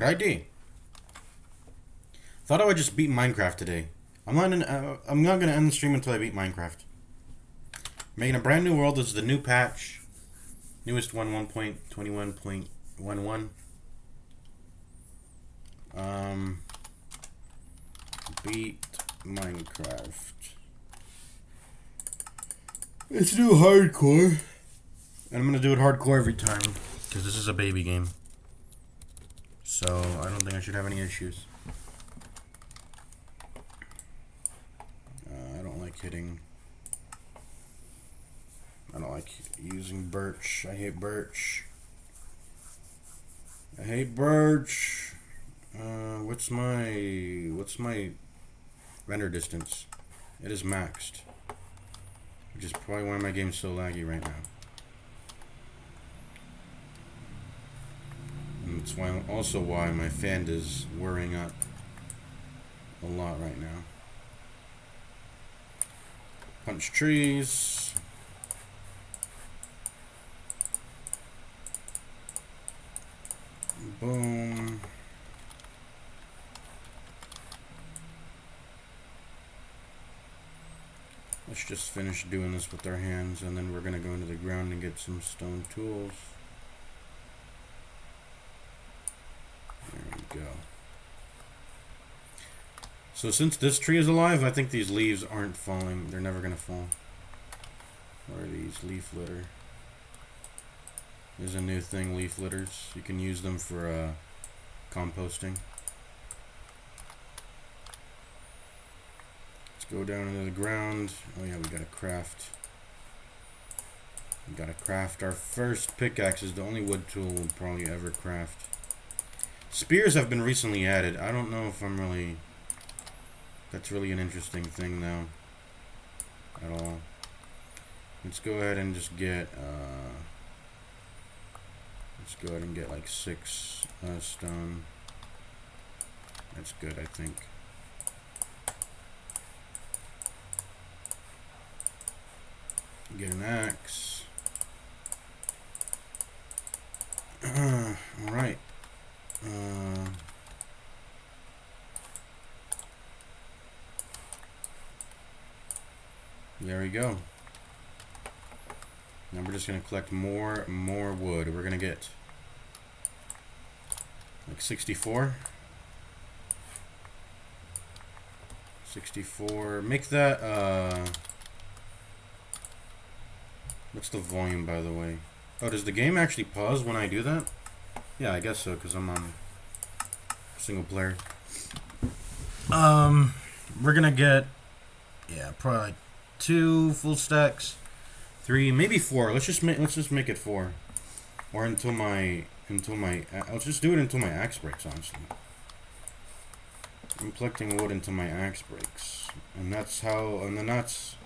Alrighty. Thought I would just beat Minecraft today. I'm not gonna end the stream until I beat Minecraft. Making a brand new world. This is the new patch, newest one, 1.21.11. Beat Minecraft. Let's do hardcore. And I'm gonna do it hardcore every time because this is a baby game. So I don't think I should have any issues. I don't like hitting. I don't like using birch. I hate birch. I hate birch. What's my render distance? It is maxed, which is probably why my game's so laggy right now. And that's also why my fan is whirring up a lot right now. Punch trees. Boom. Let's just finish doing this with our hands, and then we're going to go into the ground and get some stone tools. There we go. So since this tree is alive, I think these leaves aren't falling. They're never going to fall. What are these? Leaf litter. There's a new thing, leaf litters. You can use them for composting. Let's go down into the ground. Oh yeah, we gotta craft. We gotta craft our first pickaxes. The only wood tool we'll probably ever craft. Spears have been recently added. I don't know if I'm really... That's really an interesting thing though. At all. Let's go ahead and just get... Let's go ahead and get like 6 stone. That's good, I think. Get an axe. Alright. There we go. Now we're just gonna collect more wood. We're gonna get like 64. 64. Make that what's the volume, by the way? Oh, does the game actually pause when I do that? Yeah, I guess so, because I'm on single player. We're gonna get, yeah, probably like 2 full stacks. 3, maybe 4. Let's just make it 4, or until my let's just do it until my axe breaks. Honestly, I'm collecting wood until my axe breaks, and that's how. And then that's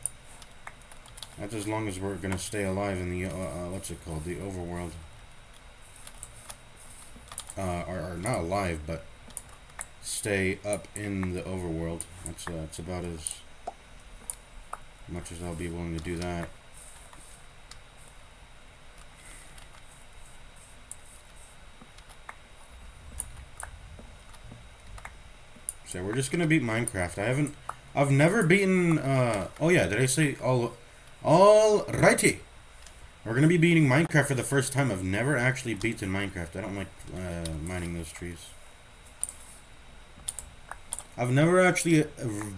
as long as we're gonna stay alive in the what's it called, the overworld. Or not alive, but stay up in the overworld. That's about as much as I'll be willing to do that. So we're just gonna beat Minecraft. I've never beaten, oh yeah, did I say alrighty. We're gonna be beating Minecraft for the first time. I've never actually beaten Minecraft. I don't like, mining those trees. I've never actually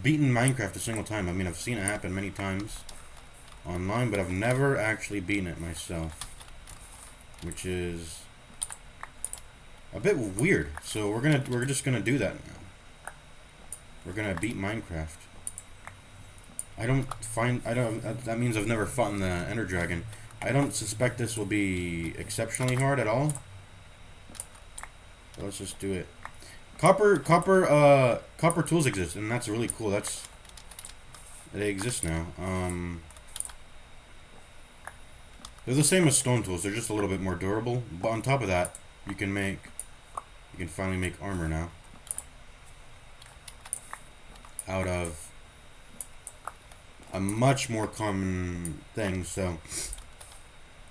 beaten Minecraft a single time. I mean, I've seen it happen many times online, but I've never actually beaten it myself, which is a bit weird. So we're just gonna do that now. We're gonna beat Minecraft. That means I've never fought in the Ender Dragon. I don't suspect this will be exceptionally hard at all. So let's just do it. Copper tools exist, and that's really cool. They exist now. They're the same as stone tools. They're just a little bit more durable. But on top of that, you can finally make armor now out of a much more common thing. So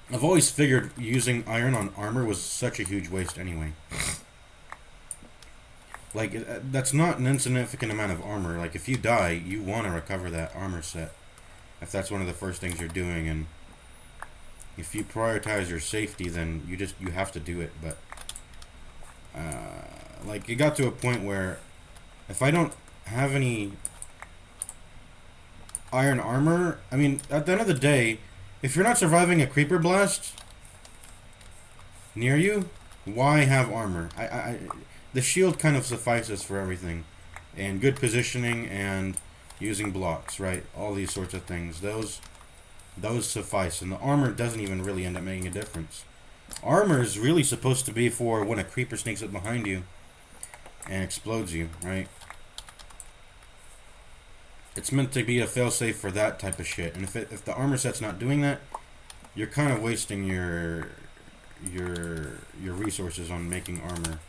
I've always figured using iron on armor was such a huge waste anyway. Like, that's not an insignificant amount of armor. Like, if you die, you want to recover that armor set. If that's one of the first things you're doing, and if you prioritize your safety, then you have to do it. But like, it got to a point where if I don't have any iron armor, I mean, at the end of the day, if you're not surviving a creeper blast near you, why have armor? The shield kind of suffices for everything, and good positioning and using blocks, right? All these sorts of things. Those suffice, and the armor doesn't even really end up making a difference. Armor is really supposed to be for when a creeper sneaks up behind you and explodes you, right? It's meant to be a failsafe for that type of shit. And if the armor set's not doing that, you're kind of wasting your resources on making armor.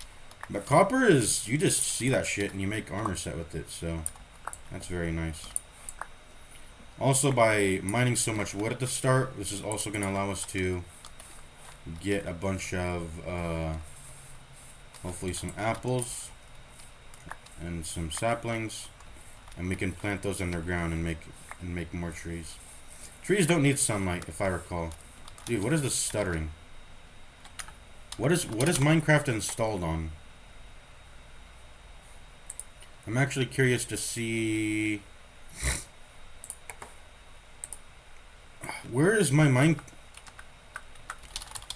But copper is, you just see that shit and you make armor set with it, so that's very nice. Also, by mining so much wood at the start, this is also going to allow us to get a bunch of hopefully some apples and some saplings, and we can plant those underground and make more trees. Trees don't need sunlight, if I recall. Dude, what is this stuttering? What is Minecraft installed on? I'm actually curious to see where is my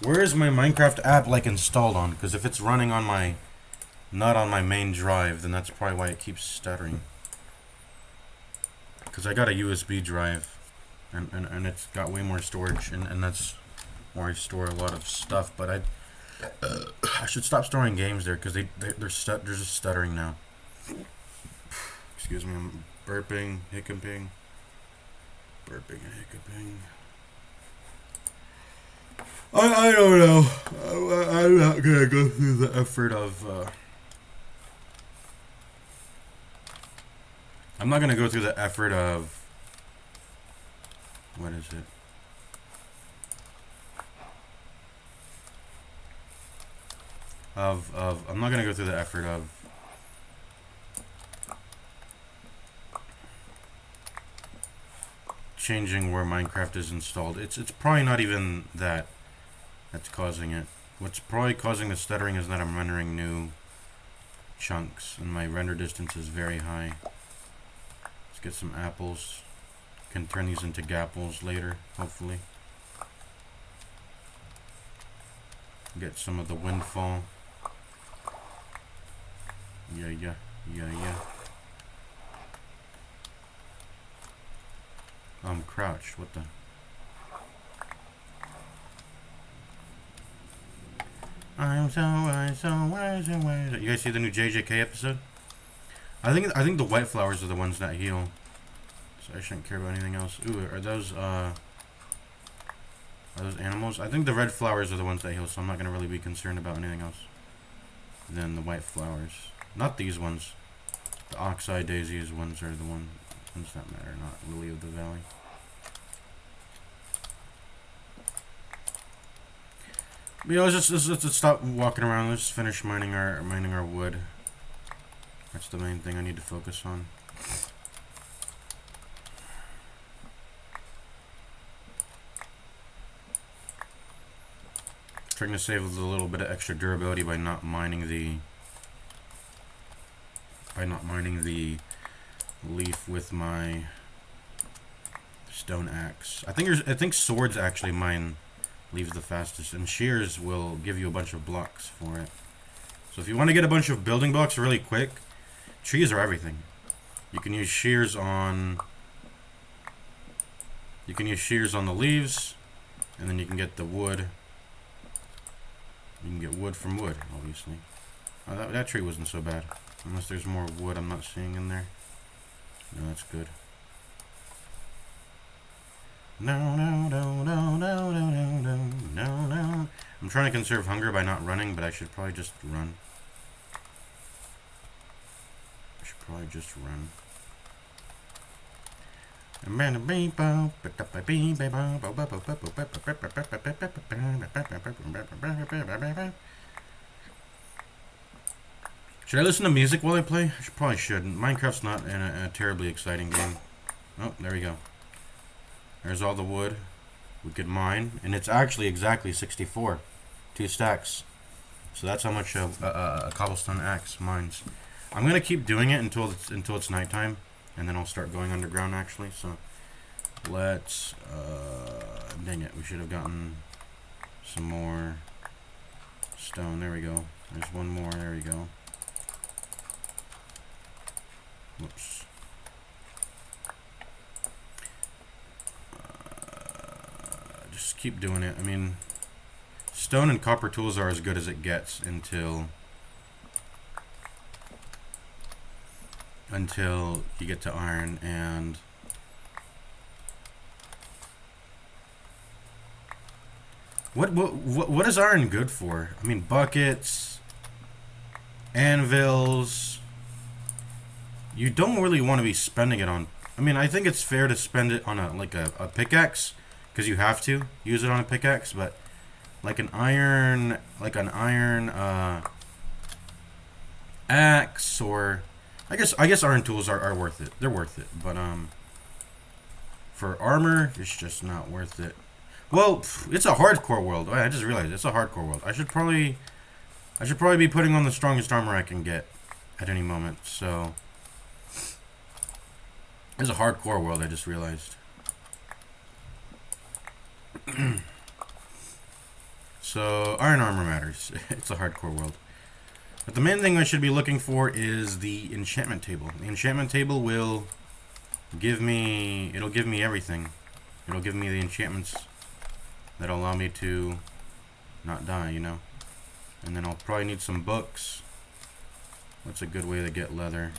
Minecraft app like installed on? Because if it's running on my not on my main drive, then that's probably why it keeps stuttering. Because I got a USB drive, and it's got way more storage, and that's where I store a lot of stuff. But I should stop storing games there because they're just stuttering now. Excuse me, I'm burping, hiccuping, and hiccuping. I don't know. I'm not gonna go through the effort of. I'm not gonna go through the effort of. What is it? I'm not gonna go through the effort of changing where Minecraft is installed. It's probably not even that that's causing it. What's probably causing the stuttering is that I'm rendering new chunks and my render distance is very high. Let's get some apples. Can turn these into gapples later, hopefully. Get some of the windfall. Yeah. Crouch. What the? I'm so wise. You guys see the new JJK episode? I think the white flowers are the ones that heal. So I shouldn't care about anything else. Ooh, are those animals? I think the red flowers are the ones that heal, so I'm not gonna really be concerned about anything else than the white flowers. Not these ones. The oxeye daisies ones are the ones that matter, not Lily of the Valley. But yeah, let's stop walking around. Let's finish mining our wood. That's the main thing I need to focus on. Trying to save a little bit of extra durability by not mining the leaf with my stone axe. I think swords actually mine leaves the fastest, and shears will give you a bunch of blocks for it. So if you want to get a bunch of building blocks really quick, trees are everything. You can use shears on the leaves, and then you can get the wood. You can get wood from wood, obviously. Oh, that tree wasn't so bad. Unless there's more wood I'm not seeing in there. No, that's good. No. I'm trying to conserve hunger by not running, but I should probably just run. Should I listen to music while I play? I probably shouldn't. Minecraft's not a terribly exciting game. Oh, there we go. There's all the wood we could mine, and it's actually exactly 64, 2 stacks. So that's how much a cobblestone axe mines. I'm gonna keep doing it until it's nighttime, and then I'll start going underground actually. So let's dang it, we should have gotten some more stone. There we go. There's one more. There we go. Whoops. Just keep doing it. I mean, stone and copper tools are as good as it gets until you get to iron. And what is iron good for? I mean, buckets, anvils. You don't really want to be spending it on. I mean, I think it's fair to spend it on a pickaxe, because you have to use it on a pickaxe. But like an iron axe, or I guess iron tools are worth it. They're worth it. But for armor, it's just not worth it. Well, it's a hardcore world. Oh, I just realized it's a hardcore world. I should probably be putting on the strongest armor I can get at any moment. So it's a hardcore world, I just realized. So iron armor matters. It's a hardcore world. But the main thing I should be looking for is the enchantment table. The enchantment table will give me everything. It'll give me the enchantments that'll allow me to not die, you know. And then I'll probably need some books. What's a good way to get leather?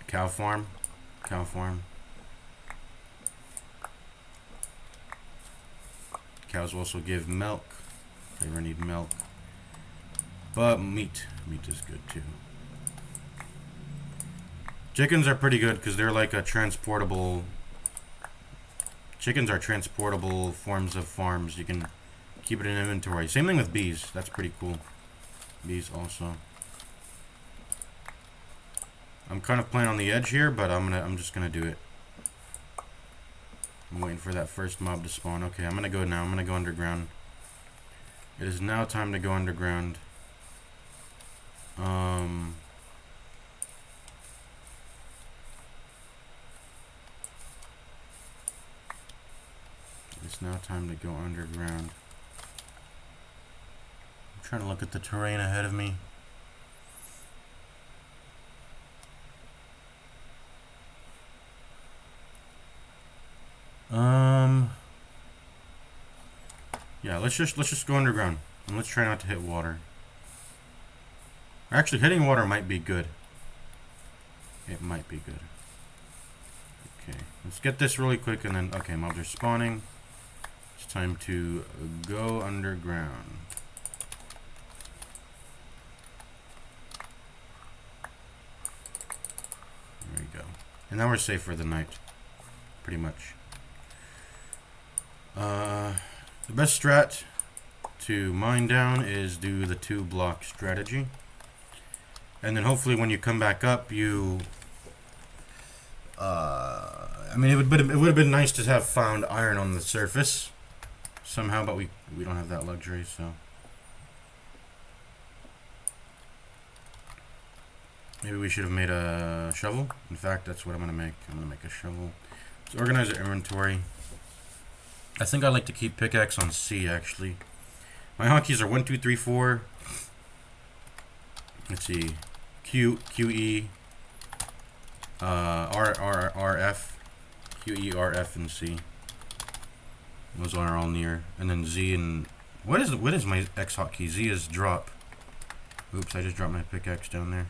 Cow farm. Cow farm. Cows also give milk. If I ever need milk. But meat is good too. Chickens are pretty good because they're like a transportable. Chickens are transportable forms of farms. You can keep it in inventory. Same thing with bees. That's pretty cool. Bees also. I'm kind of playing on the edge here, but I'm just gonna do it. I'm waiting for that first mob to spawn. Okay, I'm gonna go now. I'm gonna go underground. It is now time to go underground. It's now time to go underground. I'm trying to look at the terrain ahead of me. Yeah, let's just go underground and let's try not to hit water. Actually, hitting water might be good. It might be good. Okay, let's get this really quick and then, okay, mobs are spawning. It's time to go underground. There we go. And now we're safe for the night. Pretty much. The best strat to mine down is do the 2-block strategy. And then hopefully when you come back up, you... I mean, it would have been nice to have found iron on the surface somehow, but we don't have that luxury, so... Maybe we should have made a shovel. In fact, that's what I'm going to make. I'm going to make a shovel. Let's organize our inventory. I think I like to keep pickaxe on C, actually. My hotkeys are 1, 2, 3, 4. Let's see. Q, E, R, F. Q, E, R, F, and C. Those are all near. And then Z and... What is my X hotkey? Z is drop. Oops, I just dropped my pickaxe down there.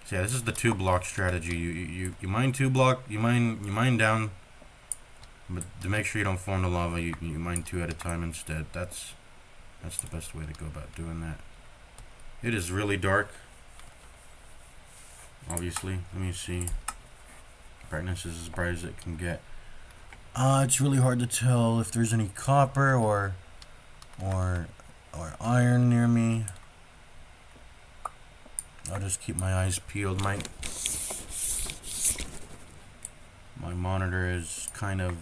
So yeah, this is the 2-block strategy. You mine 2-block, you mine down, but to make sure you don't fall into lava, you mine 2 at a time instead. That's the best way to go about doing that. It is really dark. Obviously, let me see. Brightness is as bright as it can get. It's really hard to tell if there's any copper or or iron near me. I'll just keep my eyes peeled. My monitor is kind of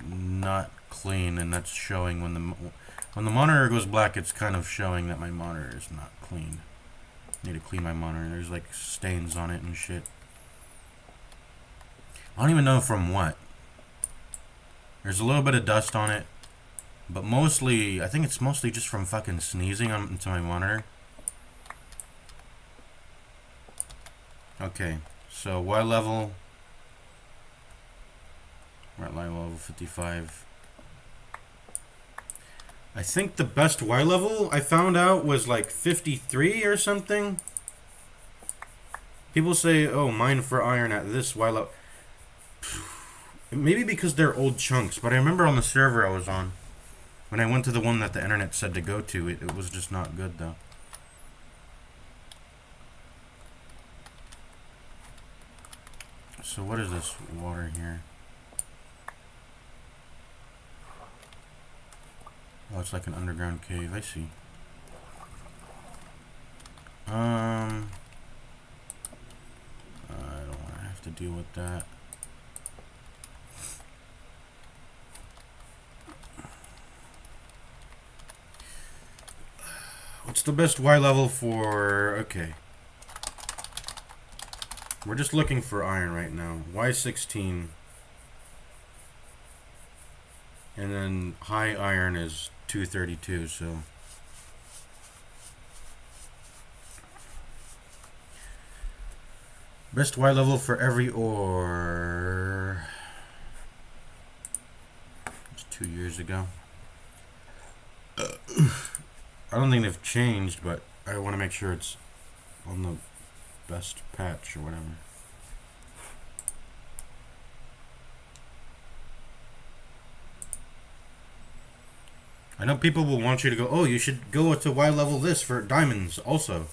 not clean, and that's showing when the monitor goes black. It's kind of showing that my monitor is not clean. Need to clean my monitor. There's like stains on it and shit. I don't even know from what. There's a little bit of dust on it, but mostly, I think it's mostly just from fucking sneezing into my monitor. Okay, so Y level. We're at level 55. I think the best Y level I found out was like 53 or something. People say, oh, mine for iron at this Y level. Maybe because they're old chunks, but I remember on the server I was on, when I went to the one that the internet said to go to, it was just not good though. So what is this water here? Oh, it's like an underground cave. I see. I don't want to have to deal with that. What's the best Y level for... Okay. We're just looking for iron right now. Y16. And then high iron is 232, so... Best Y level for every ore. It's 2 years ago. I don't think they've changed, but I want to make sure it's on the best patch or whatever. I know people will want you to go, oh, you should go to Y level this for diamonds also.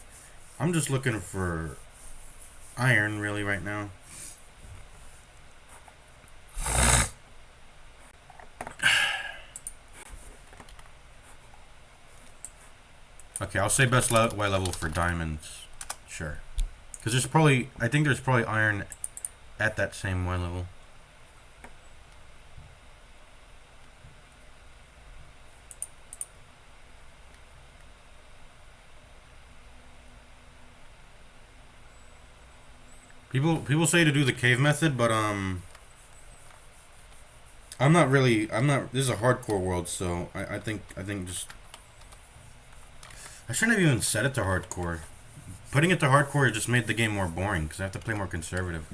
I'm just looking for iron really right now. Okay, I'll say best Y level for diamonds. Sure. Because there's probably, I think there's probably iron at that same Y level. People say to do the cave method, but I'm not, this is a hardcore world, so I think just, I shouldn't have even set it to hardcore. Putting it to hardcore just made the game more boring, because I have to play more conservative.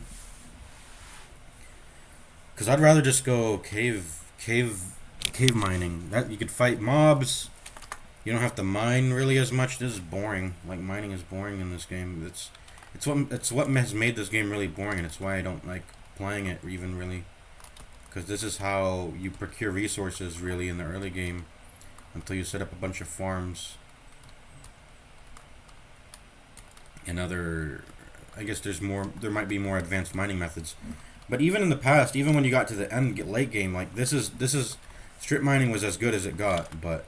Because I'd rather just go cave mining. That you could fight mobs. You don't have to mine really as much. This is boring. Like, mining is boring in this game. It's what has made this game really boring, and it's why I don't like playing it even really. Because this is how you procure resources really in the early game, until you set up a bunch of farms. And other, I guess there might be more advanced mining methods. But even in the past, even when you got to the late game, like this is strip mining was as good as it got, but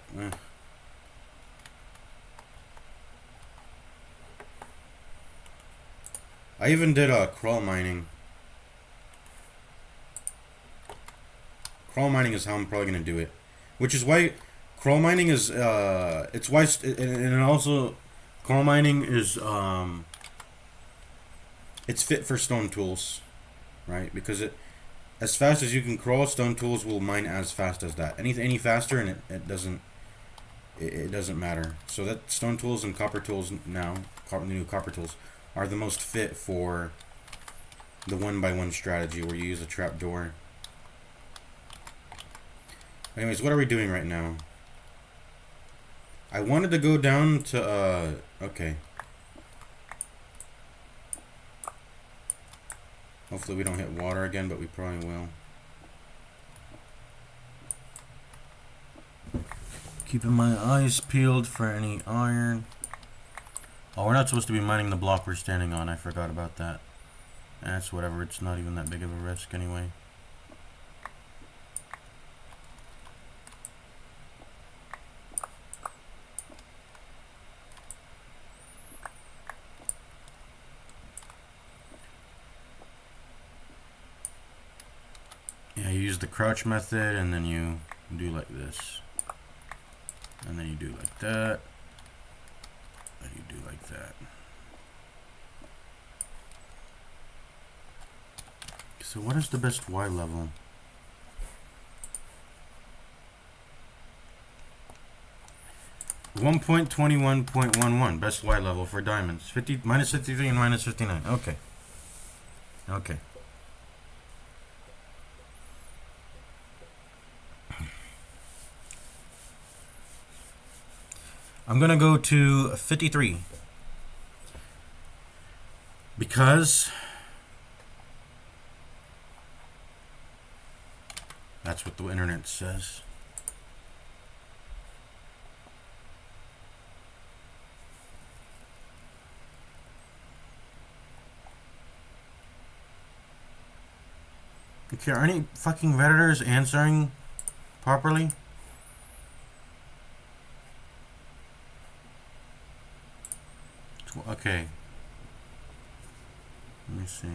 I even did crawl mining. Crawl mining is how I'm probably gonna do it, which is why crawl mining is it's why and also crawl mining is it's fit for stone tools, right? Because as fast as you can crawl, stone tools will mine as fast as that. Any faster, and it doesn't matter. So that stone tools and copper tools now, the new copper tools, are the most fit for the 1x1 strategy where you use a trapdoor. Anyways, what are we doing right now? I wanted to go down to okay. Hopefully we don't hit water again, but we probably will. Keeping my eyes peeled for any iron. Oh, we're not supposed to be mining the block we're standing on. I forgot about that. That's whatever. It's not even that big of a risk anyway. use the crouch method, and then you do like this. And then you do like that. And you do like that. So what is the best Y level? (1.21.11) best Y level for diamonds. Minus 53 and minus 59. Okay. Okay. I'm gonna go to 53 because that's what the internet says. Okay, are any fucking Redditors answering properly? Okay. Let me see.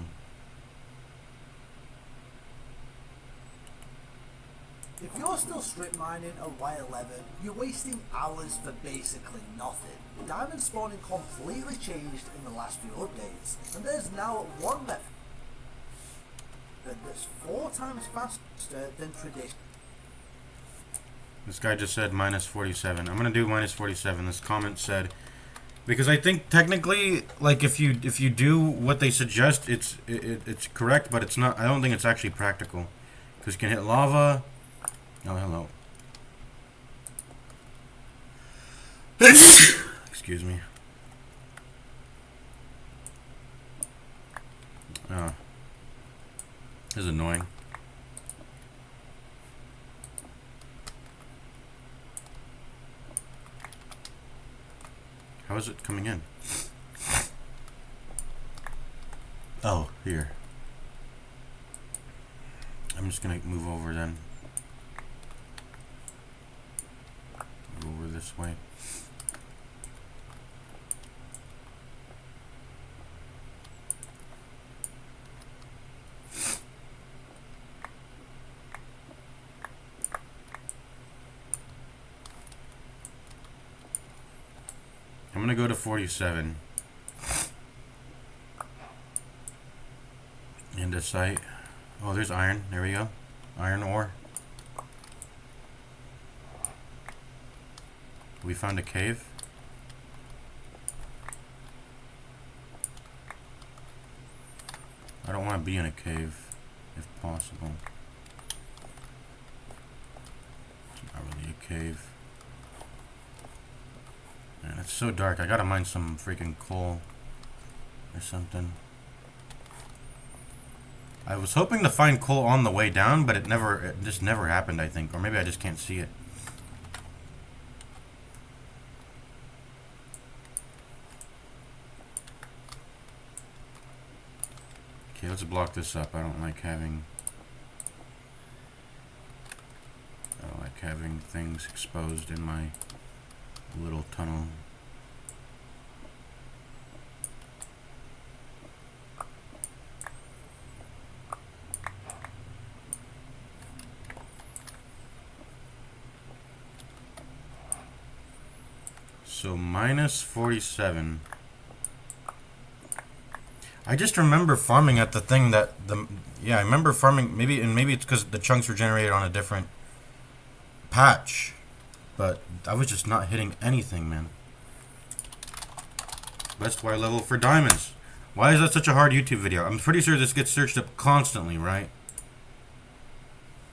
If you're still strip mining at Y11, you're wasting hours for basically nothing. Diamond spawning completely changed in the last few updates, and there's now one method that's 4 times faster than traditional. This guy just said minus 47. I'm gonna do minus 47. This comment said, because I think technically, like if you do what they suggest, it's correct, but it's not. I don't think it's actually practical, because you can hit lava. Oh, hello. Excuse me. Oh. This is annoying. How is it coming in? Oh, here. I'm just gonna move over then. Move over this way. I'm gonna go to 47. Into sight. Oh, there's iron. There we go. Iron ore. We found a cave. I don't want to be in a cave, if possible. It's not really a cave. Man, it's so dark. I gotta mine some freaking coal or something. I was hoping to find coal on the way down, but it just never happened, I think. Or maybe I just can't see it. Okay, let's block this up. I don't like having things exposed in my little tunnel. So minus 47. I just remember farming at the thing that I remember farming, maybe it's because the chunks were generated on a different patch, but I was just not hitting anything, man. Best Y level for diamonds. Why is that such a hard YouTube video? I'm pretty sure this gets searched up constantly, right?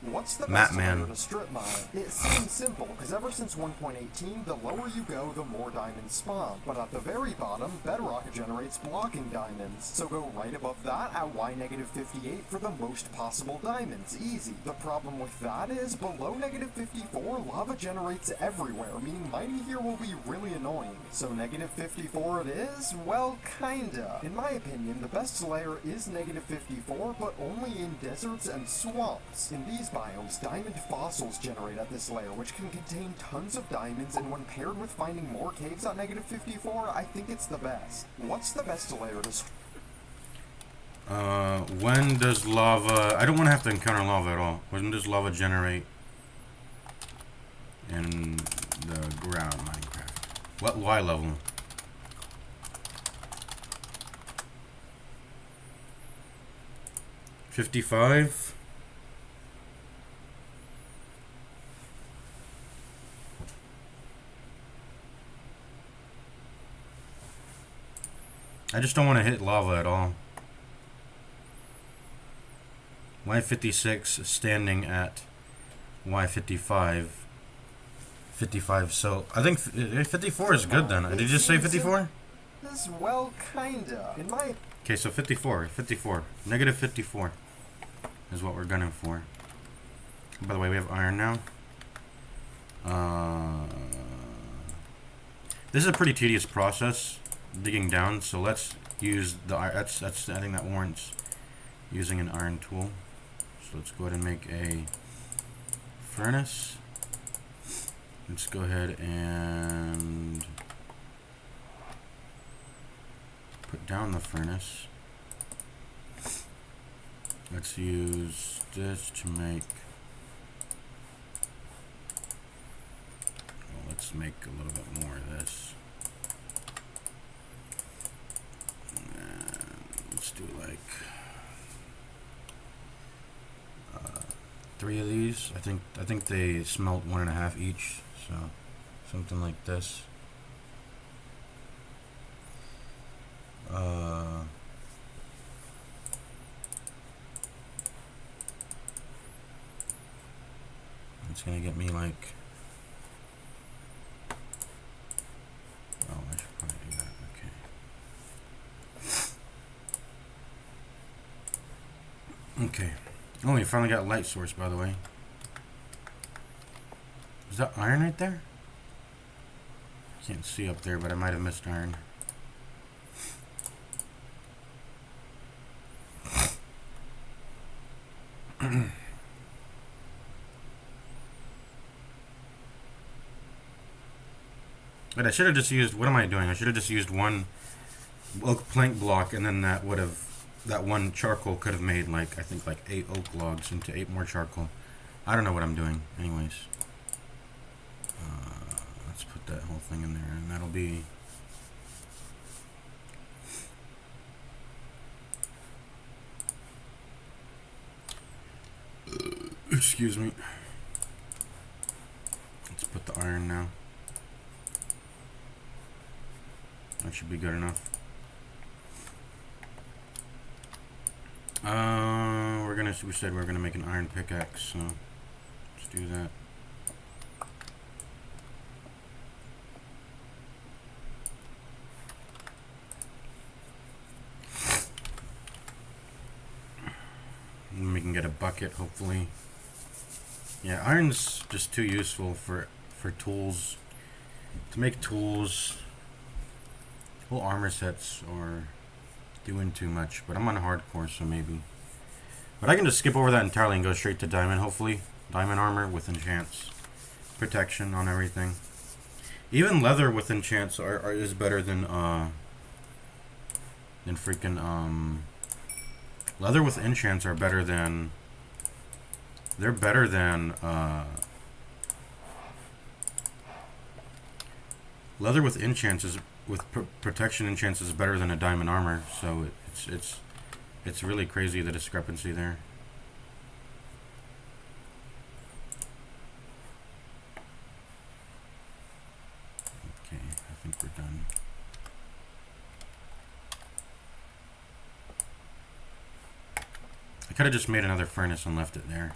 What's the best way to strip mine? It seems simple, because ever since 1.18, the lower you go, the more diamonds spawn. But at the very bottom, Bedrock generates blocking diamonds. So go right above that at Y-58 for the most possible diamonds. Easy. The problem with that is, below -54, lava generates everywhere, meaning mining here will be really annoying. So -54 it is? Well, kinda. In my opinion, the best layer is -54, but only in deserts and swamps. In these biomes, diamond fossils generate at this layer, which can contain tons of diamonds, and when paired with finding more caves at -54, I think it's the best. What's the best layer to When does lava... I don't want to have to encounter lava at all. When does lava generate in the ground Minecraft? What Y level? $55? I just don't want to hit lava at all. Y56 standing at Y55. 55, so I think 54 is good then. Did you just say 54? This, well, kinda. In my... Okay, so 54. Negative 54 is what we're gunning for. By the way, we have iron now. This is a pretty tedious process, digging down, so let's use the iron. That's I think that warrants using an iron tool. So let's go ahead and make a furnace. Let's go ahead and put down the furnace. Let's use this to make... Well, let's make a little bit more of this. And let's do like 3 of these. I think they smelt 1.5 each, so something like this. It's gonna get me like... Oh, I should probably do that. Okay. Okay. Oh, we finally got light source, by the way. Is that iron right there? Can't see up there, but I might have missed iron. But I should have just used... What am I doing? I should have just used one oak plank block, and then that would have... That one charcoal could have made, like, I think, like 8 oak logs into 8 more charcoal. I don't know what I'm doing. Anyways. Let's put that whole thing in there, and that'll be... Excuse me. Let's put the iron now. That should be good enough. We said we're gonna make an iron pickaxe, so let's do that. And we can get a bucket, hopefully. Yeah, iron's just too useful for tools. To make tools. Whole armor sets are doing too much, but I'm on hardcore, so maybe. But I can just skip over that entirely and go straight to diamond, hopefully. Diamond armor with enchants. Protection on everything. Even leather with enchants is better than freaking, leather with enchants are better than... They're better than, leather with enchants is... With protection enchants is better than a diamond armor, so it's really crazy, the discrepancy there. Okay, I think we're done. I could have just made another furnace and left it there.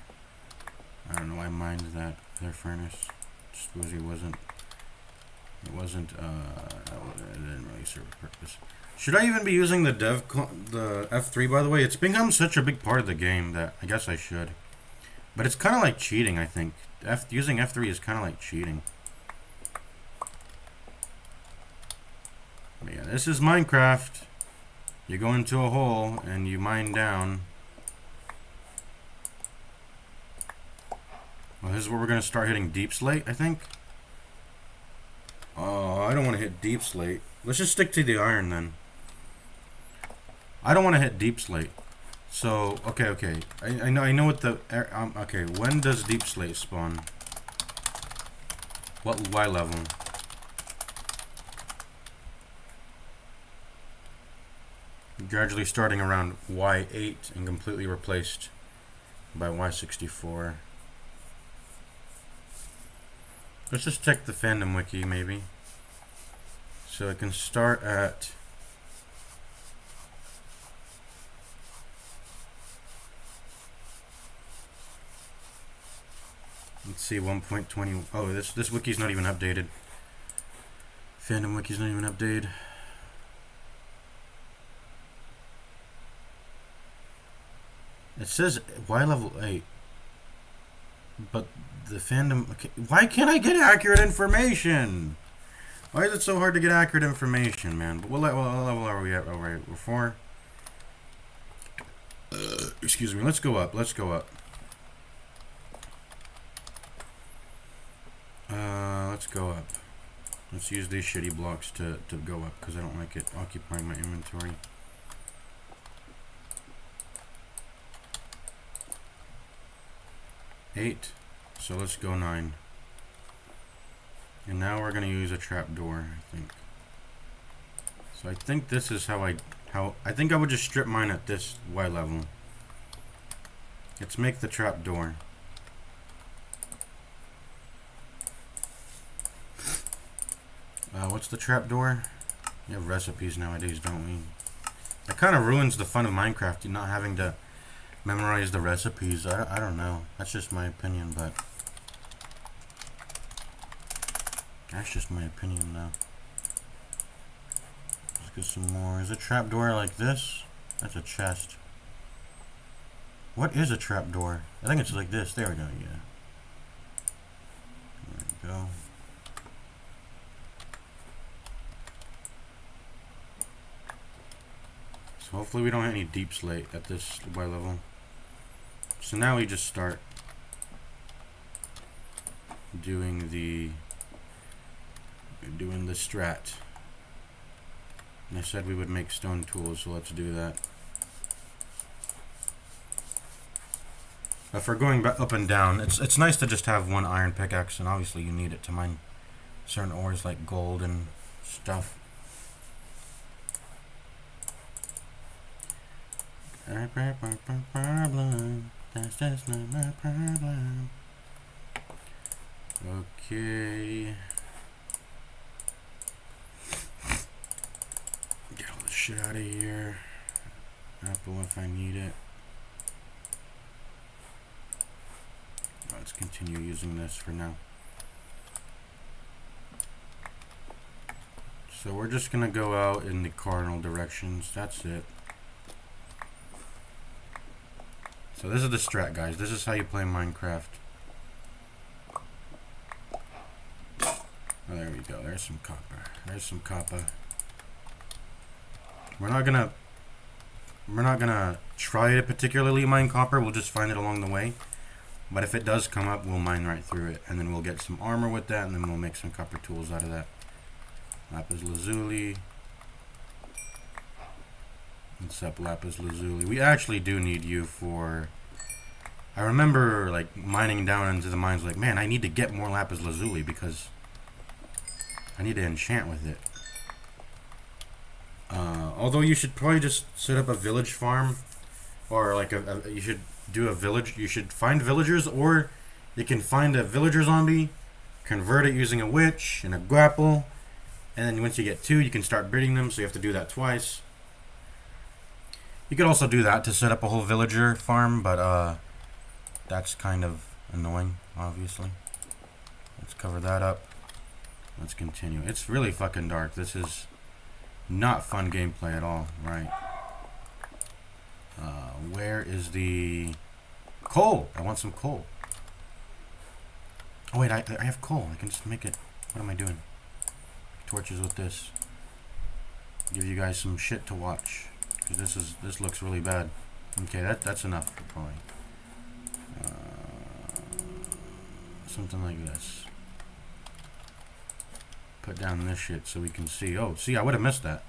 I don't know why I mined that other furnace. Just because it wasn't, it didn't really serve a purpose. Should I even be using the the F3, by the way? It's become such a big part of the game that I guess I should. But it's kind of like cheating, I think. Using F3 is kind of like cheating. But yeah, this is Minecraft. You go into a hole and you mine down. Well, this is where we're going to start hitting deep slate, I think. Oh, I don't want to hit deep slate. Let's just stick to the iron then. I don't want to hit deep slate. So, okay. I know what the... okay, when does Deep Slate spawn? What Y level? Gradually starting around Y8 and completely replaced by Y64. Let's just check the fandom wiki, maybe. So it can start at... let's see, 1.20... oh, this wiki's not even updated. Fandom wiki's not even updated. It says Y level 8. But the fandom... okay, why can't I get accurate information? Why is it so hard to get accurate information, man? But what level are we at? Oh, right, we're 4. Excuse me, let's go up. Let's go up. Let's go up. Let's use these shitty blocks to go up, because I don't like it occupying my inventory. Eight. So let's go 9. And now we're gonna use a trapdoor, I think. So I think this is how I think I would just strip mine at this Y level. Let's make the trapdoor. What's the trapdoor? We have recipes nowadays, don't we? That kind of ruins the fun of Minecraft, not having to memorize the recipes. I don't know. That's just my opinion, but... that's just my opinion, though. Let's get some more. Is a trapdoor like this? That's a chest. What is a trapdoor? I think it's like this. There we go, yeah. There we go. So hopefully we don't have any deep slate at this Y level. So now we just start doing the strat. And I said we would make stone tools, so let's do that. But for going up and down, it's nice to just have one iron pickaxe, and obviously you need it to mine certain ores like gold and stuff. Problem. That's just not my problem. Okay. Get all this shit out of here. Apple if I need it. Let's continue using this for now. So we're just gonna go out in the cardinal directions. That's it. So this is the strat, guys. This is how you play Minecraft. Oh, there we go. There's some copper. There's some copper. We're not gonna try to particularly mine copper. We'll just find it along the way. But if it does come up, we'll mine right through it, and then we'll get some armor with that, and then we'll make some copper tools out of that. Lapis lazuli. What's up, lapis lazuli? We actually do need you for... I remember like mining down into the mines like, man, I need to get more lapis lazuli because I need to enchant with it. Although you should probably just set up a village farm, or like you should do a village. You should find villagers, or you can find a villager zombie, convert it using a witch and a grapple, and then once you get 2, you can start breeding them. So you have to do that twice. You could also do that to set up a whole villager farm, but that's kind of annoying, obviously. Let's cover that up. Let's continue. It's really fucking dark. This is not fun gameplay at all, right? Where is the coal? I want some coal. Oh wait, I have coal. I can just make it. What am I doing? Torches with this. Give you guys some shit to watch. Because this looks really bad. Okay, that's enough probably. Something like this. Put down this shit so we can see. Oh, see, I would have missed that.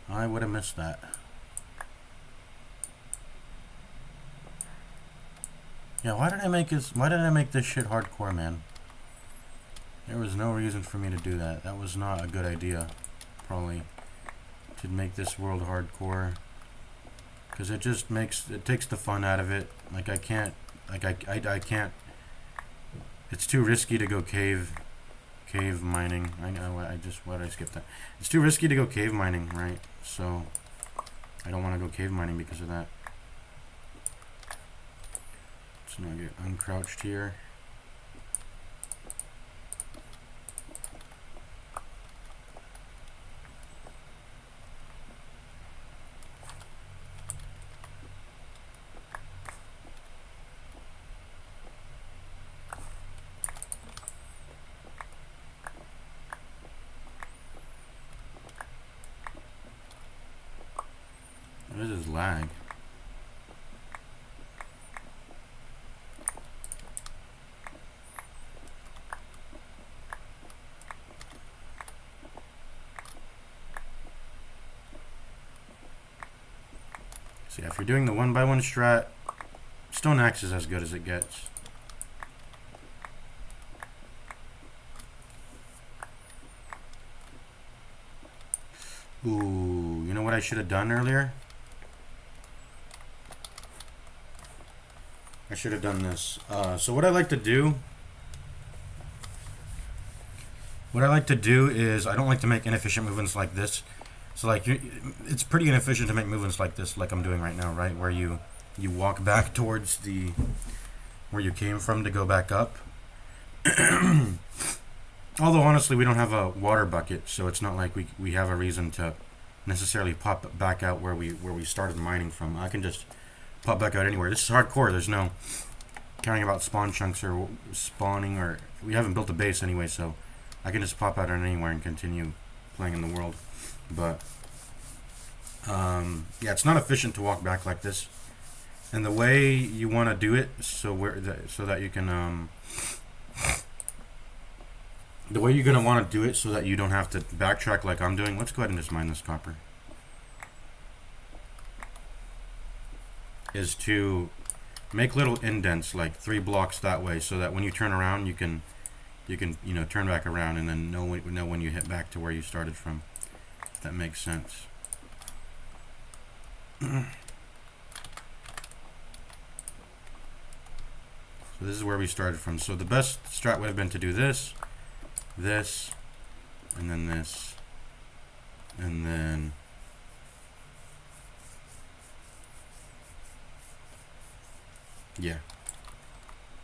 I would have missed that. Yeah, why did I make this shit hardcore, man? There was no reason for me to do that. That was not a good idea, probably, to make this world hardcore. Because it just takes the fun out of it. Like, I can't, it's too risky to go cave mining. I know, why did I skip that? It's too risky to go cave mining, right? So, I don't want to go cave mining because of that. Let's not get uncrouched here. What is this lag? So yeah, if you're doing the 1x1 strat, stone axe is as good as it gets. Ooh, you know what I should have done earlier? I should have done this. So what I like to do is I don't like to make inefficient movements like this. So like it's pretty inefficient to make movements like this, like I'm doing right now, right? Where you walk back towards where you came from to go back up. Although honestly, we don't have a water bucket, so it's not like we have a reason to necessarily pop back out where we started mining from. I can just pop back out anywhere. This is hardcore. There's no caring about spawn chunks or spawning, or we haven't built a base anyway, so I can just pop out anywhere and continue playing in the world. But yeah, it's not efficient to walk back like this. And the way you want to do it, so that you can the way you're gonna want to do it, so that you don't have to backtrack like I'm doing. Let's go ahead and just mine this copper. Is to make little indents, like 3 blocks that way, so that when you turn around, you can turn back around and then know when you hit back to where you started from. If that makes sense. So this is where we started from. So the best strat would have been to do this, and then this, and then yeah.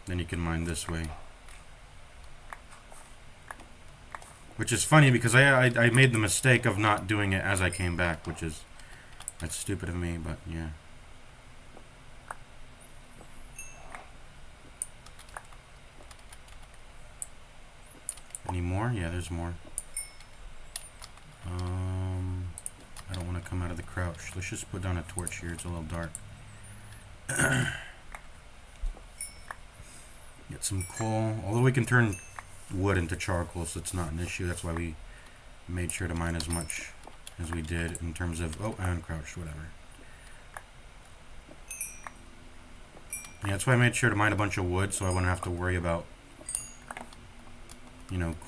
Then you can mine this way. Which is funny because I made the mistake of not doing it as I came back, that's stupid of me, but yeah. Any more? Yeah, there's more. I don't want to come out of the crouch. Let's just put down a torch here. It's a little dark. Get some coal. Although we can turn wood into charcoal, so it's not an issue. That's why we made sure to mine as much as we did in terms of... Oh, I uncrouched, whatever. Yeah, that's why I made sure to mine a bunch of wood, so I wouldn't have to worry about,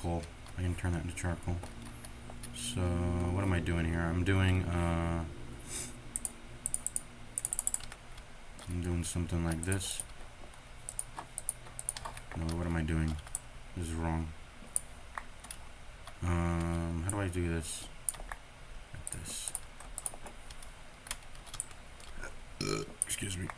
coal. I can turn that into charcoal. So, what am I doing here? I'm doing something like this. No, what am I doing? This is wrong. How do I do this? Like this. Excuse me.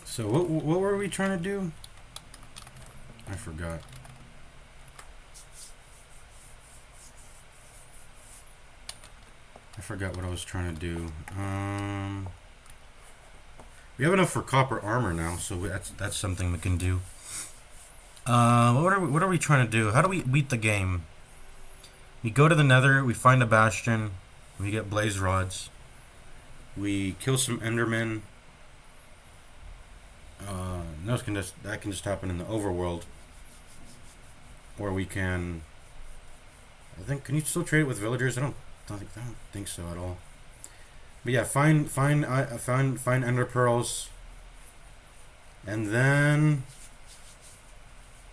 So what were we trying to do? I forgot. I forgot what I was trying to do. We have enough for copper armor now, so that's something we can do. What are we trying to do? How do we beat the game? We go to the Nether, we find a bastion, we get blaze rods, we kill some endermen. that can just happen in the overworld, or we can. I think, can you still trade it with villagers? I don't think so at all. But yeah, find ender pearls, and then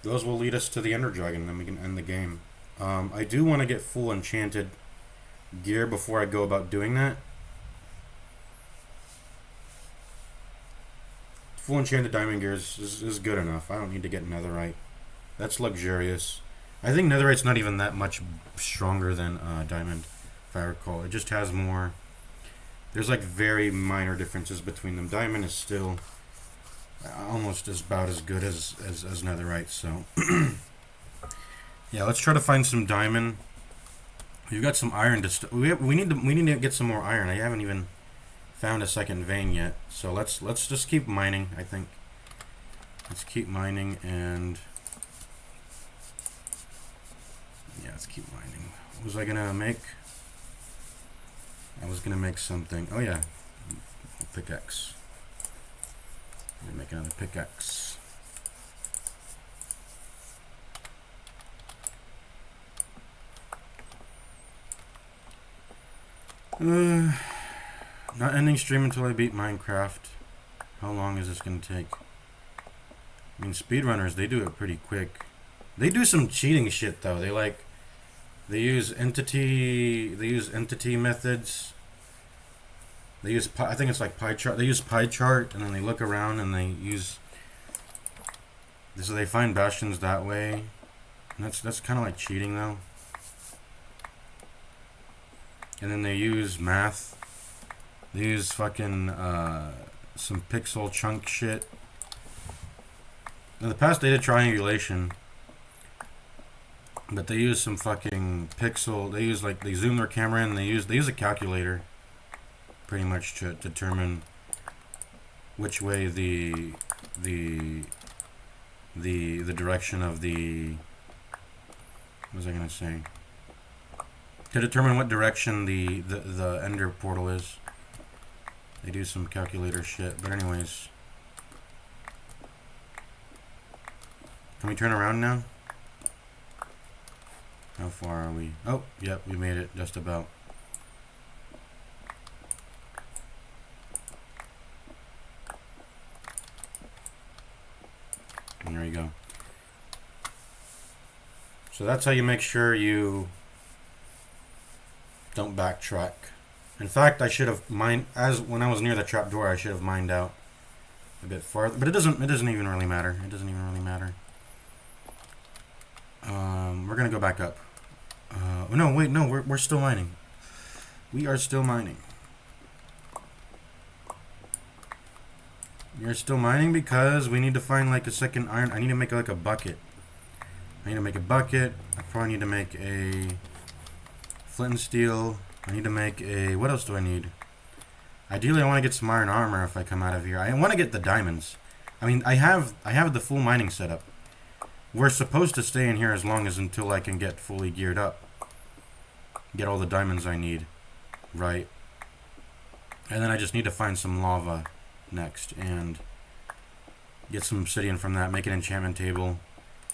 those will lead us to the ender dragon, and then we can end the game. I do want to get full enchanted gear before I go about doing that. Full enchanted diamond gear is good enough. I don't need to get netherite. That's luxurious. I think netherite's not even that much stronger than diamond, if I recall. It just has more. There's like very minor differences between them. Diamond is still almost about as good as netherite. So yeah, let's try to find some diamond. We've got some iron to we need to get some more iron. I haven't even found a second vein yet. So let's just keep mining. I think let's keep mining and. Yeah, let's keep mining. What was I gonna make? I was gonna make something. Oh yeah, a pickaxe. I'm gonna make another pickaxe. Not ending stream until I beat Minecraft. How long is this gonna take? I mean, speedrunners, they do it pretty quick. They do some cheating shit though. They use entity methods. They use I think it's like pie chart. They use pie chart and then they look around and they use. So they find bastions that way. And that's kind of like cheating though. And then they use math. They use fucking some pixel chunk shit. In the past they did triangulation. But they use some fucking pixel. They use they zoom their camera in. They use a calculator, pretty much to determine which way the direction of the. What was I gonna say? To determine what direction the ender portal is. They do some calculator shit. But anyways, can we turn around now? How far are we? Oh, yep, we made it just about. And there you go. So that's how you make sure you don't backtrack. In fact, I should have mined when I was near the trapdoor. I should have mined out a bit farther, but it doesn't even really matter. It doesn't even really matter. We're gonna go back up. No, wait, no, we're still mining. We are still mining. We are still mining because we need to find like a second iron. I need to make like a bucket. I need to make a bucket. I probably need to make a flint and steel. I need to make a. What else do I need? Ideally, I want to get some iron armor if I come out of here. I want to get the diamonds. I mean, I have the full mining setup. We're supposed to stay in here as long as until I can get fully geared up. Get all the diamonds I need. Right. And then I just need to find some lava next. And get some obsidian from that. Make an enchantment table.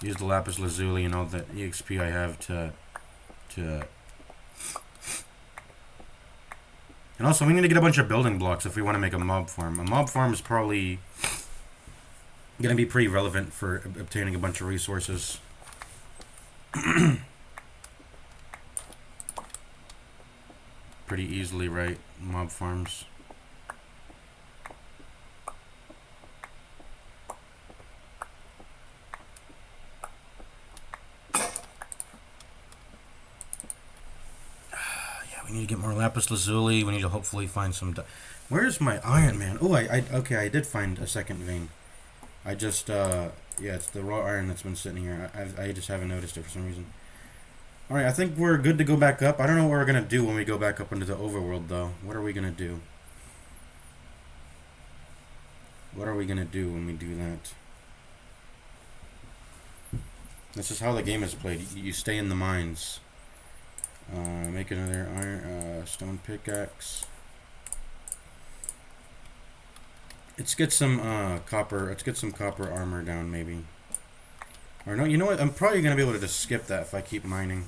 Use the lapis lazuli and all the EXP I have to... And also, we need to get a bunch of building blocks if we want to make a mob farm. A mob farm is probably going to be pretty relevant for obtaining a bunch of resources. Pretty easily, right? Mob farms. We need to get more lapis lazuli. We need to hopefully find some. Where's my iron, man? Oh, okay. I did find a second vein. I just yeah, it's the raw iron that's been sitting here. I just haven't noticed it for some reason. All right, I think we're good to go back up. I don't know what we're gonna do when we go back up into the overworld, though. What are we gonna do? What are we gonna do when we do that? This is how the game is played. You stay in the mines. Make another iron stone pickaxe. Let's get some copper. Let's get some copper armor down, maybe. Or no, you know what? I'm probably gonna be able to just skip that if I keep mining.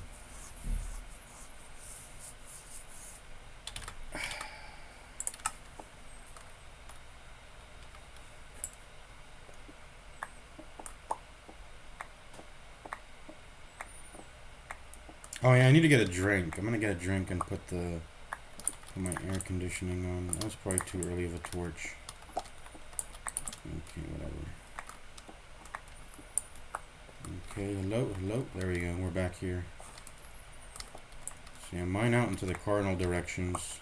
Oh yeah, I need to get a drink. I'm gonna get a drink and put my air conditioning on. That was probably too early of a torch. Okay, whatever. Okay, hello. There we go. We're back here. So yeah, mine out into the cardinal directions.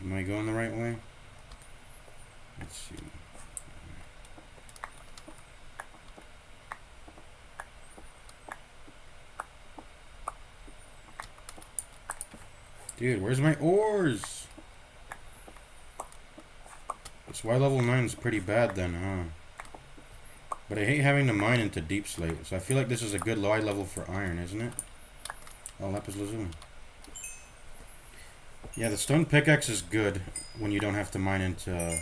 Am I going the right way? Let's see. Dude, where's my ores? This Y level 9 is pretty bad then, huh? But I hate having to mine into deep slate, so I feel like this is a good Y level for iron, isn't it? Oh, lapis lazuli. Yeah, the stone pickaxe is good when you don't have to mine into...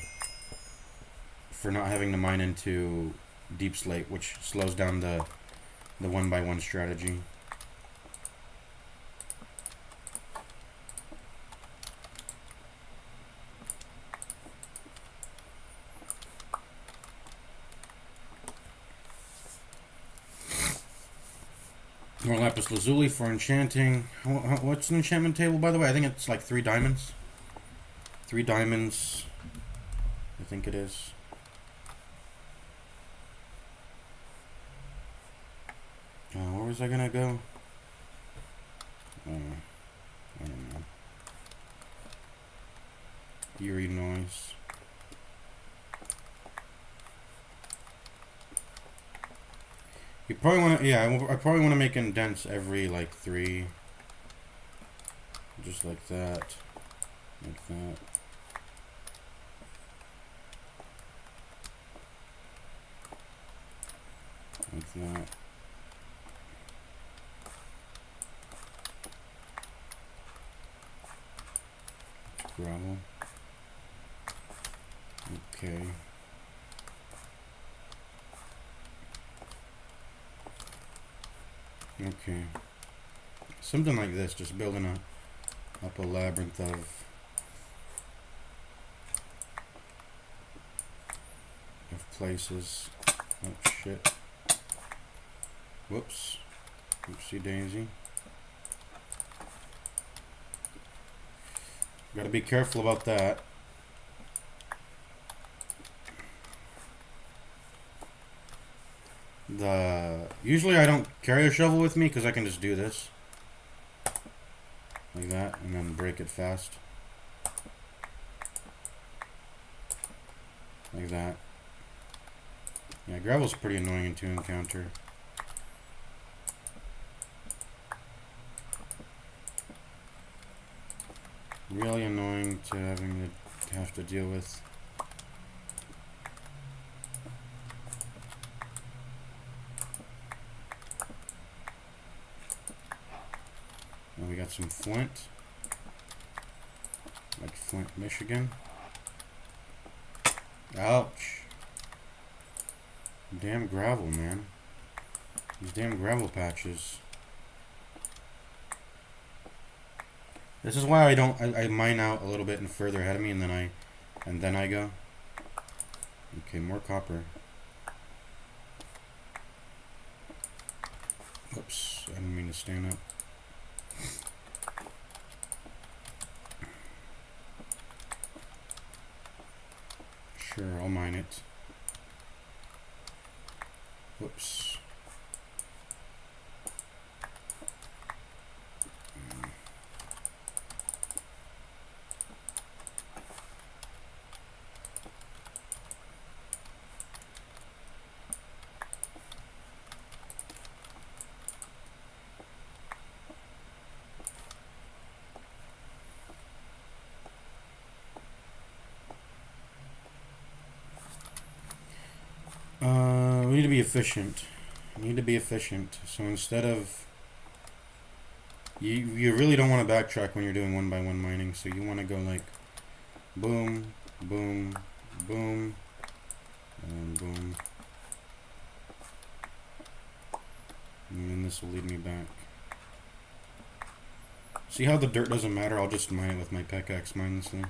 for not having to mine into deep slate, which slows down the 1x1 strategy. More lapis lazuli for enchanting. What's an enchantment table, by the way? I think it's like 3 diamonds. 3 diamonds. I think it is. Where was I gonna go? I don't know. Eerie noise. You probably want to, yeah, I probably want to make indents every, like, 3. Just like that. Like that. Like that. Gravel. Okay. Okay. Something like this, just building up a labyrinth of places. Oh shit. Whoops. Oopsie daisy. Gotta be careful about that. Usually I don't carry a shovel with me because I can just do this. Like that, and then break it fast. Like that. Yeah, gravel's pretty annoying to encounter. Really annoying to have to deal with. And we got some flint. Like Flint, Michigan. Ouch. Damn gravel, man. These damn gravel patches. This is why I mine out a little bit and further ahead of me, and then I go. Okay, more copper. Oops, I didn't mean to stand up. Sure, I'll mine it. Whoops. need to be efficient. You need to be efficient. So instead of... You really don't want to backtrack when you're doing one-by-one mining. So you want to go like... Boom, boom, boom, and boom. And then this will lead me back. See how the dirt doesn't matter? I'll just mine it with my pickaxe mindlessly.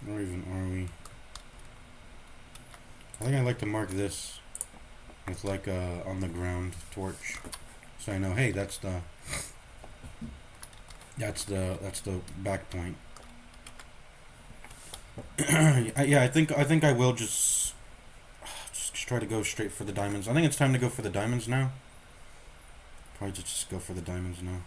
Where even are we? I think I'd like to mark this with like a on the ground torch, so I know, hey, that's the back point. Yeah, I think I will just try to go straight for the diamonds. I think it's time to go for the diamonds now. Probably just go for the diamonds now.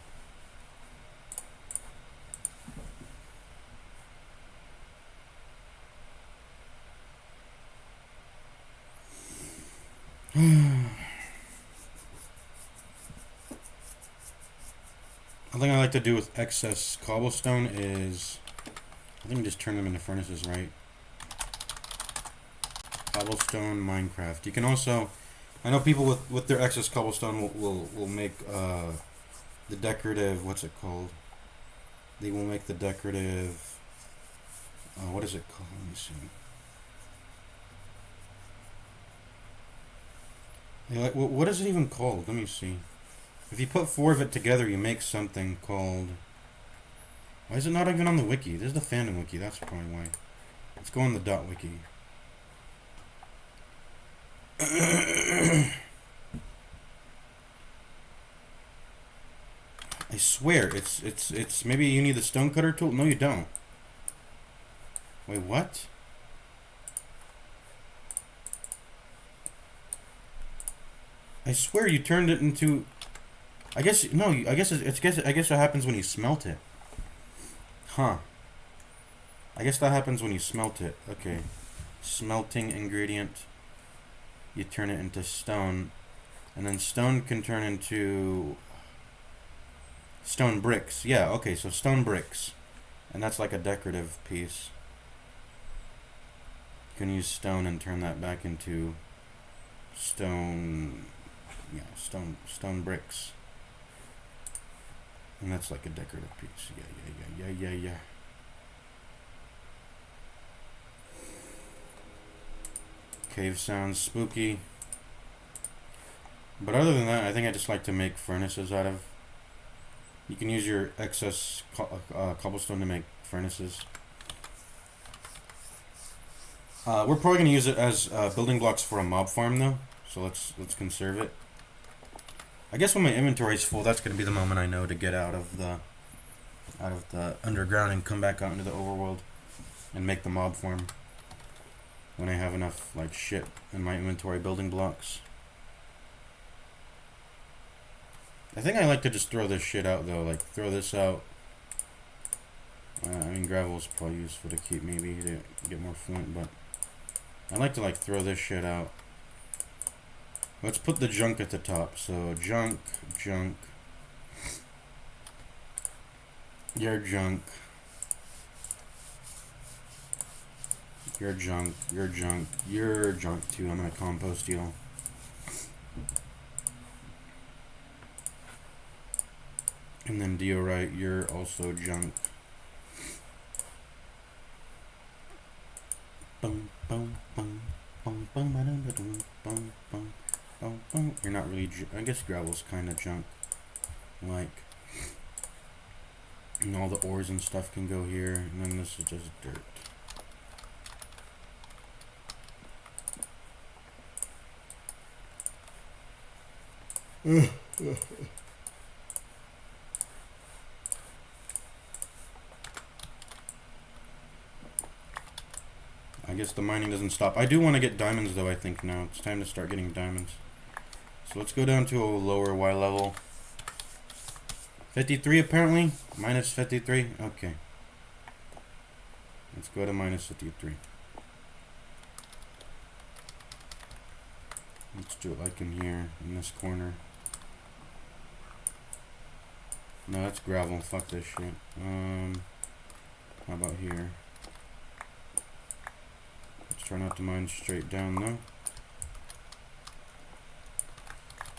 The thing I like to do with excess cobblestone is, I think just turn them into furnaces, right? Cobblestone Minecraft. You can also, I know people with their excess cobblestone will make the decorative, what's it called? They will make the decorative, what is it called? Let me see. Like, what is it even called? Let me see. If you put 4 of it together, you make something called... Why is it not even on the wiki? This is the fandom wiki, that's probably why. Let's go on the dot wiki. I swear, it's maybe you need the stonecutter tool? No, you don't. Wait, what? I swear you turned it into... I guess no. I guess it happens when you smelt it. Huh. I guess that happens when you smelt it. Okay. Smelting ingredient. You turn it into stone, and then stone can turn into stone bricks. Yeah. Okay. So stone bricks, and that's like a decorative piece. You can use stone and turn that back into stone. Yeah. Stone bricks. And that's like a decorative piece. Yeah. Cave sounds spooky. But other than that, I think I just like to make furnaces out of... You can use your excess cobblestone to make furnaces. We're probably going to use it as building blocks for a mob farm though. So let's conserve it. I guess when my inventory is full, that's going to be the moment I know to get out of the underground and come back out into the overworld and make the mob farm. When I have enough like shit in my inventory, building blocks. I think I like to just throw this shit out though, like throw this out. I mean, gravel is probably useful to keep maybe to get more flint, but I like to like throw this shit out. Let's put the junk at the top. So junk, your junk, your junk, your junk too. I'm gonna compost you all. And then diorite, you're also junk. Boom, boom, boom, boom, boom, boom, boom, boom, boom. You're not really... I guess gravel's kind of junk. Like... And all the ores and stuff can go here. And then this is just dirt. I guess the mining doesn't stop. I do want to get diamonds though, I think now. It's time to start getting diamonds. So let's go down to a lower Y level. 53 apparently. Minus 53. Okay. Let's go to minus 53. Let's do it like in here, in this corner. No, that's gravel. Fuck this shit. How about here? Let's try not to mine straight down though.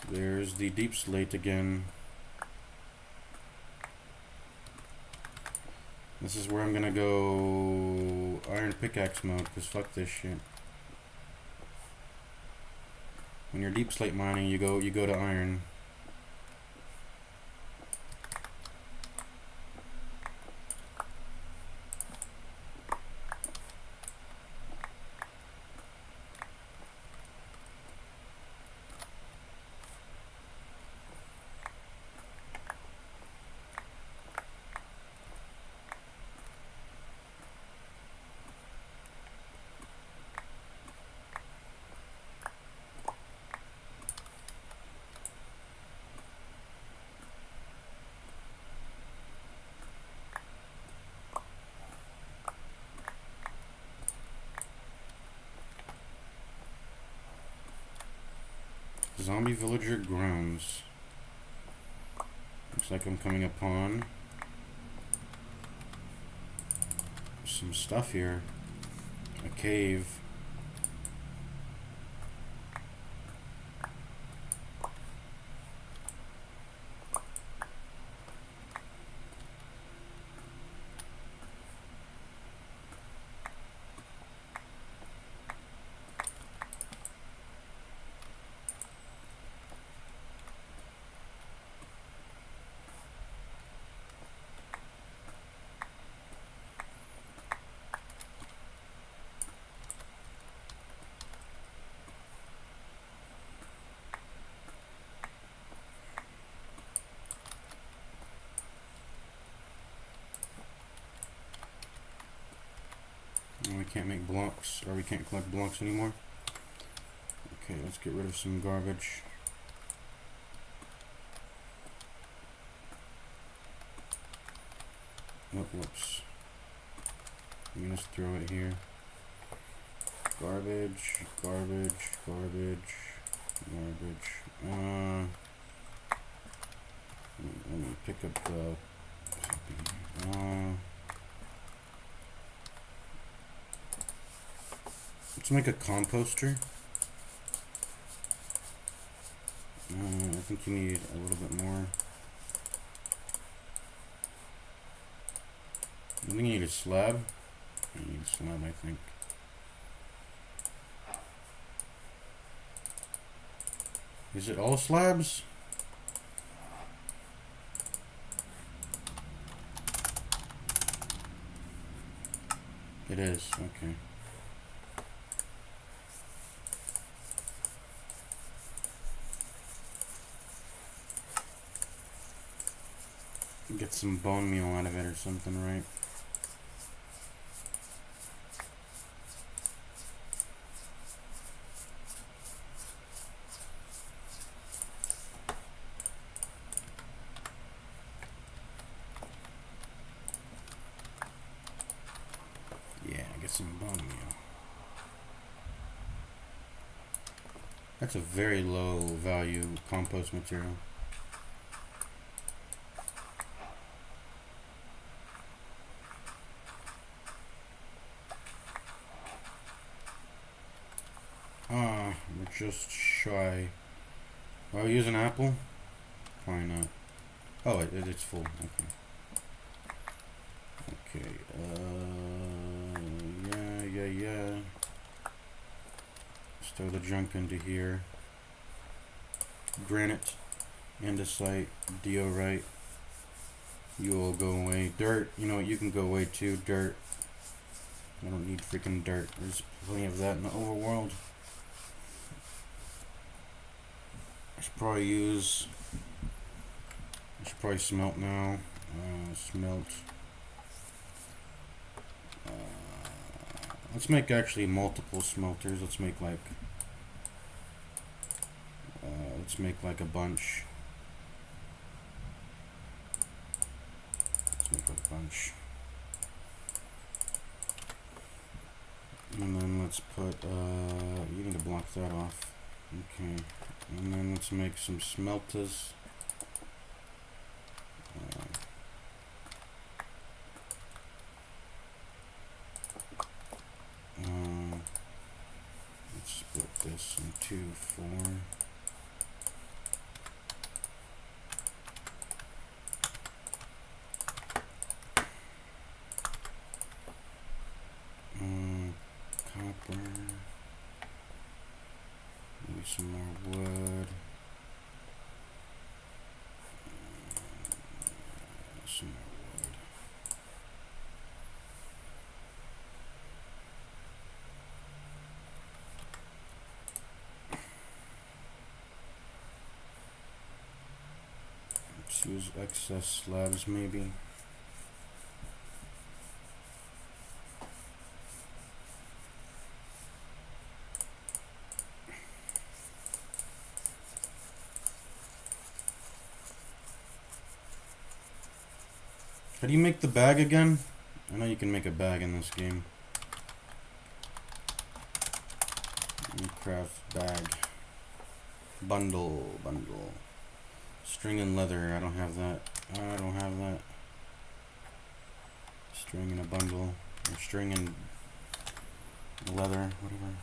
There's the deep slate again. This is where I'm gonna go iron pickaxe mode, cause fuck this shit. When you're deep slate mining, you go to iron. Zombie villager grounds. Looks like I'm coming upon some stuff here. A cave. We can't make blocks, or we can't collect blocks anymore. Okay, let's get rid of some garbage. Oh, whoops. Let me just throw it here. Garbage, garbage, garbage, garbage. Let me pick up the let's make a composter. I think you need a little bit more. I think you need a slab. You need a slab, I think. Is it all slabs? It is, okay. Get some bone meal out of it or something, right? Yeah, get some bone meal. That's a very low value compost material. We're just shy. Oh, I use an apple? Why not? Oh, it's full. Okay. Okay. Yeah. Let's throw the junk into here. Granite, andesite, diorite. You will go away. Dirt. You know what? You can go away too. Dirt. I don't need freaking dirt. There's plenty of that in the overworld. I should probably smelt now. Smelt. Let's make actually multiple smelters. Let's make like a bunch. Let's make a bunch. And then let's put you need to block that off. Okay, and then let's make some smelters. Let's split this into 4. Copper. Maybe some more wood. Some more wood. Let's use excess slabs maybe. How do you make the bag again? I know you can make a bag in this game. Craft bag. Bundle. String and leather. I don't have that. String in a bundle. Or string and leather. Whatever.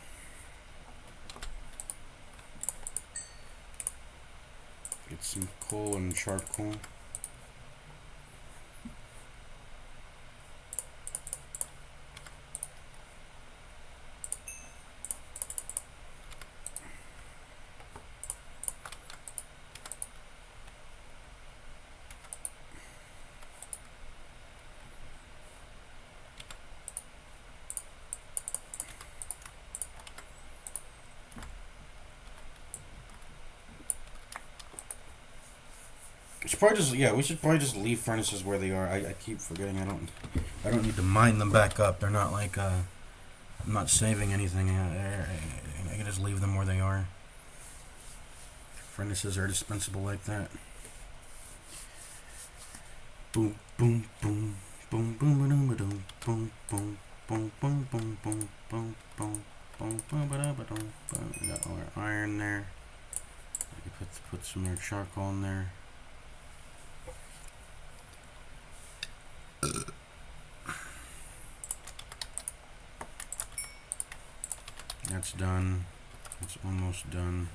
Get some coal and charcoal. We should probably just leave furnaces where they are. I keep forgetting I don't need to mine them back up. They're not like I'm not saving anything. I can just leave them where they are. Furnaces are dispensable like that. Boom boom boom boom boom boom boom boom boom boom boom boom boom boom boom boom boom. We got all our iron there. I can put some more charcoal in there. That's done. It's almost done.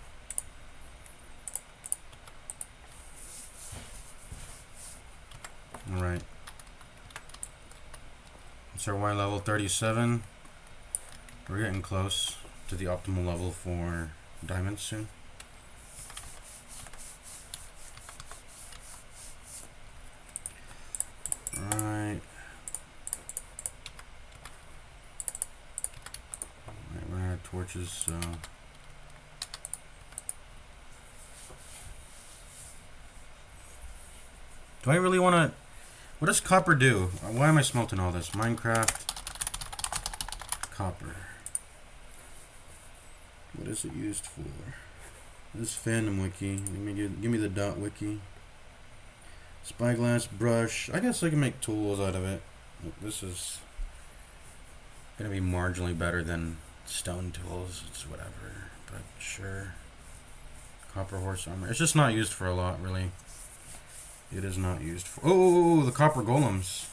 Alright. It's our Y level 37. We're getting close to the optimal level for diamonds soon. Right. We're out of torches, so do I really want to? What does copper do? Why am I smelting all this? Minecraft copper. What is it used for? This fandom wiki. Give me the dot wiki. Spyglass brush. I guess I can make tools out of it. This is gonna be marginally better than stone tools. It's whatever, but sure. Copper horse armor. It's just not used for a lot, really. It is not used for. Oh, the copper golems.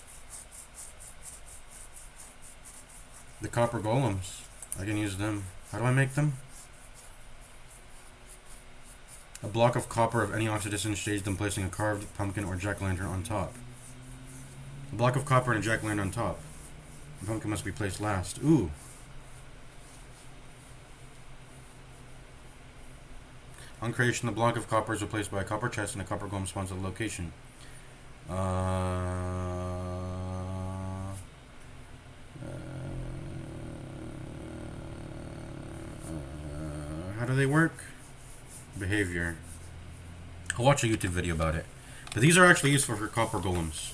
The copper golems. I can use them. How do I make them? A block of copper of any oxidation stage, then placing a carved pumpkin or jack-o'-lantern on top. A block of copper and a jack-o'-lantern on top. The pumpkin must be placed last. Ooh. On creation, the block of copper is replaced by a copper chest and a copper golem spawns at the location. How do they work? Behavior. I'll watch a YouTube video about it. But these are actually useful for copper golems.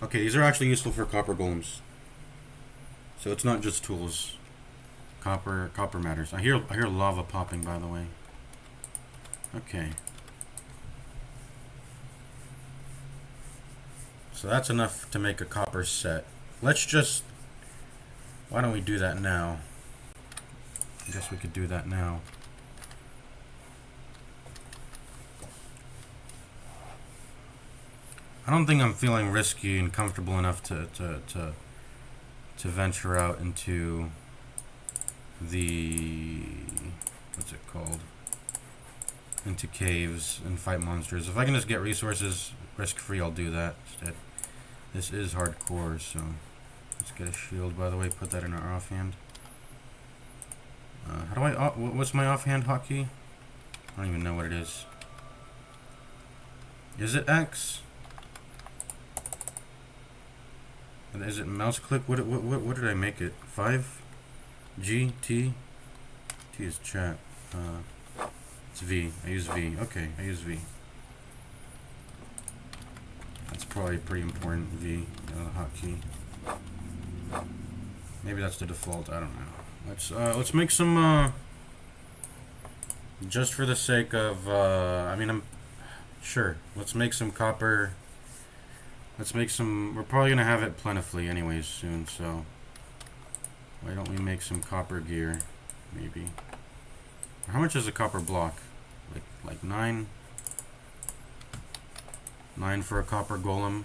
Okay, these are actually useful for copper golems. So it's not just tools. Copper matters. I hear lava popping, by the way. Okay. So that's enough to make a copper set. Let's just... Why don't we do that now? I guess we could do that now. I don't think I'm feeling risky and comfortable enough to venture out into the, what's it called? Into caves and fight monsters. If I can just get resources risk-free, I'll do that instead. This is hardcore, so let's get a shield, by the way. Put that in our offhand. How do I, what's my offhand hotkey? I don't even know what it is. Is it X? Is it mouse click? What did I make it? 5? G? T? T is chat. It's V. I use V. Okay, I use V. That's probably pretty important, V, hotkey. Maybe that's the default, I don't know. Let's make some, just for the sake of, I mean, I'm, sure, let's make some copper. Let's make some, we're probably gonna have it plentifully anyways soon, so why don't we make some copper gear, maybe. How much is a copper block? Like 9? 9 for a copper golem.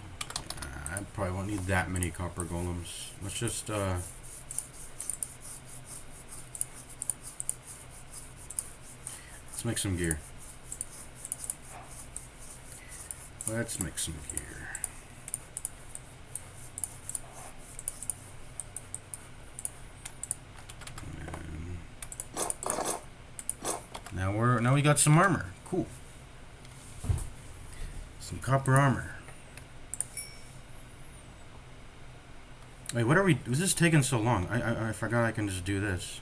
I probably won't need that many copper golems. Let's just let's make some gear. Let's make some gear. Now we got some armor. Cool. Some copper armor. Wait, what are we? Was this taking so long? I forgot I can just do this.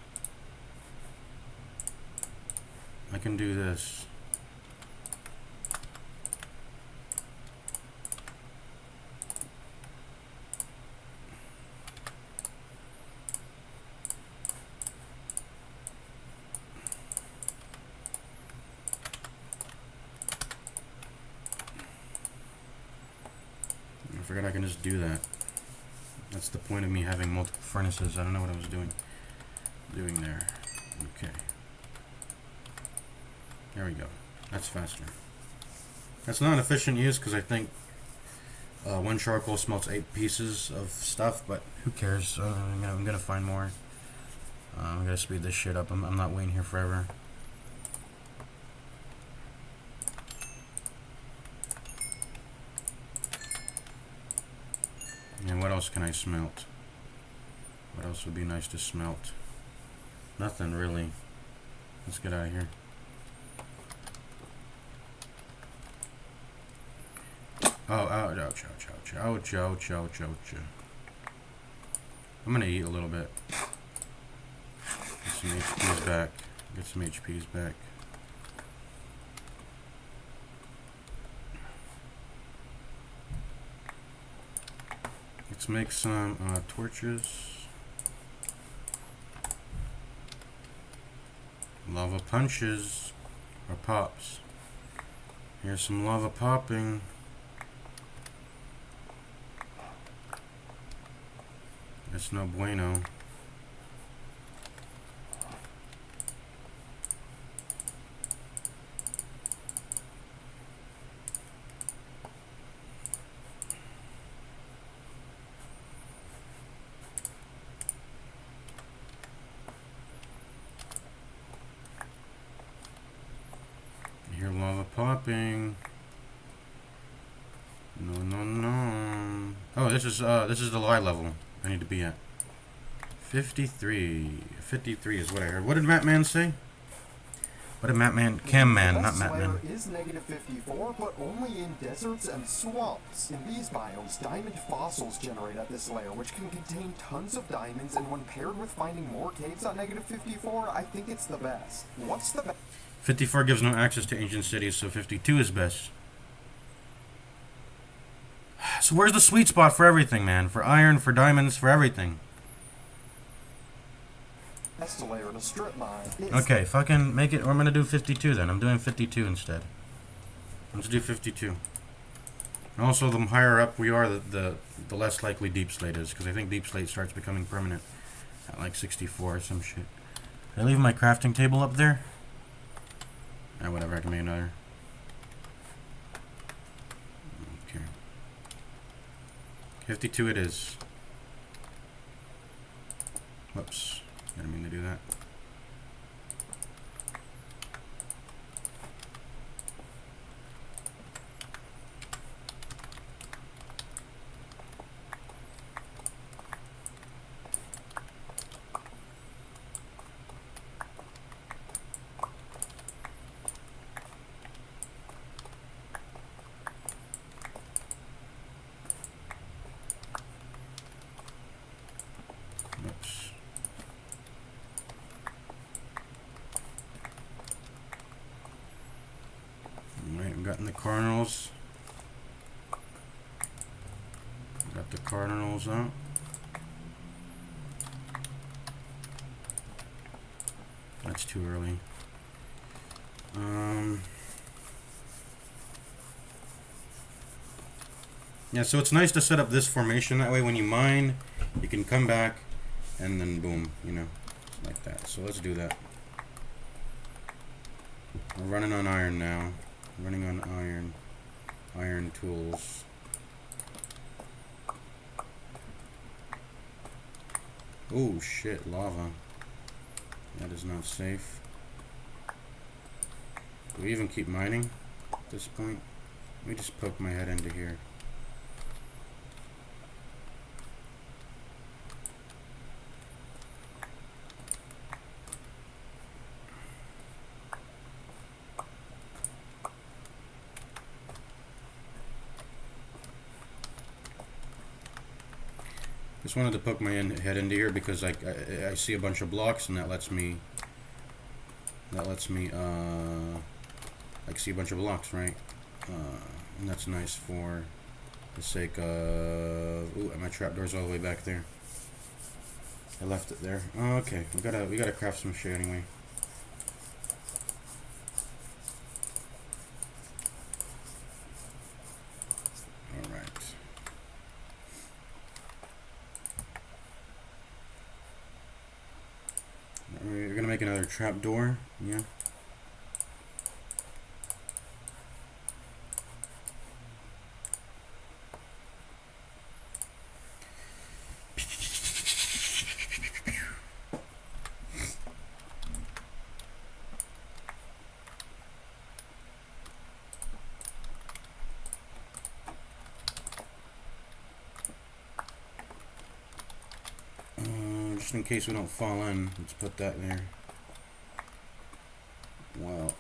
I can do this. I forgot I can just do that. That's the point of me having multiple furnaces. I don't know what I was doing there. Okay. There we go. That's faster. That's not efficient use because I think one charcoal smelts 8 pieces of stuff, but who cares? I'm gonna find more. I'm gonna speed this shit up. I'm not waiting here forever. And what else can I smelt? What else would be nice to smelt? Nothing really. Let's get out of here. Oh, ouch, ouch, ouch, ouch, ouch, ouch, ouch, ouch. I'm gonna eat a little bit. Get some HPs back. Get some HPs back. Let's make some torches. Lava punches. Or pops. Here's some lava popping. That's no bueno. Hear lava popping. No. Oh, this is the lie level I need to be at. 53. 53 is what I heard. What did Mattman say? What did Mattman? Camman, not Mattman. Is negative 54, but only in deserts and swamps. In these biomes, diamond fossils generate at this layer, which can contain tons of diamonds, and when paired with finding more caves on negative 54, I think it's the best. What's the best? 54 gives no access to ancient cities, so 52 is best. So where's the sweet spot for everything, man? For iron, for diamonds, for everything. That's the layer to strip mine. Okay, fucking make it. Or I'm gonna do 52 then. I'm doing 52 instead. Let's do 52. And also, the higher up we are, the less likely deep slate is, because I think deep slate starts becoming permanent at like 64 or some shit. Did I leave my crafting table up there? Whatever. I can make another. Okay. 52 it is. Whoops. Didn't mean to do that. Whoops. Alright, we've gotten the Cardinals. Got the Cardinals out. That's too early. Yeah, so it's nice to set up this formation. That way when you mine, you can come back and then boom, you know, like that. So let's do that. We're running on iron now. Running on iron tools. Oh shit, lava. That is not safe. Do we even keep mining at this point? Let me just poke my head into here. Just wanted to poke my head into here because I see a bunch of blocks and that lets me like see a bunch of blocks, right? And that's nice for the sake of ooh, my trapdoor's all the way back there. I left it there. Oh, okay, we gotta craft some shit anyway. We're gonna make another trapdoor, yeah. Just in case we don't fall in, let's put that there. Well,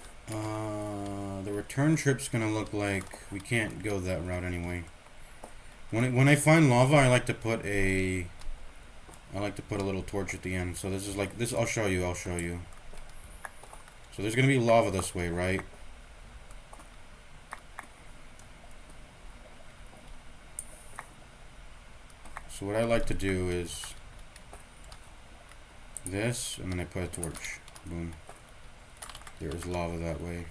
the return trip's gonna look like we can't go that route anyway. When I find lava, I like to put a little torch at the end. So this is like this. I'll show you. So there's gonna be lava this way, right? So what I like to do is this, and then I put a torch. Boom. There's lava that way.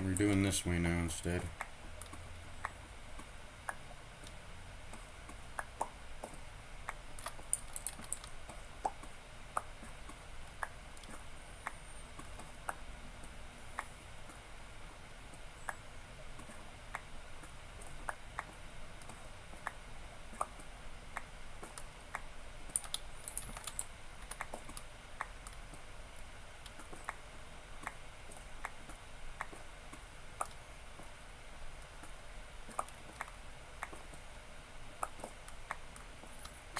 We're doing this way now instead.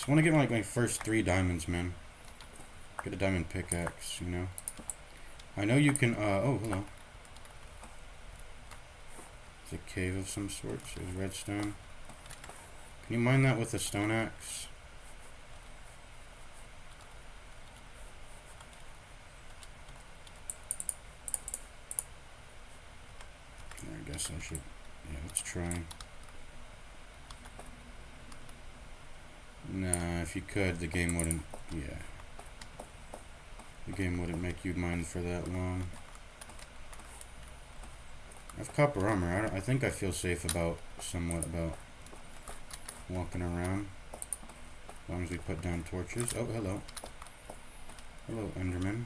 I want to get like my first 3 diamonds, man. Get a diamond pickaxe, you know. I know you can. Oh, hello. It's a cave of some sort. So there's redstone. Can you mine that with a stone axe? I guess I should. Yeah, let's try. Nah, if you could, the game wouldn't. Yeah. The game wouldn't make you mine for that long. I have copper armor. I think I feel safe somewhat about walking around. As long as we put down torches. Oh, hello. Hello, Enderman.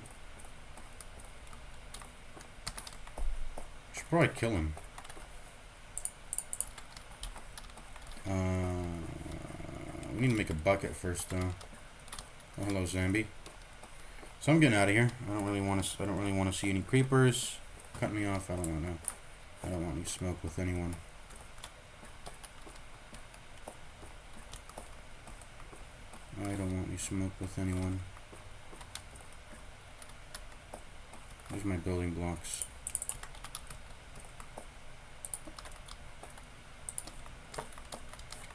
Should probably kill him. We need to make a bucket first, though. Oh, hello, Zambi. So I'm getting out of here. I don't really want to see any creepers. Cut me off. I don't want to. I don't want any smoke with anyone. I don't want any smoke with anyone. There's my building blocks.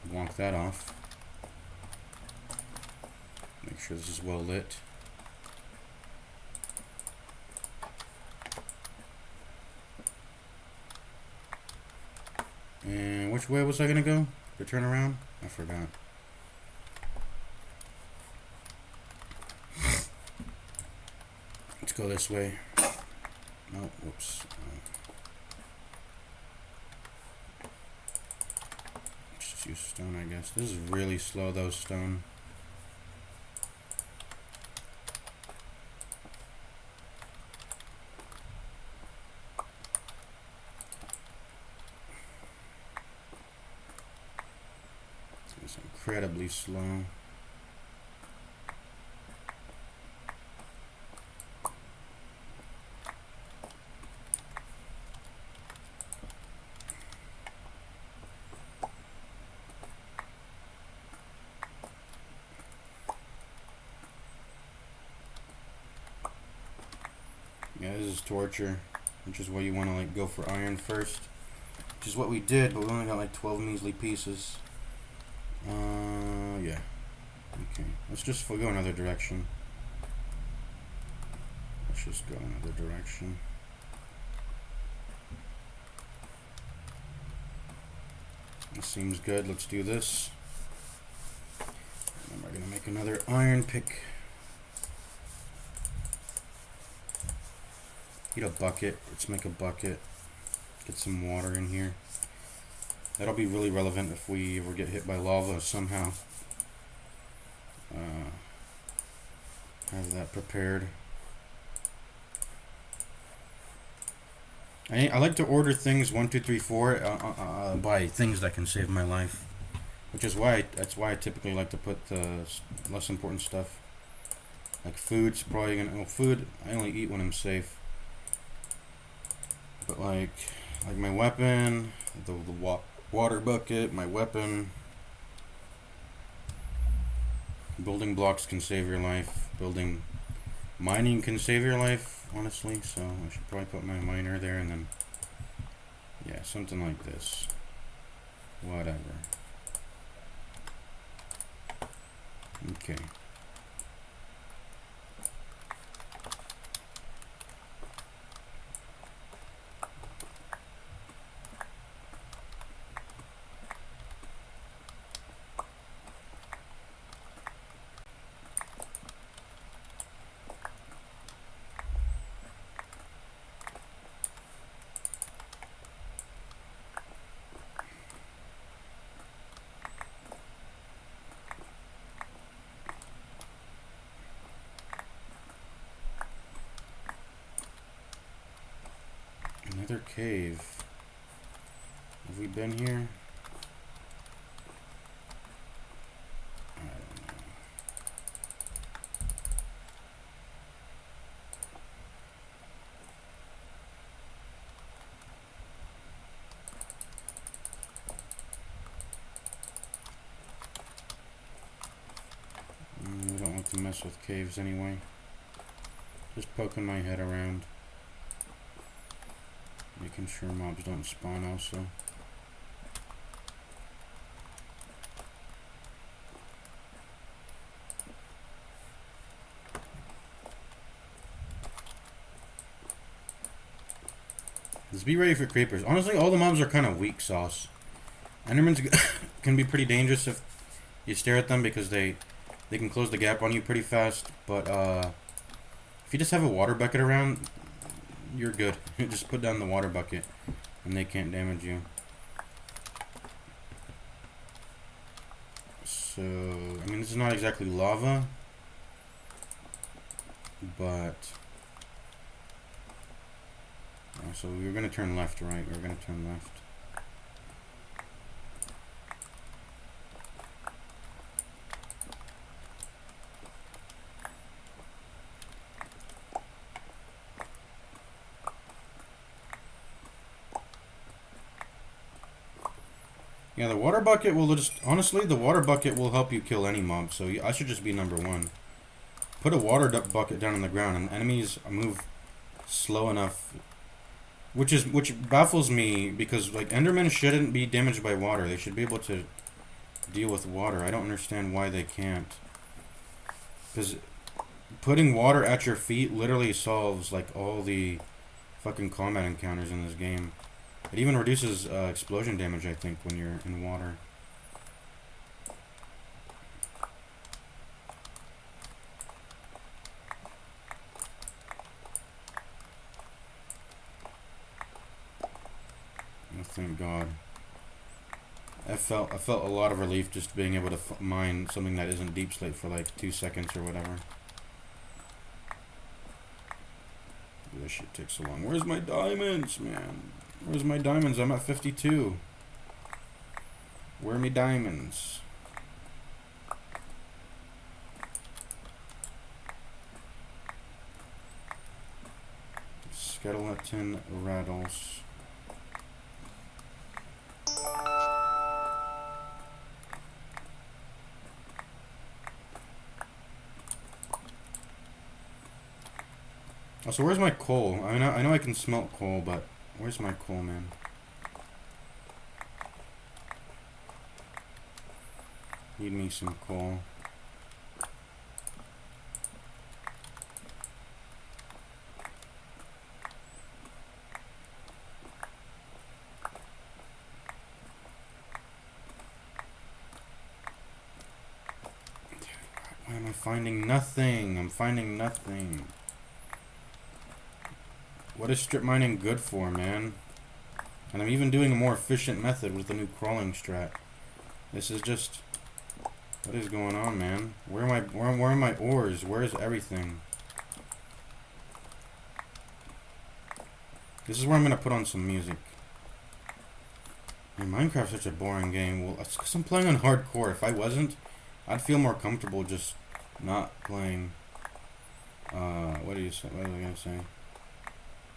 Block that off. Make sure this is well lit. And which way was I gonna go to turn around? I forgot. Let's go this way. No, whoops. Just use stone, I guess. This is really slow, though, stone. It's incredibly slow. Yeah, this is torture, which is why you want to like go for iron first, which is what we did, but we only got like 12 measly pieces. Yeah. Okay, let's just go another direction. Let's just go another direction. This seems good. Let's do this. And we're gonna make another iron pick. Need a bucket. Let's make a bucket. Get some water in here. That'll be really relevant if we ever get hit by lava somehow. Have that prepared. I like to order things 1, 2, 3, 4 by things that can save my life, which is why that's why I typically like to put the less important stuff. Like food's probably gonna. Well, food I only eat when I'm safe. But like my weapon, the water bucket, my weapon. Building blocks can save your life. Mining can save your life, honestly. So I should probably put my miner there and then, yeah, something like this. Whatever. Okay. Another cave. Have we been here? I don't know. We don't like to mess with caves anyway. Just poking my head around. Making sure mobs don't spawn also. Let's be ready for creepers. Honestly, all the mobs are kind of weak sauce. Endermans can be pretty dangerous if you stare at them because they can close the gap on you pretty fast. But if you just have a water bucket around, you're good. Just put down the water bucket and they can't damage you. So, I mean, this is not exactly lava, but so we were gonna turn left, right? We were gonna turn left. Yeah, the water bucket will just... Honestly, the water bucket will help you kill any mob, so I should just be number 1. Put a water bucket down on the ground, and enemies move slow enough. Which baffles me, because, like, Endermen shouldn't be damaged by water. They should be able to deal with water. I don't understand why they can't. Because putting water at your feet literally solves, like, all the fucking combat encounters in this game. It even reduces explosion damage, I think, when you're in water. Oh, thank God. I felt a lot of relief just being able to mine something that isn't deep slate for like 2 seconds or whatever. This shit takes so long. Where's my diamonds, man? Where's my diamonds? I'm at 52. Where are my diamonds? Skeleton rattles. Oh, so where's my coal? I know I can smelt coal, but where's my coal, man? Need me some coal. Why am I finding nothing? I'm finding nothing. What is strip mining good for, man? And I'm even doing a more efficient method with the new crawling strat. This is just... What is going on, man? Where are my ores? Where is everything? This is where I'm gonna put on some music. Man, Minecraft's such a boring game. Well, it's because I'm playing on hardcore. If I wasn't, I'd feel more comfortable just not playing. What do you say? What was I gonna say?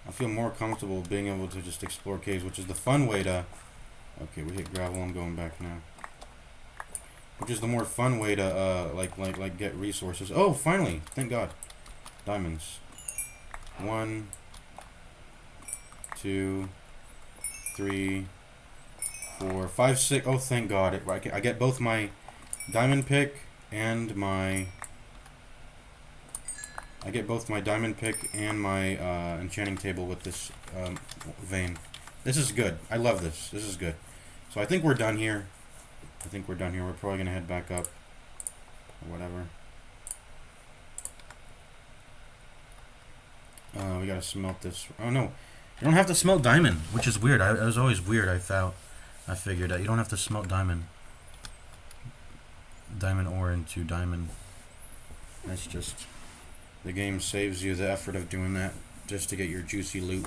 I feel more comfortable being able to just explore caves, which is the fun way to... Okay, we hit gravel. I'm going back now. Which is the more fun way to like get resources. Oh, finally! Thank God. Diamonds. 1, 2, 3, 4, 5, 6. Oh, thank God! I get both my diamond pick and my... I get both my diamond pick and my enchanting table with this vein. This is good. I love this. This is good. So I think we're done here. We're probably gonna head back up or whatever. We gotta smelt this. Oh no, you don't have to smelt diamond, which is weird. It was always weird. I figured out you don't have to smelt diamond ore into diamond. That's just... The game saves you the effort of doing that just to get your juicy loot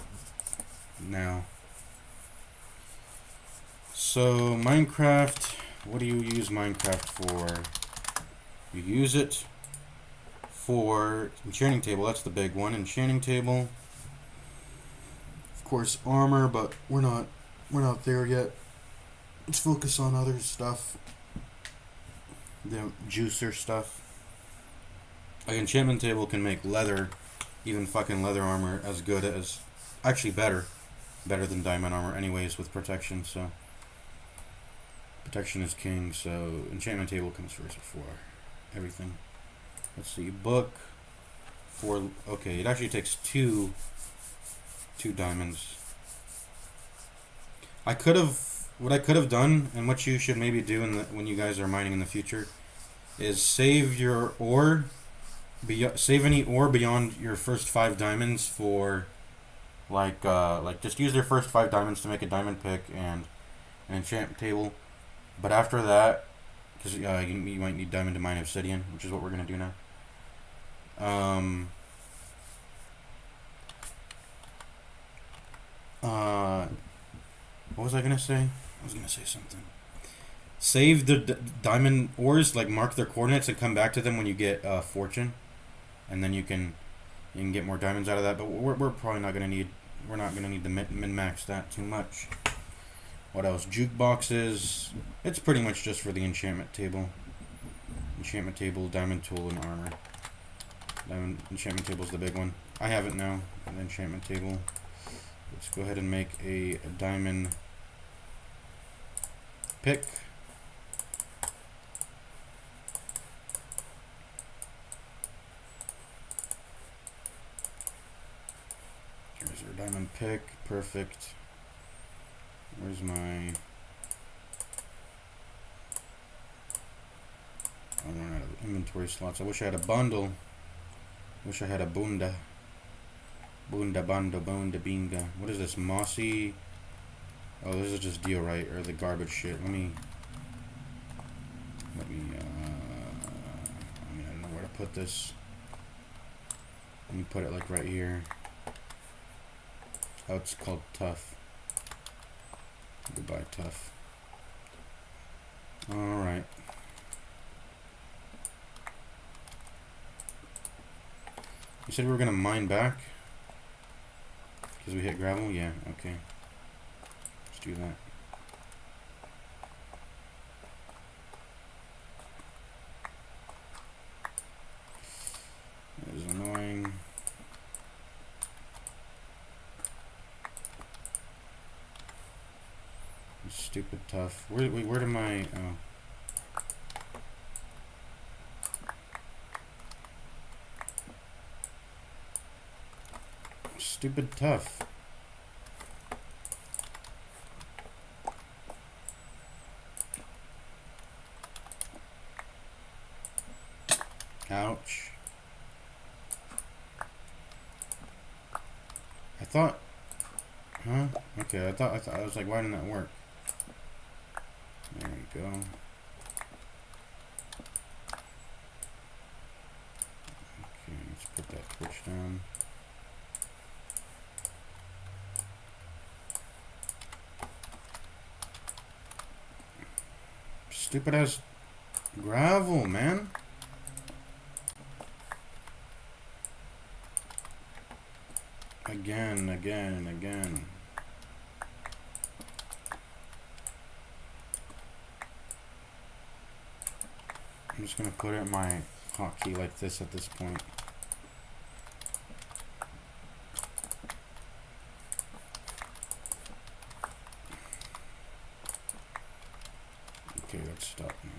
now. So, Minecraft, what do you use Minecraft for? You use it for enchanting table, that's the big one. Enchanting table. Of course, armor, but we're not there yet. Let's focus on other stuff. The juicer stuff. Like, enchantment table can make leather, even fucking leather armor, as good as... Actually, better than diamond armor anyways with protection, so... Protection is king, so enchantment table comes first before everything. Let's see, book... 4... Okay, it actually takes two diamonds. What I could have done, and what you should maybe do when you guys are mining in the future, is save your ore... save any ore beyond your first 5 diamonds for, like just use your first 5 diamonds to make a diamond pick and an enchantment table. But after that, because you might need diamond to mine obsidian, which is what we're gonna do now. What was I gonna say? I was gonna say something. Save the diamond ores, like mark their coordinates and come back to them when you get fortune, and then you can get more diamonds out of that. But we're probably not gonna need. We're not gonna need to min max that too much. What else? Jukeboxes. It's pretty much just for the enchantment table. Enchantment table, diamond tool, and armor. Diamond enchantment table is the big one. I have it now. An enchantment table. Let's go ahead and make a diamond pick. Here's our diamond pick. Perfect. Where's my... I'm running out of inventory slots. I wish I had a bundle. Wish I had a bunda. Bunda, bunda, bunda, binga. What is this? Mossy... Oh, this is just diorite, or the garbage shit. Let me, I mean, I don't know where to put this. Let me put it like right here. Oh, it's called tough. Goodbye, tough. Alright. You said we were gonna mine back? Because we hit gravel? Yeah, okay. Let's do that. That is annoying. Stupid tough. Where did my... Oh. Stupid tough. Ouch. I thought... Huh? Okay, I was like, why didn't that work? There we go. Okay, let's put that torch down. Stupid ass gravel, man. Again, again, and again. I'm just gonna put it in my hotkey like this at this point. Okay, let's stop now.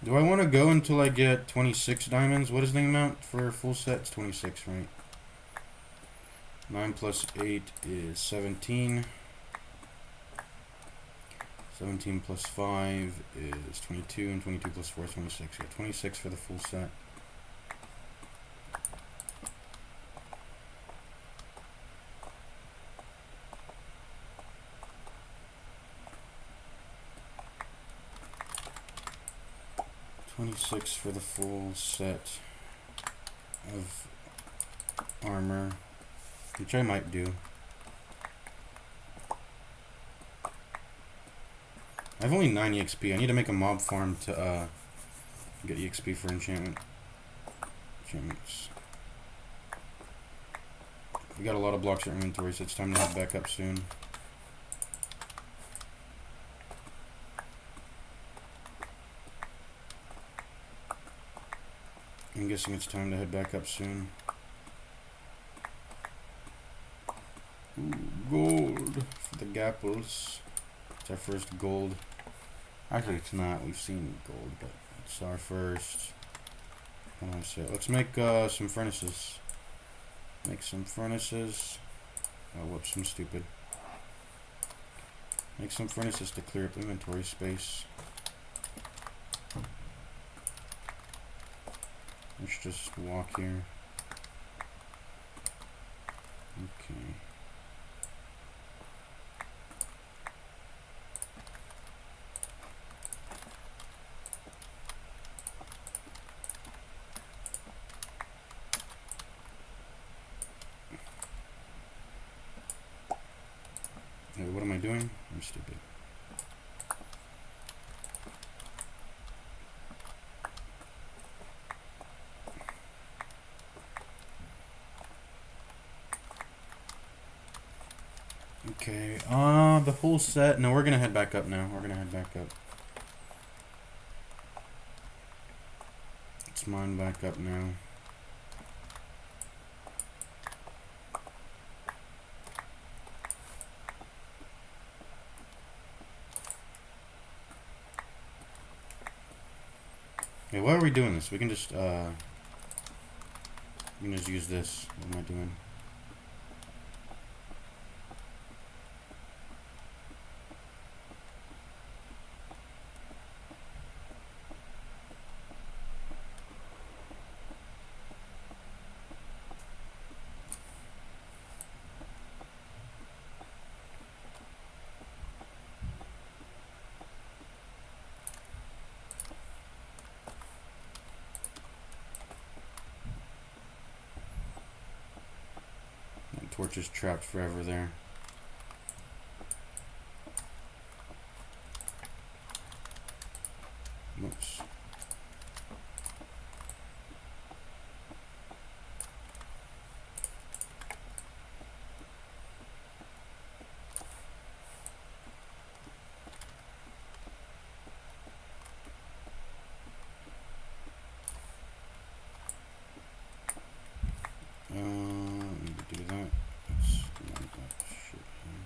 Do I want to go until I get 26 diamonds? What is the amount for a full set? It's 26, right? 9 plus 8 is 17. 17 plus 5 is 22, and 22 plus 4 is 26. Yeah, 26 for the full set. For the full set of armor, which I might do. I have only 9 EXP. I need to make a mob farm to get EXP for enchantments. We got a lot of blocks in inventory, so it's time to head back up soon. I'm guessing it's time to head back up soon. Ooh, gold for the gapples. It's our first gold. Actually, it's not. We've seen gold, but it's our first. How do I say it? Let's make some furnaces. Make some furnaces. Oh, whoops, I'm stupid. Make some furnaces to clear up inventory space. Let's just walk here. Okay. doing? I'm stupid. Okay, the whole set. No, we're gonna head back up now. We're gonna head back up. Let's mine back up now. Okay, why are we doing this? We can just use this. What am I doing? Torch is trapped forever there. Oops. Need to do that. Let's mount that shit here.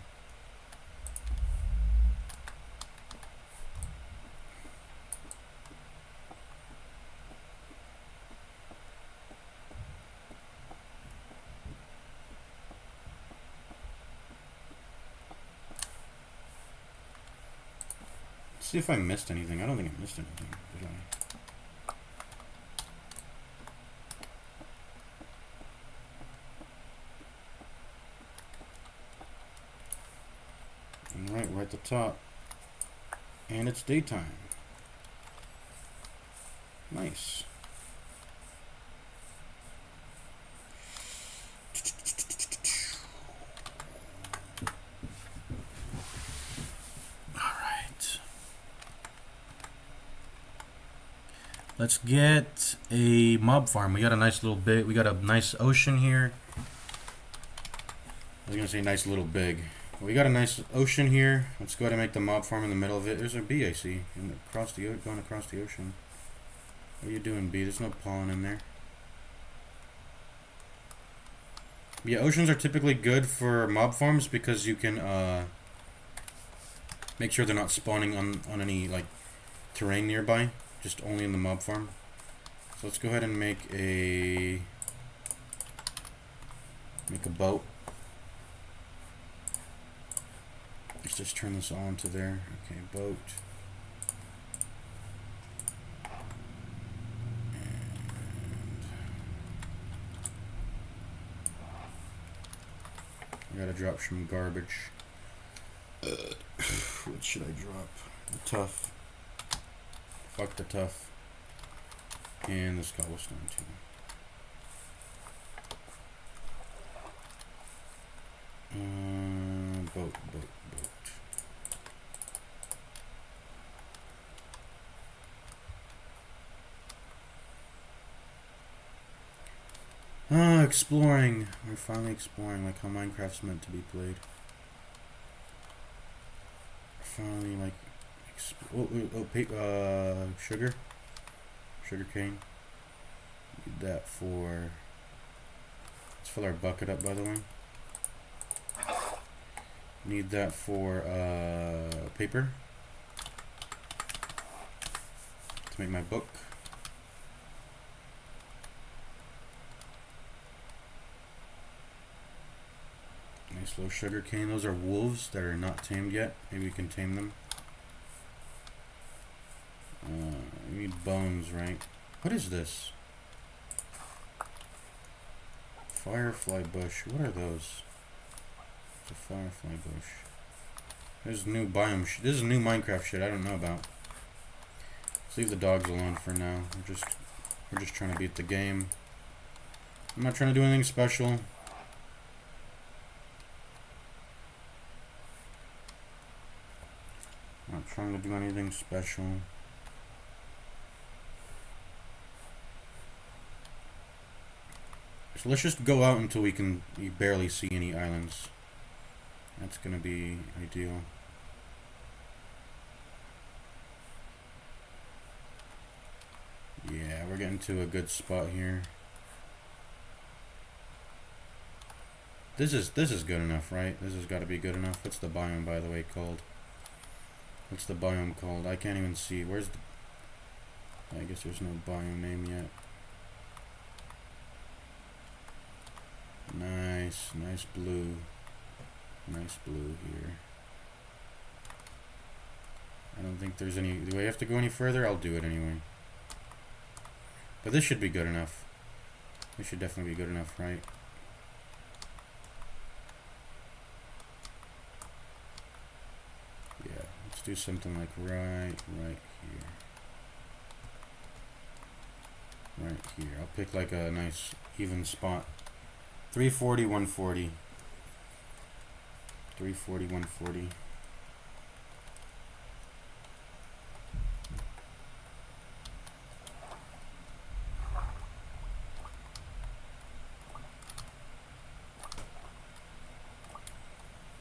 Let's see if I missed anything. I don't think I missed anything, did I? Alright, we're at the top. And it's daytime. Nice. Alright. Let's get a mob farm. We got a nice little bit. We got a nice ocean here. I was gonna say nice little big. We got a nice ocean here. Let's go ahead and make the mob farm in the middle of it. There's a bee I see going across the ocean. What are you doing, bee? There's no pollen in there. Yeah, oceans are typically good for mob farms because you can make sure they're not spawning on any like terrain nearby. Just only in the mob farm. So let's go ahead and make a boat. Let's just turn this on to there. Okay, boat. I gotta drop some garbage. What should I drop? The tough. Fuck the tough. And this cobblestone too. Boat. Exploring. We're finally exploring like how Minecraft's meant to be played. Finally, like, sugar cane. Need that for. Let's fill our bucket up, by the way. Need that for paper to make my book. Nice little sugar cane. Those are wolves that are not tamed yet. Maybe we can tame them. We need bones, right? What is this? Firefly bush. What are those? It's a firefly bush. There's new biome. This is new Minecraft shit I don't know about. Let's leave the dogs alone for now. We're just trying to beat the game. I'm not trying to do anything special. trying to do anything special. So let's just go out until we barely see any islands. That's gonna be ideal. Yeah, we're getting to a good spot here. This is good enough, right? This has got to be good enough. What's the biome, by the way, called? What's the biome called? I can't even see. Where's the... I guess there's no biome name yet. Nice, nice blue. Nice blue here. I don't think there's any... Do I have to go any further? I'll do it anyway. But this should be good enough. This should definitely be good enough, right? Yeah, let's do something like right here. Right here. I'll pick like a nice even spot. 340, 140. 340, 140.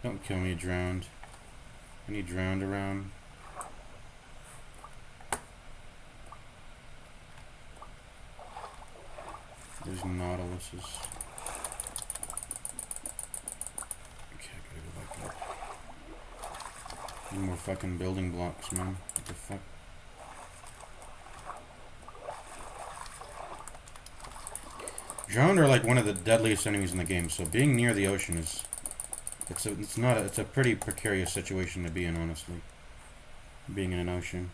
Don't kill me, drowned. Any drowned around? There's Nautiluses. Okay, I gotta go back up. Need more fucking building blocks, man. What the fuck? Drowned are like one of the deadliest enemies in the game, so being near the ocean is... It's a pretty precarious situation to be in, honestly. Being in an ocean.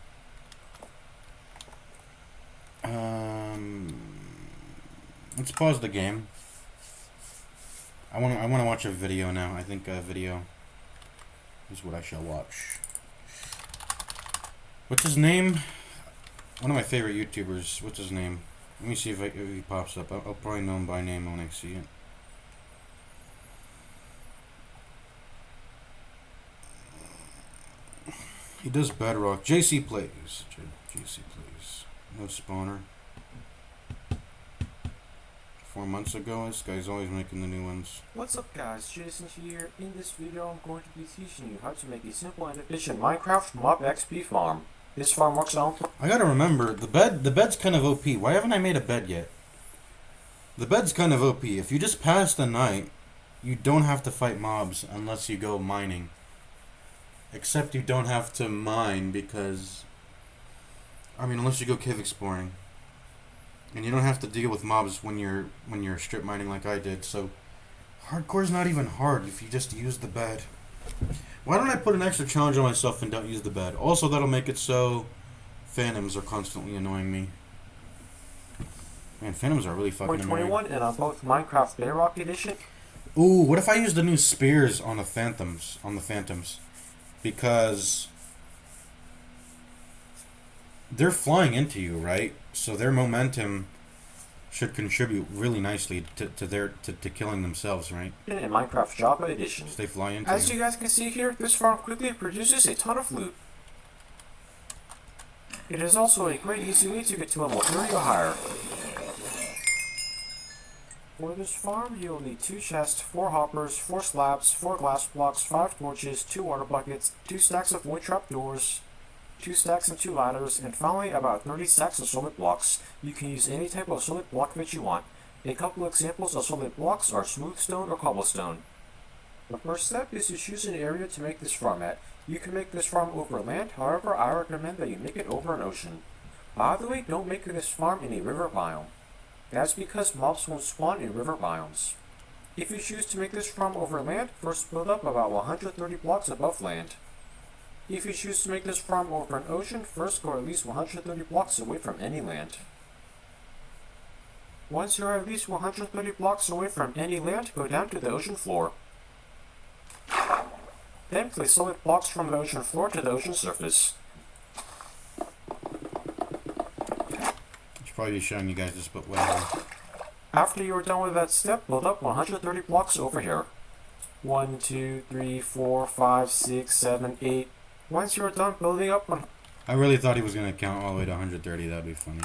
Let's pause the game. I wanna watch a video now. I think a video is what I shall watch. What's his name? One of my favorite YouTubers. What's his name? Let me see if he pops up. I'll probably know him by name when I see it. He does Bedrock. JC Plays. JC Plays. No spawner. 4 months ago, this guy's always making the new ones. What's up guys, Jason here. In this video I'm going to be teaching you how to make a simple and efficient Minecraft mob XP farm. This farm works on... I gotta remember, the bed's kind of OP. Why haven't I made a bed yet? The bed's kind of OP. If you just pass the night, you don't have to fight mobs unless you go mining. Except you don't have to mine because... I mean, unless you go cave exploring. And you don't have to deal with mobs when you're strip mining like I did, so... Hardcore's not even hard if you just use the bed. Why don't I put an extra challenge on myself and don't use the bed? Also, that'll make it so... Phantoms are constantly annoying me. Man, phantoms are really fucking annoying. 21 and on both Minecraft Bedrock Edition. Ooh, what if I use the new spears on the phantoms? Because... they're flying into you, right? So their momentum should contribute really nicely to killing themselves, right? In Minecraft Java Edition. They fly into As you guys can see here, this farm quickly produces a ton of loot. It is also a great easy way to get to level 30 or higher. For this farm, you will need 2 chests, 4 hoppers, 4 slabs, 4 glass blocks, 5 torches, 2 water buckets, 2 stacks of wood trapdoors, 2 stacks and 2 ladders, and finally about 30 stacks of solid blocks. You can use any type of solid block that you want. A couple examples of solid blocks are smooth stone or cobblestone. The first step is to choose an area to make this farm at. You can make this farm over land, however I recommend that you make it over an ocean. By the way, don't make this farm in a river biome. That's because mobs won't spawn in river biomes. If you choose to make this farm over land, first build up about 130 blocks above land. If you choose to make this farm over an ocean, first go at least 130 blocks away from any land. Once you're at least 130 blocks away from any land, go down to the ocean floor. Then place solid blocks from the ocean floor to the ocean surface. I should probably be showing you guys this, but whatever. After you are done with that step, build up 130 blocks over here. 1, 2, 3, 4, 5, 6, 7, 8, Once you're done building up one... I really thought he was going to count all the way to 130. That'd be funny.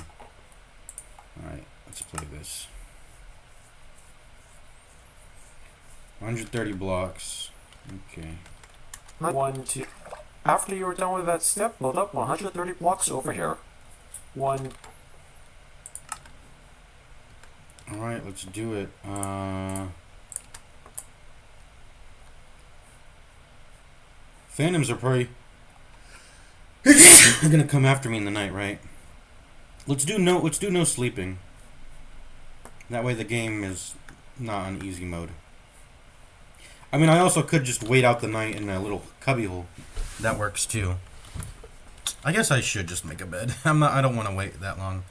Alright, let's play this. 130 blocks. Okay. 1, 2... After you're done with that step, build up 130 blocks over here. 1... Alright, let's do it. Phantoms are probably gonna come after me in the night, right? Let's do no sleeping. That way the game is not on easy mode. I mean, I also could just wait out the night in a little cubbyhole. That works too. I guess I should just make a bed. I don't want to wait that long.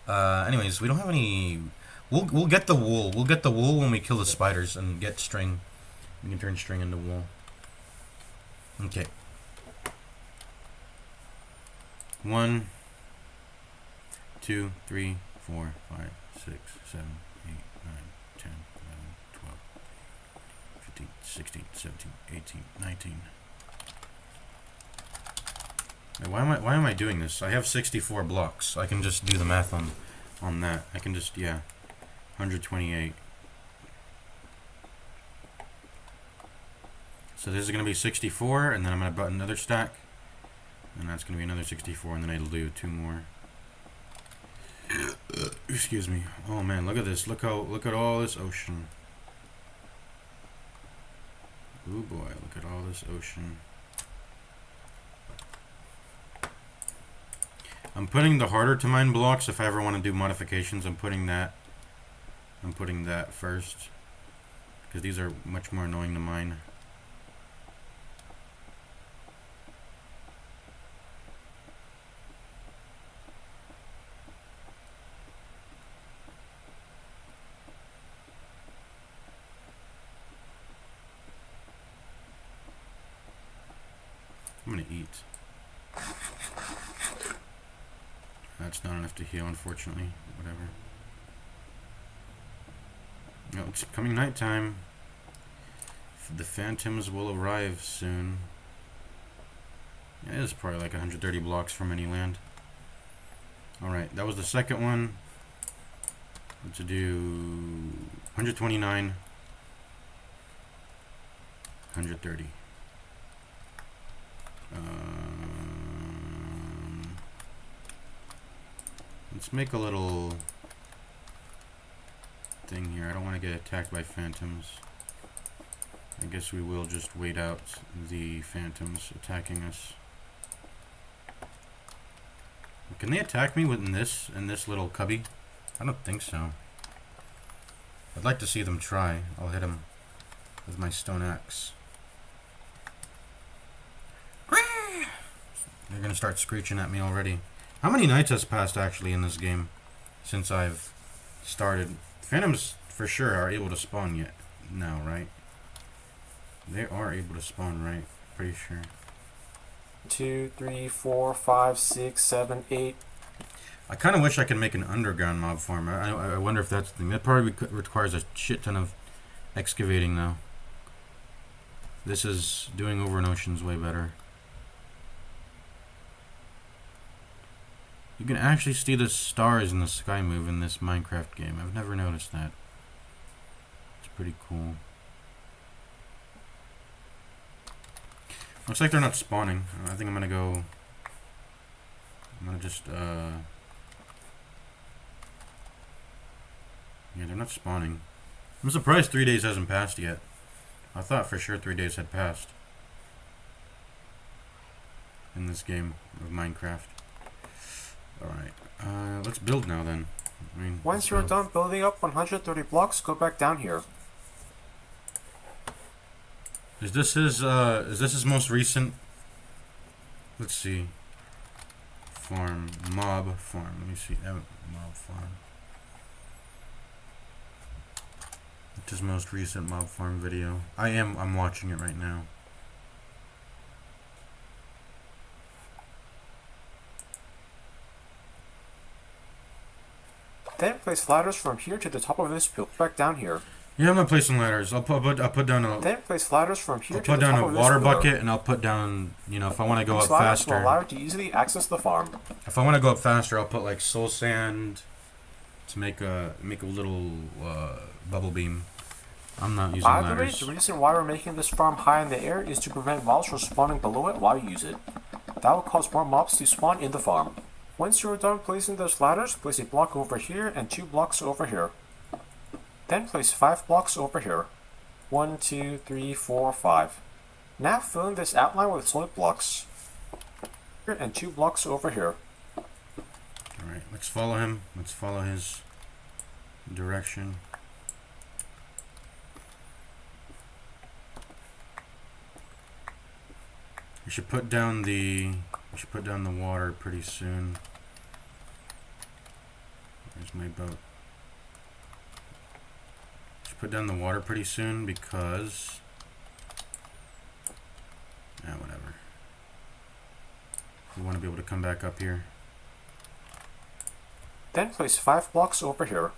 Anyways, we don't have any. We'll get the wool. We'll get the wool when we kill the spiders and get string. We can turn string into wool. Okay. 1, 2, 3, 4, 5, 6, 7, 8, 9, 10, 11, 12, 15, 16, 17, 18, 19. Wait, why am I doing this? I have 64 blocks. I can just do the math on that. I can just, yeah. 128. So this is going to be 64, and then I'm going to button another stack. And that's going to be another 64, and then it'll do 2 more. Excuse me. Oh man, look at this. Look at all this ocean. Ooh boy, look at all this ocean. I'm putting the harder to mine blocks if I ever want to do modifications. I'm putting that first, because these are much more annoying to mine. I'm gonna eat. That's not enough to heal, unfortunately. Whatever. No, it's coming nighttime. The phantoms will arrive soon. Yeah, it is probably like 130 blocks from any land. Alright, that was the second one. Let's do 129. 130. Let's make a little thing here. I don't want to get attacked by phantoms. I guess we will just wait out the phantoms attacking us. Can they attack me in this little cubby? I don't think so. I'd like to see them try. I'll hit them with my stone axe. They're gonna start screeching at me already. How many nights has passed actually in this game since I've started? Phantoms for sure are able to spawn yet now, right? They are able to spawn, right? Pretty sure. 2, 3, 4, 5, 6, 7, 8. I kind of wish I could make an underground mob farm. I wonder if that's the thing. That probably requires a shit ton of excavating though. This is doing over an ocean's way better. You can actually see the stars in the sky move in this Minecraft game. I've never noticed that. It's pretty cool. Looks like they're not spawning. I think I'm gonna go... I'm gonna just, yeah, they're not spawning. I'm surprised 3 days hasn't passed yet. I thought for sure 3 days had passed in this game of Minecraft. Alright, let's build now then. I mean, Once you're done building up 130 blocks, go back down here. Is this his most recent? Let's see. Farm, mob farm. Let me see. Mob farm. It's his most recent mob farm video. I'm watching it right now. Then place ladders from here to the top of this build back down here. Yeah, I'm gonna place some ladders. I'll put down a Then place ladders from here I'll to put the down top a of this water floor. bucket, and I'll put down, you know, if I want to go These up ladders will allow faster. you to easily access the farm. If I want to go up faster, I'll put like soul sand to make a little bubble beam. I'm not using By the way, ladders. the reason why we're making this farm high in the air is to prevent mobs from spawning below it while you use it. That will cause more mobs to spawn in the farm. Once you're done placing those ladders, place a block over here and 2 blocks over here. Then place 5 blocks over here. 1, 2, 3, 4, 5. Now fill in this outline with solid blocks. And 2 blocks over here. Alright, let's follow him. Let's follow his direction. We should put down the water pretty soon. Where's my boat? Should put down the water pretty soon because whatever. We want to be able to come back up here. Then place 5 blocks over here.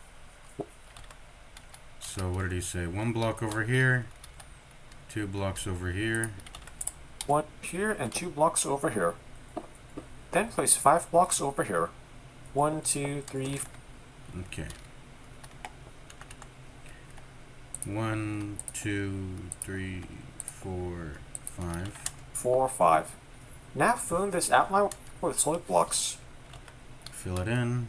So what did he say? 1 block over here, 2 blocks over here. 1 here and 2 blocks over here. Then place 5 blocks over here. 1, 2, 3. Okay. 1, 2, 3, 4, 5. 4, 5. Now fill in this outline with solid blocks. Fill it in.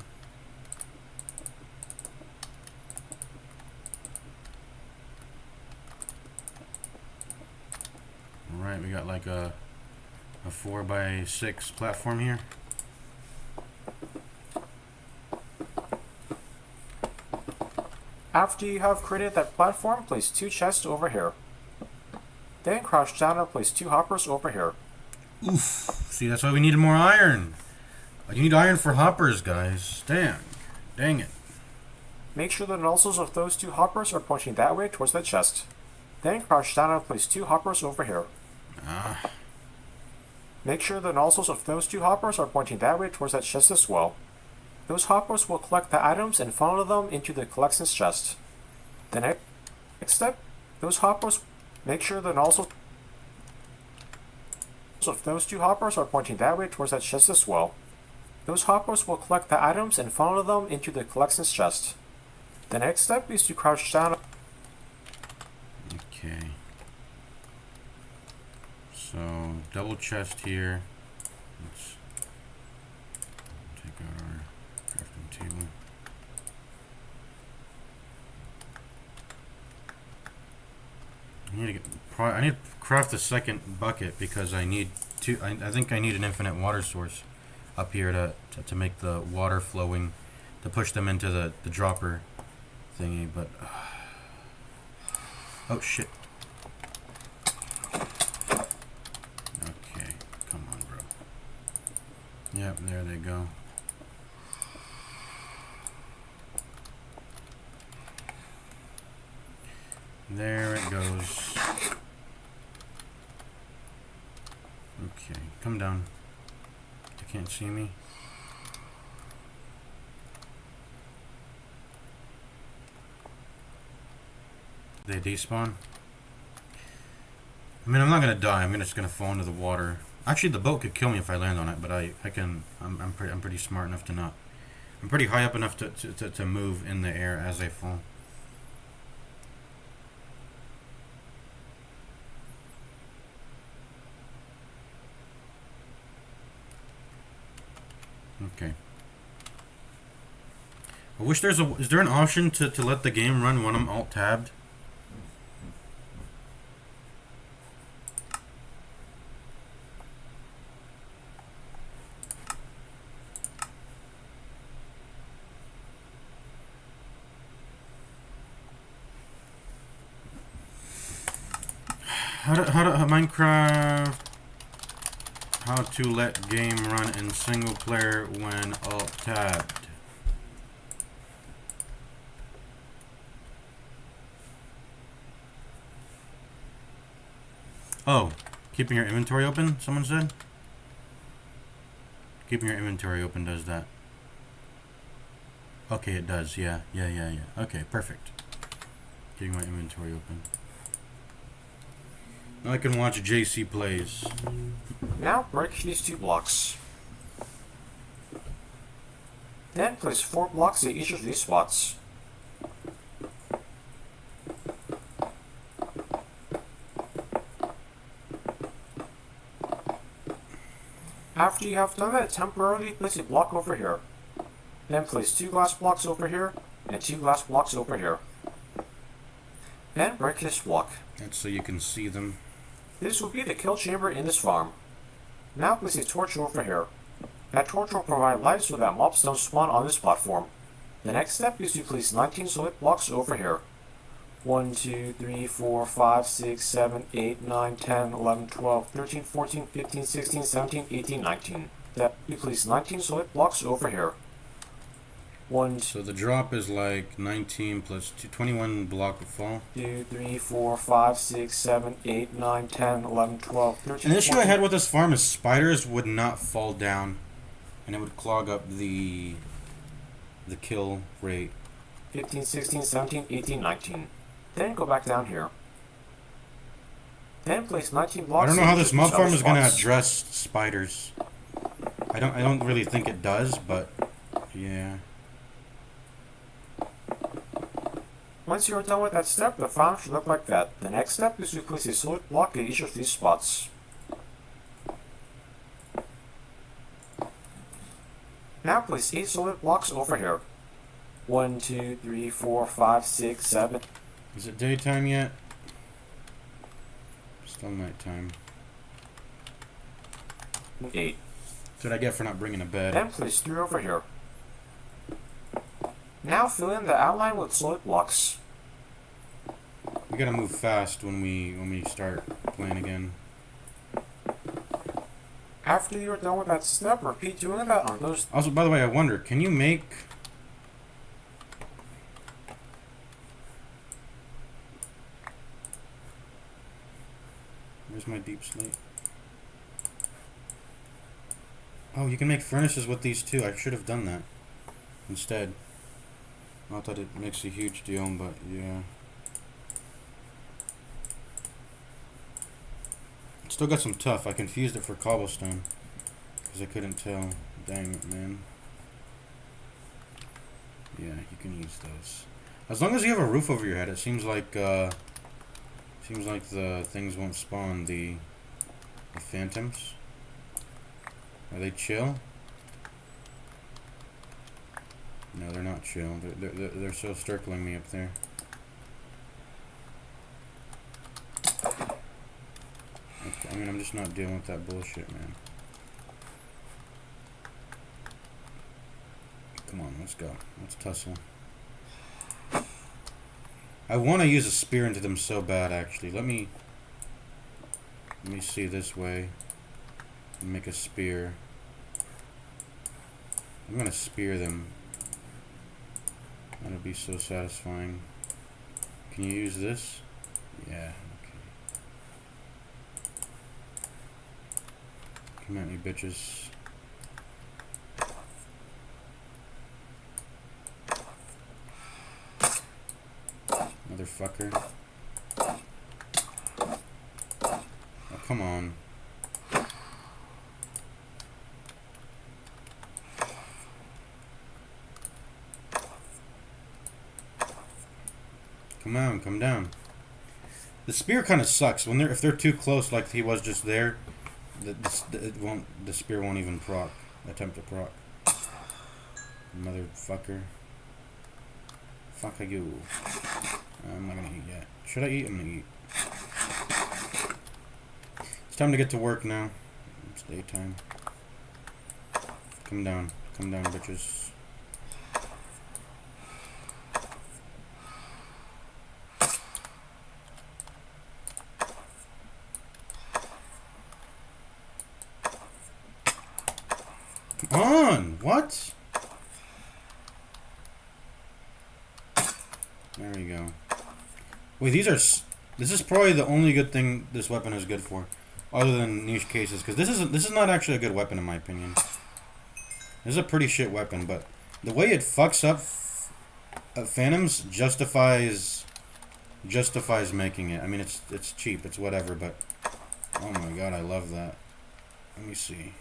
Alright, we got like a 4x6 platform here. After you have created that platform, place 2 chests over here. Then crouch down and place 2 hoppers over here. Oof. See, that's why we needed more iron. You need iron for hoppers, guys. Dang it. Make sure the nozzles of those 2 hoppers are pointing that way towards the chest. Then crouch down and place 2 hoppers over here. Make sure the nozzles of those 2 hoppers are pointing that way towards that chest as well. Those hoppers will collect the items and funnel them into the collections chest. The next step, those hoppers, make sure the nozzles of those 2 hoppers are pointing that way towards that chest as well. Those hoppers will collect the items and funnel them into the collections chest. The next step is to crouch down. Okay. So, double chest here. Let's take out our crafting table. I need to craft a second bucket because I need to. I think I need an infinite water source up here to make the water flowing, to push them into the dropper thingy. But oh shit. Okay, come on, bro. Yep, there they go. There it goes. Okay, come down. You can't see me. They despawn. I mean, I'm not gonna die. I'm just gonna fall into the water. Actually, the boat could kill me if I land on it, but I'm pretty smart enough to not. I'm pretty high up enough to move in the air as I fall. Okay. I wish is there an option to let the game run when I'm alt-tabbed? How Minecraft, how to let game run in single player when alt-tabbed. Oh, keeping your inventory open, someone said? Keeping your inventory open does that. Okay, it does, yeah. Okay, perfect. Getting my inventory open. Now I can watch JC plays. Now break these 2 blocks. Then place 4 blocks at each of these spots. After you have done that, temporarily place a block over here. Then place 2 glass blocks over here, and 2 glass blocks over here. Then break this block. That's so you can see them. This will be the kill chamber in this farm. Now place a torch over here. That torch will provide light so that mobs don't spawn on this platform. The next step is to place 19 solid blocks over here. 1, 2, 3, 4, 5, 6, 7, 8, 9, 10, 11, 12, 13, 14, 15, 16, 17, 18, 19. That you place 19 solid blocks over here. 1, So the drop is like 19 plus 2, 21 block of fall. 2, 3, 4, 5, 6, 7, 8, 9, 10, 11, 12, 13, An issue I 14. had with this farm is spiders would not fall down, and it would clog up the kill rate. 15, 16, 17, 18, 19. Then go back down here. Then place 19 blocks. I don't know in how each this of mob these farm other is gonna spots. address spiders. I don't really think it does, but yeah. Once you are done with that step, the farm should look like that. The next step is to place a solid block at each of these spots. Now place 8 solid blocks over here. 1, 2, 3, 4, 5, 6, 7. Is it daytime yet? Still nighttime. 8. That's what I get for not bringing a bed. Then place 3 over here. Now fill in the outline with solid blocks. We gotta move fast when we start playing again. After you are done with that step, repeat doing that on those. Also, by the way, I wonder, can you make... Where's my deep slate? Oh, you can make furnaces with these too. I should have done that instead. Not that it makes a huge deal, but yeah. Still got some tough. I confused it for cobblestone because I couldn't tell. Dang it, man. Yeah, you can use those. As long as you have a roof over your head, it seems like the things won't spawn. The phantoms. Are they chill? No, they're not chill. They're so circling me up there. Okay, I mean, I'm just not dealing with that bullshit, man. Come on, let's go. Let's tussle. I want to use a spear into them so bad, actually. Let me see this way. Make a spear. I'm gonna spear them. That'll be so satisfying. Can you use this? Yeah, okay. Come at me, bitches. Motherfucker. Oh, come on. Come on, come down. The spear kind of sucks when if they're too close, like he was just there. The spear won't even attempt to proc. Motherfucker. Fuck you. I'm not gonna eat yet. Should I eat? I'm gonna eat. It's time to get to work now. It's daytime. Come down, bitches. Come on! What? There we go. Wait, this is probably the only good thing this weapon is good for, other than niche cases, because this is not actually a good weapon in my opinion. This is a pretty shit weapon, but the way it fucks up phantoms justifies justifies making it. I mean, it's cheap, it's whatever, but oh my god, I love that. Let me see.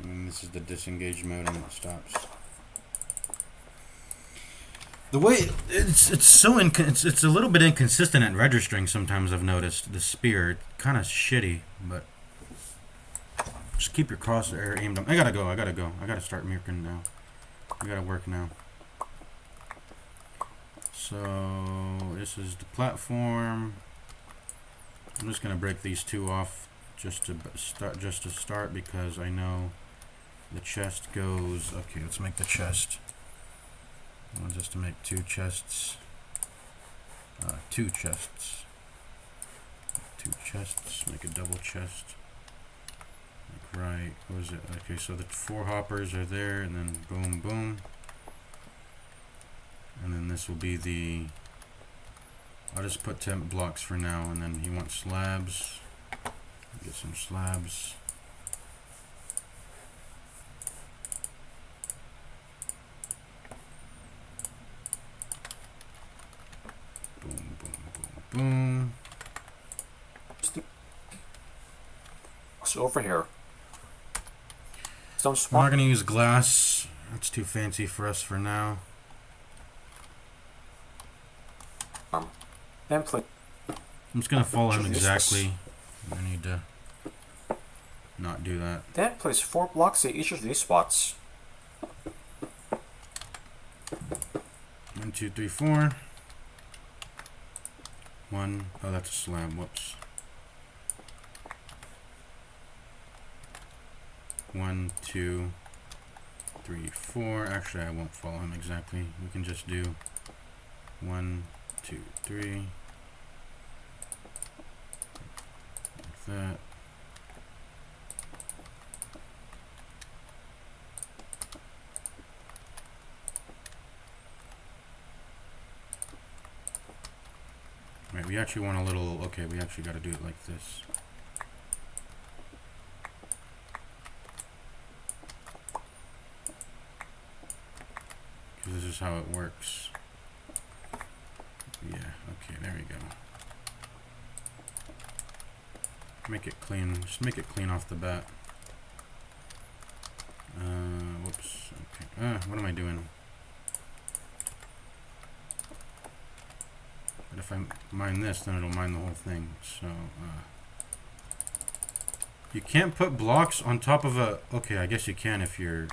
And this is the disengage mode, and it stops. The way it's so it's a little bit inconsistent at registering sometimes. I've noticed the spear kind of shitty, but just keep your crosshair aimed on. I gotta go. I gotta start mirking now. I gotta work now. So this is the platform. I'm just gonna break these two off just to start because I know the chest goes. Okay, let's make the chest. I want just to make two chests. Two chests. Make a double chest. Like right. What was it? Okay, so the 4 hoppers are there, and then boom, boom. And then this will be the. I'll just put 10 blocks for now, and then he wants slabs. Get some slabs. Boom, boom, boom, boom. So over here. Some I'm smart. not gonna use glass. That's too fancy for us for now. Then play. I'm just gonna follow him Useless. exactly. I need to not do that. Then place 4 blocks at each of these spots. 1, 2, 3, 4. 1. Oh, that's a slab. Whoops. 1, 2, 3, 4. Actually, I won't follow him exactly. We can just do 1, 2, 3. Like that. Right, we actually want a little. Okay, we actually got to do it like this. Because this is how it works. Yeah, okay, there we go. Make it clean. Just make it clean off the bat. Whoops. Okay. What am I doing? But if I mine this, then it'll mine the whole thing. So, you can't put blocks on top of a... Okay, I guess you can if you're...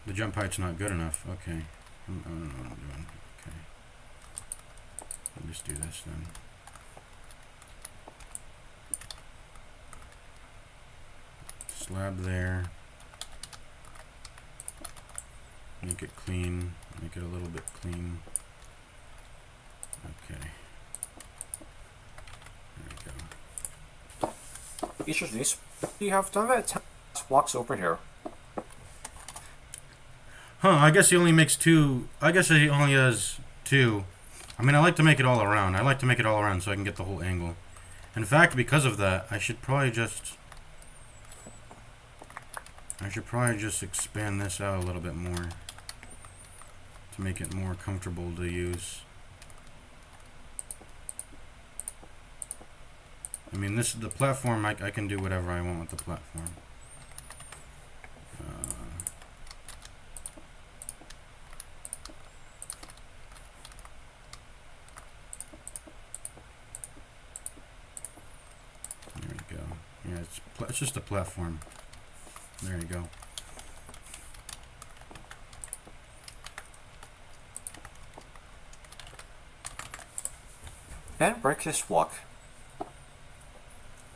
The jump height's not good enough. Okay. I don't know what I'm doing. Okay. I'll just do this then. Slab there. Make it clean. Make it a little bit clean. Okay. There we go. Each of these. You have done that 10 blocks over here. Huh, I guess he only makes 2. I guess he only has 2. I mean, I like to make it all around. I like to make it all around so I can get the whole angle. In fact, because of that, I should probably just expand this out a little bit more to make it more comfortable to use. I mean, the platform, I can do whatever I want with the platform. There we go. Yeah, it's just a platform. There you go. And break this block.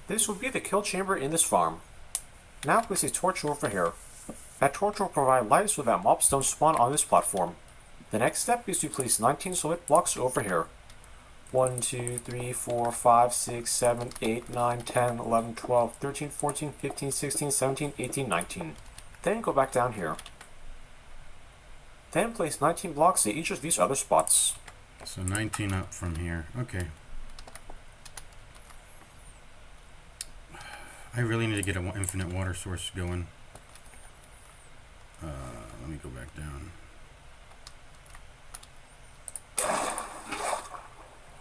This will be the kill chamber in this farm. Now place a torch over here. That torch will provide light so that mobs don't spawn on this platform. The next step is to place 19 solid blocks over here. 1, 2, 3, 4, 5, 6, 7, 8, 9, 10, 11, 12, 13, 14, 15, 16, 17, 18, 19. Then go back down here. Then place 19 blocks at each of these other spots. So 19 up from here. Okay. I really need to get an infinite water source going. Let me go back down.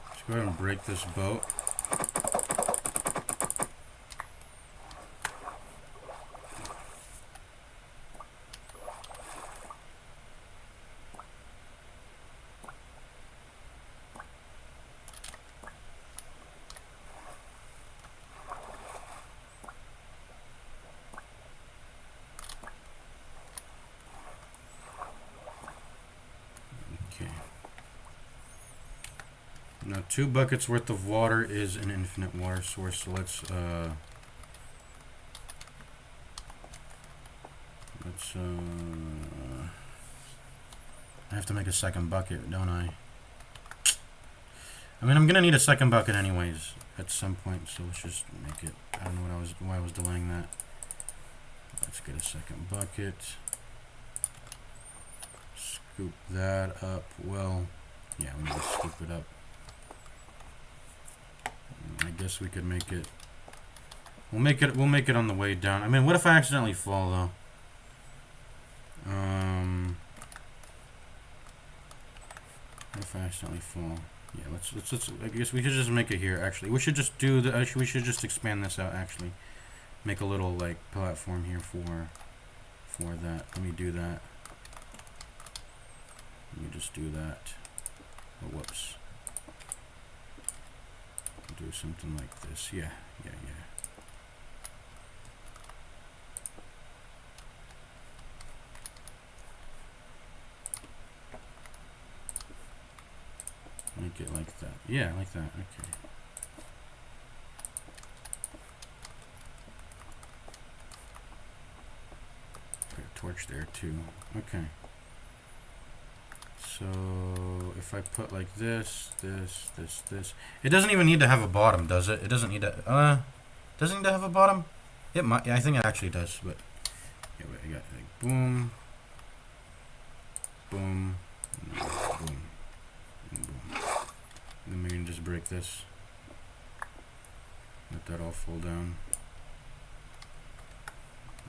Let's go ahead and break this boat. Now 2 buckets worth of water is an infinite water source, so let's I have to make a second bucket, don't I? I mean, I'm gonna need a second bucket anyways at some point, so let's just make it. I don't know why I was delaying that. Let's get a second bucket. Scoop that up. Well, yeah, we need to scoop it up. I guess we could make it. We'll make it on the way down. I mean, what if I accidentally fall though? What if I accidentally fall? Yeah, let's. I guess we should just make it here. Actually, we should just do the. Actually, we should just expand this out. Actually, make a little like platform here for that. Let me do that. Let me just do that. Oh, whoops. Do something like this. Yeah. Make it like that. Yeah, like that. Okay. Put a torch there too. Okay. So if I put like this, it doesn't even need to have a bottom, does it? It doesn't need to. Doesn't need to have a bottom. It might. Yeah, I think it actually does. But yeah, I got like boom, boom, boom, and boom. And then we can just break this. Let that all fall down.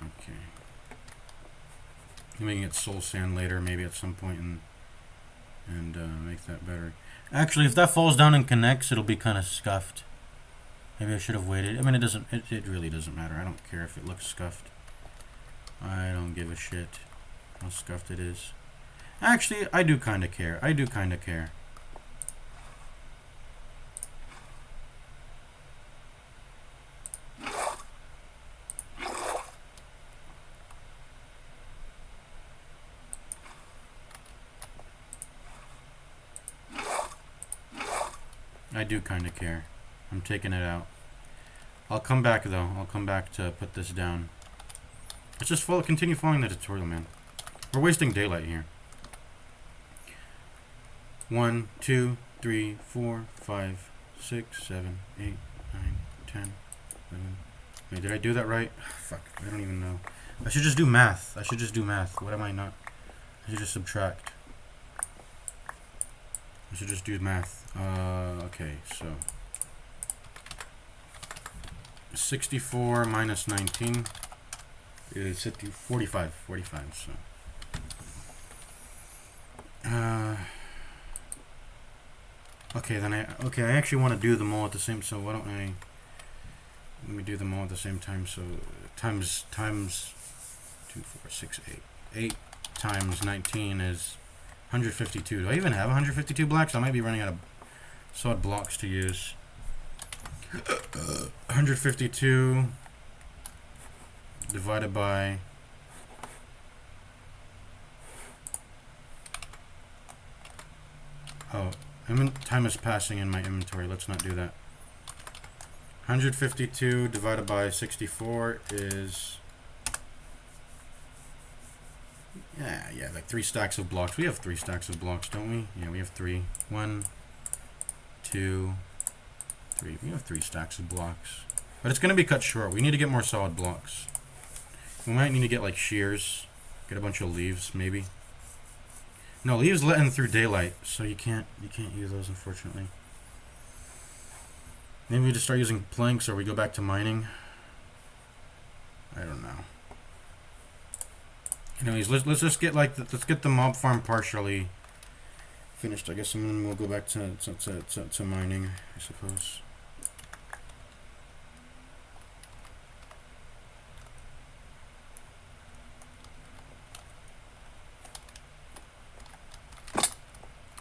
Okay. We can get soul sand later, maybe at some point, and make that better. Actually, if that falls down and connects, it'll be kind of scuffed. Maybe I should have waited. I mean, it doesn't. It really doesn't matter. I don't care if it looks scuffed. I don't give a shit how scuffed it is. Actually, I do kind of care. I do kind of care. I do kind of care. I'm taking it out. I'll come back though. I'll come back to put this down. Let's just continue following the tutorial, man. We're wasting daylight here. 1, 2, 3, 4, 5, 6, 7, 8, 9, 10, 11. Wait, did I do that right? Fuck, I don't even know. I should just do math. I should just do math. What am I not? I should just subtract. I should just do math. Okay, so 64 minus 19 is 45. 45. So, okay, then I actually want to do them all at the same. So why don't I? Let me do them all at the same time. So times 2, 4, 6, 8. 8 times 19 is 152. Do I even have 152 blocks? I might be running out of solid blocks to use. 152 divided by time is passing in my inventory. Let's not do that. 152 divided by 64 is yeah, like 3 stacks of blocks. We have 3 stacks of blocks, don't we? Yeah, we have 3. 1, 2, 3. We have 3 stacks of blocks. But it's going to be cut short. We need to get more solid blocks. We might need to get like shears. Get a bunch of leaves, maybe. No, leaves let in through daylight, so you can't use those, unfortunately. Maybe we just start using planks, or we go back to mining. I don't know. Anyways, let's just get let's get the mob farm partially finished, I guess, and then we'll go back to mining, I suppose.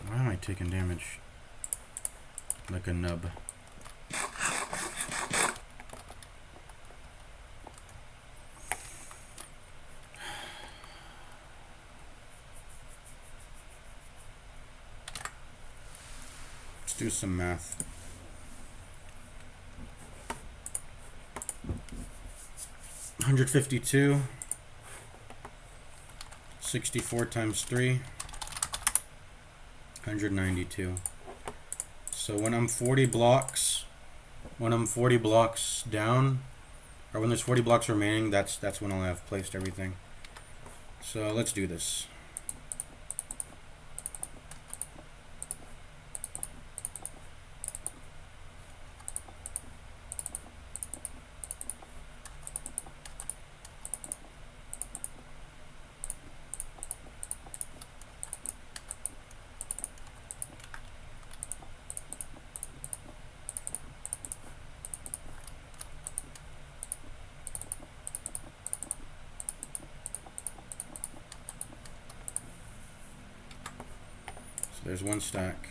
Why am I taking damage like a nub? Let's do some math. 152, 64 times 3. 192. So when I'm 40 blocks down, or when there's 40 blocks remaining, that's when I'll have placed everything. So let's do this. There's one stack.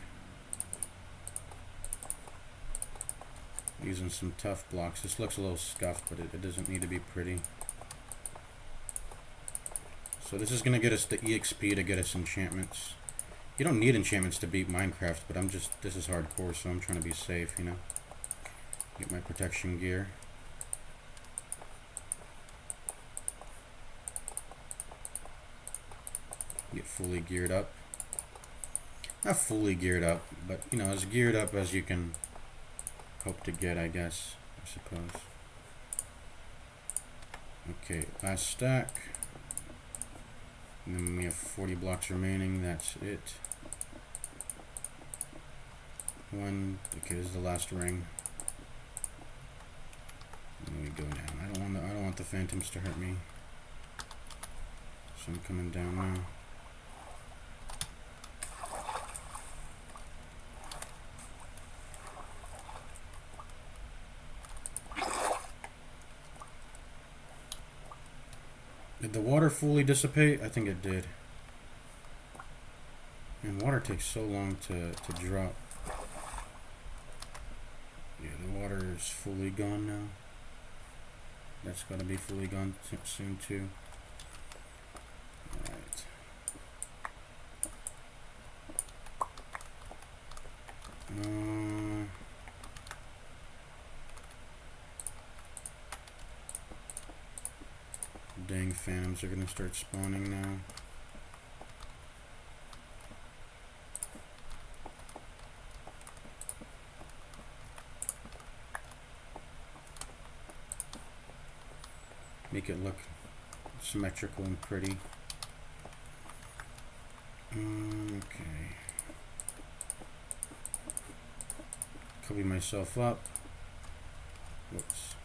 Using some tough blocks. This looks a little scuffed, but it doesn't need to be pretty. So this is going to get us the EXP to get us enchantments. You don't need enchantments to beat Minecraft, but this is hardcore, so I'm trying to be safe, you know. Get my protection gear. Get fully geared up. Not fully geared up, but you know, as geared up as you can hope to get, I guess, I suppose. Okay, last stack. And then we have 40 blocks remaining, that's it. One, okay, this is the last ring. And then we go down. I don't want the phantoms to hurt me. So I'm coming down now. Did the water fully dissipate? I think it did. And water takes so long to drop. Yeah, the water is fully gone now. That's got to be fully gone soon too. Alright. Dang, phantoms are gonna start spawning now. Make it look symmetrical and pretty. Okay. Cover myself up. Whoops.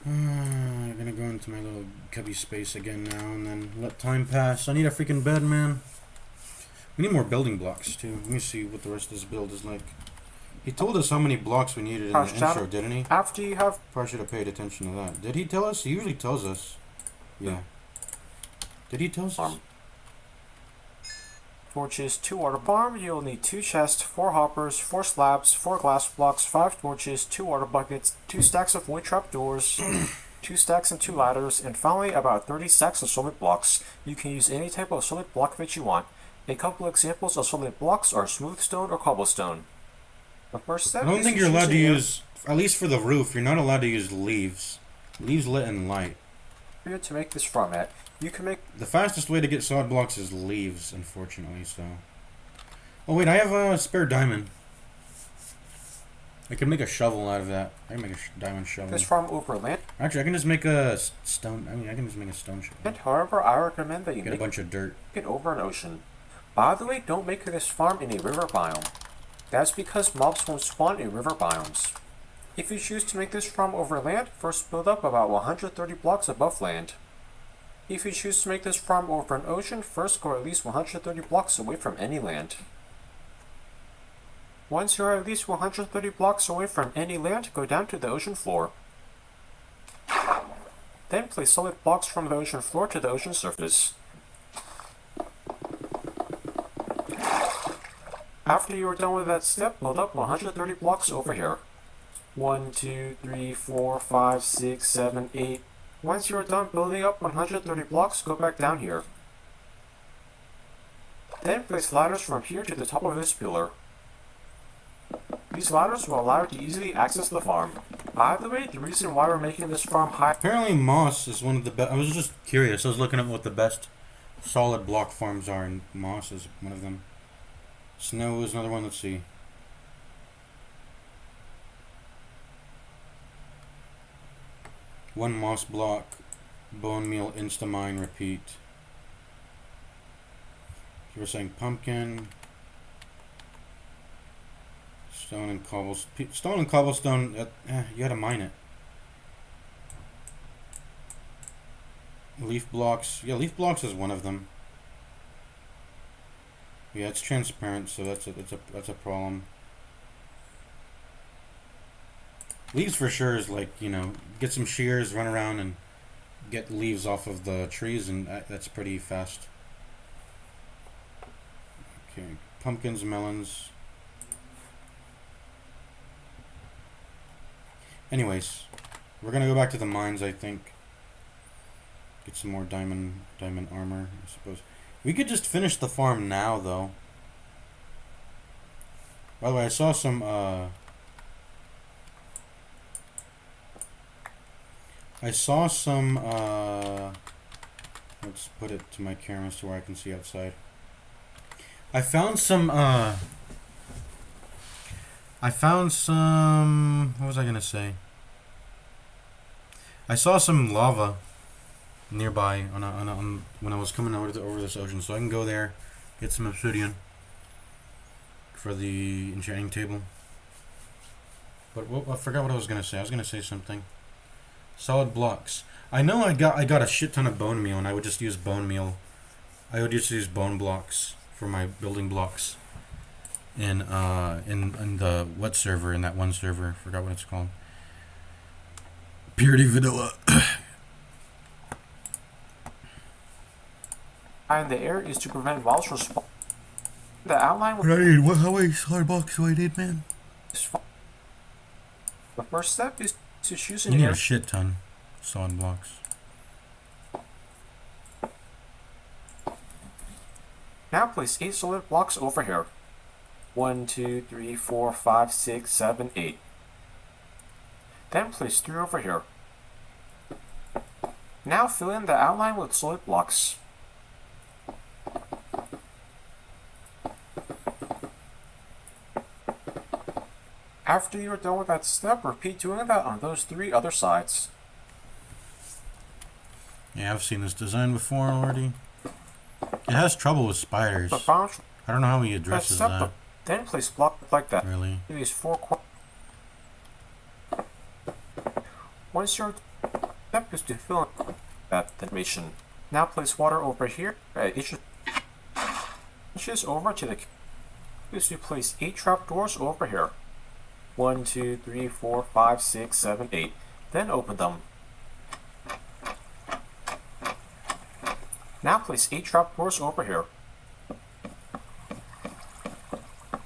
I'm gonna go into my little cubby space again now and then let time pass. I need a freaking bed, man. We need more building blocks too. Let me see what the rest of this build is like. He told us how many blocks we needed in the intro, didn't he? After you have... Probably should have paid attention to that. Did he tell us? He usually tells us. Yeah. Did he tell us? Torches, 2 water farm, you'll need 2 chests, 4 hoppers, 4 slabs, 4 glass blocks, 5 torches, 2 water buckets, 2 stacks of wind trap doors, 2 stacks and 2 ladders, and finally about 30 stacks of solid blocks. You can use any type of solid block that you want. A couple examples of solid blocks are smooth stone or cobblestone. The first step I don't think you're allowed to use, at least for the roof, you're not allowed to use leaves. Leaves lit in light. To make this format, you can make... The fastest way to get solid blocks is leaves, unfortunately, so... Oh wait, I have a spare diamond. I can make a shovel out of that. I can make a diamond shovel. This farm over land. Actually, I can just make a stone. I mean, I can just make a stone shovel. However, I recommend that you Get a make bunch of dirt. it over an ocean. By the way, don't make this farm in a river biome. That's because mobs won't spawn in river biomes. If you choose to make this farm over land, first build up about 130 blocks above land. If you choose to make this farm over an ocean, first go at least 130 blocks away from any land. Once you're at least 130 blocks away from any land, go down to the ocean floor. Then place solid blocks from the ocean floor to the ocean surface. After you are done with that step, build up 130 blocks over here. 1, 2, 3, 4, 5, 6, 7, 8. Once you are done building up 130 blocks, go back down here. Then place ladders from here to the top of this pillar. These ladders will allow you to easily access the farm. By the way, the reason why we're making this farm high... Apparently moss is one of the best. I was just curious. I was looking at what the best solid block farms are, and moss is one of them. Snow is another one. Let's see. One moss block, bone meal, insta-mine, repeat. You were saying pumpkin, stone and cobblestone. Stone and cobblestone, you gotta mine it. Leaf blocks, yeah, leaf blocks is one of them. Yeah, it's transparent, so that's a problem. Leaves for sure is like, you know, get some shears, run around and get leaves off of the trees, and that's pretty fast. Okay, pumpkins, melons. Anyways, we're gonna go back to the mines, I think. Get some more diamond armor, I suppose. We could just finish the farm now, though. By the way, I saw some, let's put it to my camera so where I can see outside. I found some, what was I gonna say? I saw some lava nearby when I was coming over this ocean, so I can go there, get some obsidian for the enchanting table. But I forgot what I was gonna say. I was gonna say something. Solid blocks. I know I got a shit ton of bone meal, and I would just use bone meal. I would just use bone blocks for my building blocks in the what server, in that one server. Forgot what it's called. Purity Vanilla. in the air is to prevent mobs from spawning. The outline What I need? How many solid blocks do I need, man? The first step is to choose You an need area. a shit ton of solid blocks. Now place 8 solid blocks over here. 1, 2, 3, 4, 5, 6, 7, 8. Then place 3 over here. Now fill in the outline with solid blocks. After you are done with that step, repeat doing that on those 3 other sides. Yeah, I've seen this design before already. It has trouble with spiders. The bounce I don't know how he that addresses step, that. then place block like that. Really. These 4 Once your step is to fill in that animation. Now place water over here at each inches over to the is to place 8 trapdoors over here. 1, 2, 3, 4, 5, 6, 7, 8. Then open them. Now place 8 trapdoors over here.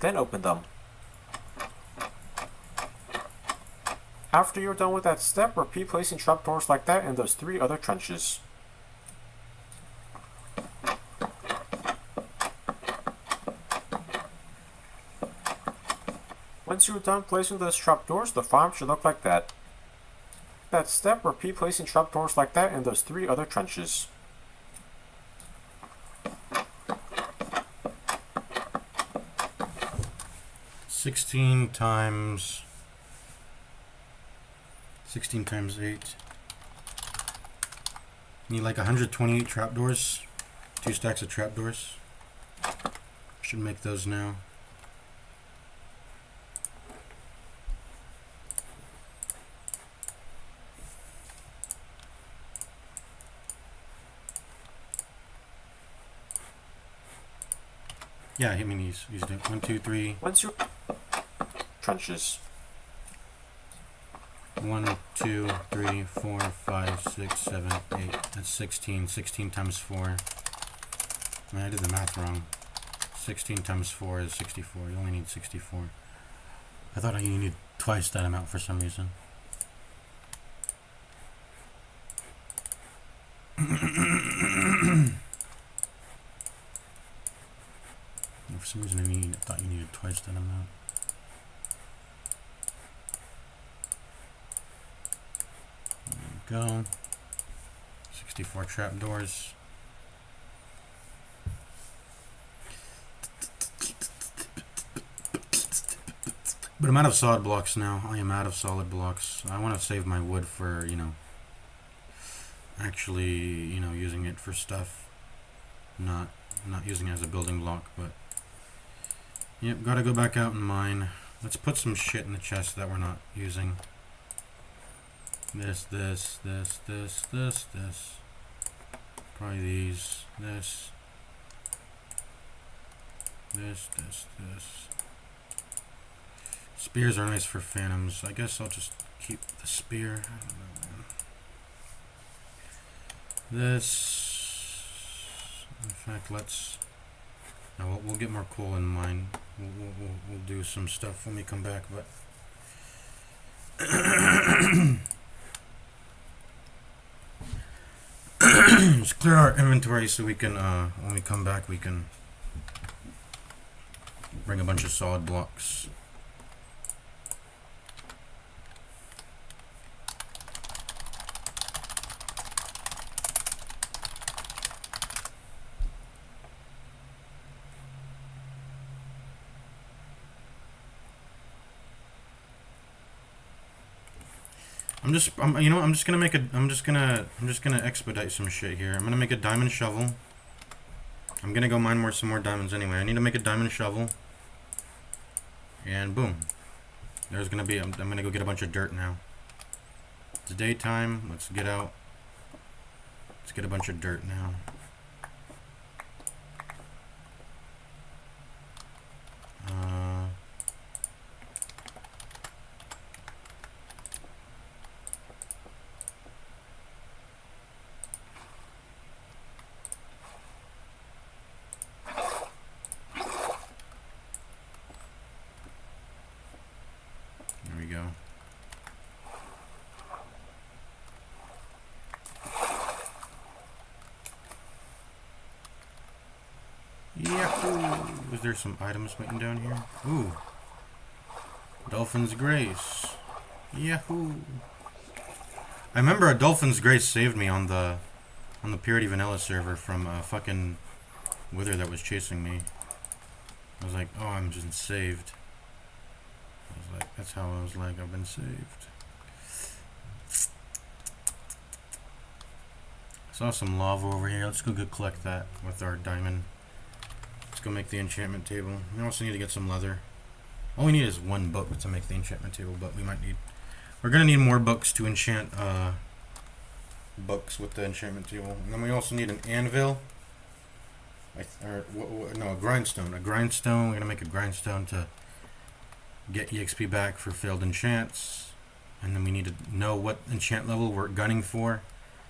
Then open them. After you're done with that step, repeat placing trapdoors like that in those 3 other trenches. Once you're done placing those trapdoors, the farm should look like that. That step, repeat placing trapdoors like that in those 3 other trenches. $16 times 16 times 8. Need like 128 trapdoors. 2 stacks of trapdoors. Should make those now. Yeah, hit me these. These do 1, 2, 3. Once your trenches. 1, 2, 3, 4, 5, 6, 7, 8. That's 16. 16 times 4. Man, I did the math wrong. 16 times 4 is 64. You only need 64. I thought you needed twice that amount for some reason. For some reason I thought you needed twice that amount. There we go. 64 trapdoors. But I'm out of solid blocks now. I am out of solid blocks. I want to save my wood for, you know, actually, you know, using it for stuff. Not using it as a building block, but yep, gotta go back out and mine. Let's put some shit in the chest that we're not using. This. Probably these. This. Spears are nice for phantoms. I guess I'll just keep the spear. I don't know, man. This. In fact, let's. No, we'll get more coal in mine. We'll do some stuff when we come back, but. Just clear our inventory so we can, when we come back, we can bring a bunch of solid blocks. I'm just gonna expedite some shit here. I'm gonna make a diamond shovel. I'm gonna go mine some more diamonds anyway. I need to make a diamond shovel. And boom. There's gonna be, I'm gonna go get a bunch of dirt now. It's daytime, let's get out. Let's get a bunch of dirt now. There we go. Yahoo! Was there some items waiting down here? Ooh. Dolphin's Grace. Yahoo! I remember a Dolphin's Grace saved me on the Purity Vanilla server from a fucking wither that was chasing me. I was like, oh, I'm just saved. I was like, that's how I was like, I've been saved. Saw some lava over here. Let's go collect that with our diamond. Let's go make the enchantment table. We also need to get some leather. All we need is one book to make the enchantment table, but we're gonna need more books to enchant books with the enchantment table. And then we also need an anvil. No, a grindstone. A grindstone. We're gonna make a grindstone to get EXP back for failed enchants. And then we need to know what enchant level we're gunning for,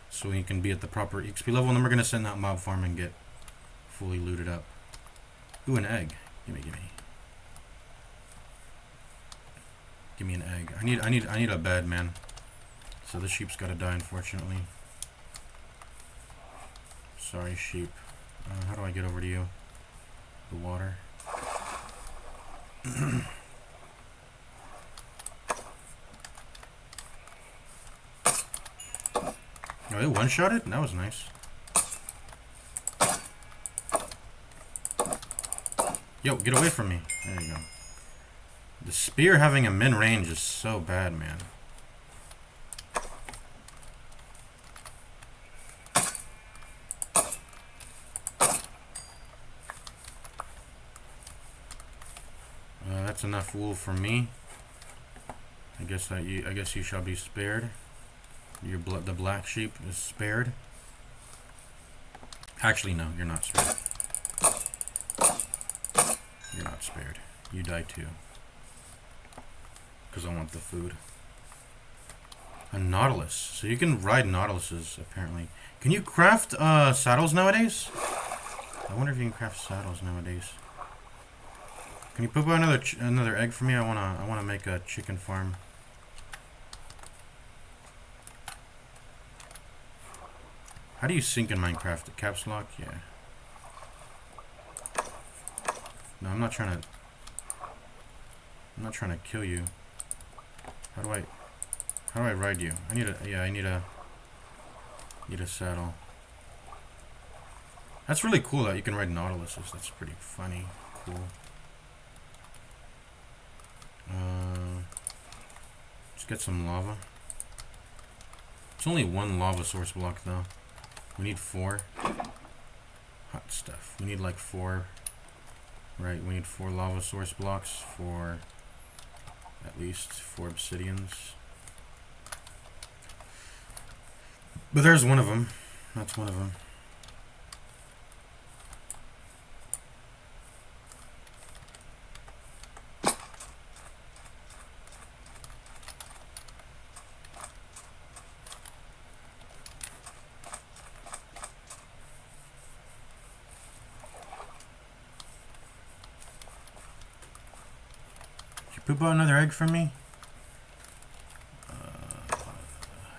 so we can be at the proper EXP level. And then we're gonna send out mob farm and get fully looted up. Ooh, an egg. Gimme. Give me an egg. I need a bed, man. So the sheep's gotta die, unfortunately. Sorry, sheep. How do I get over to you? The water. Oh, it one-shotted? That was nice. Yo, get away from me. There you go. The spear having a min range is so bad, man. That's enough wool for me. I guess you shall be spared. The black sheep is spared. Actually, no, you're not spared. You're not spared. You die too. Because I want the food. A nautilus. So you can ride nautiluses, apparently. Can you craft saddles nowadays? I wonder if you can craft saddles nowadays. Can you poop out another egg for me? I wanna make a chicken farm. How do you sync in Minecraft? The caps lock? Yeah. No, I'm not trying to kill you. How do I ride you? I need a saddle. That's really cool that you can ride nautiluses. That's pretty funny. Cool. Let's get some lava. It's only one lava source block though. We need 4. Hot stuff. We need like 4. Right, we need 4 lava source blocks for at least 4 obsidians. But there's one of them. That's one of them. Poop out another egg for me?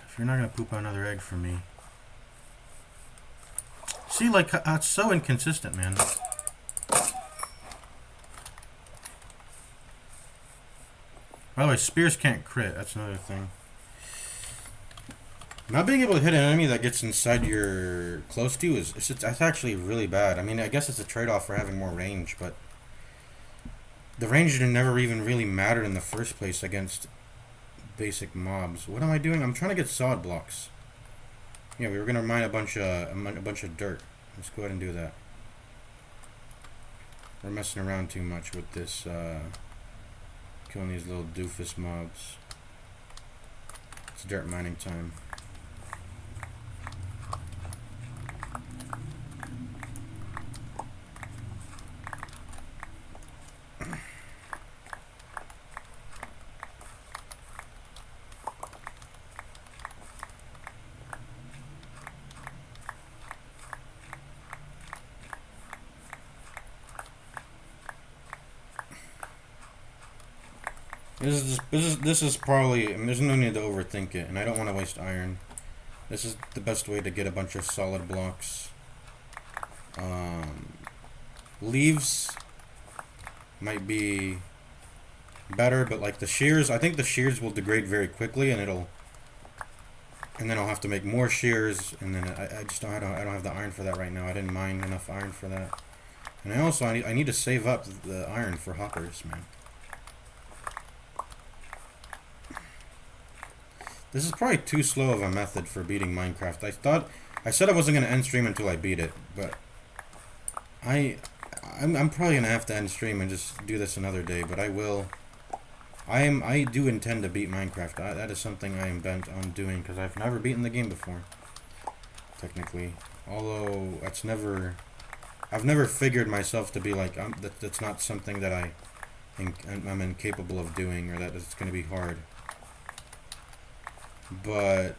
If you're not gonna poop out another egg for me. See, like, it's so inconsistent, man. By the way, spears can't crit. That's another thing. Not being able to hit an enemy that gets inside your close to you that's actually really bad. I mean, I guess it's a trade-off for having more range, but the range never even really mattered in the first place against basic mobs. What am I doing? I'm trying to get solid blocks. Yeah, we were gonna mine a bunch of dirt. Let's go ahead and do that. We're messing around too much with this, killing these little doofus mobs. It's dirt mining time. This is probably, I mean, there's no need to overthink it, and I don't want to waste iron. This is the best way to get a bunch of solid blocks. Leaves might be better, but like the shears, I think the shears will degrade very quickly, and then I'll have to make more shears, and then I don't have the iron for that right now. I didn't mine enough iron for that, and I need to save up the iron for hoppers, man. This is probably too slow of a method for beating Minecraft. I said I wasn't gonna end stream until I beat it, but I'm probably gonna have to end stream and just do this another day. But I will. I do intend to beat Minecraft. That is something I am bent on doing because I've never beaten the game before. Technically, although I've never figured myself to be like that's not something that I'm incapable of doing, or that it's gonna be hard. But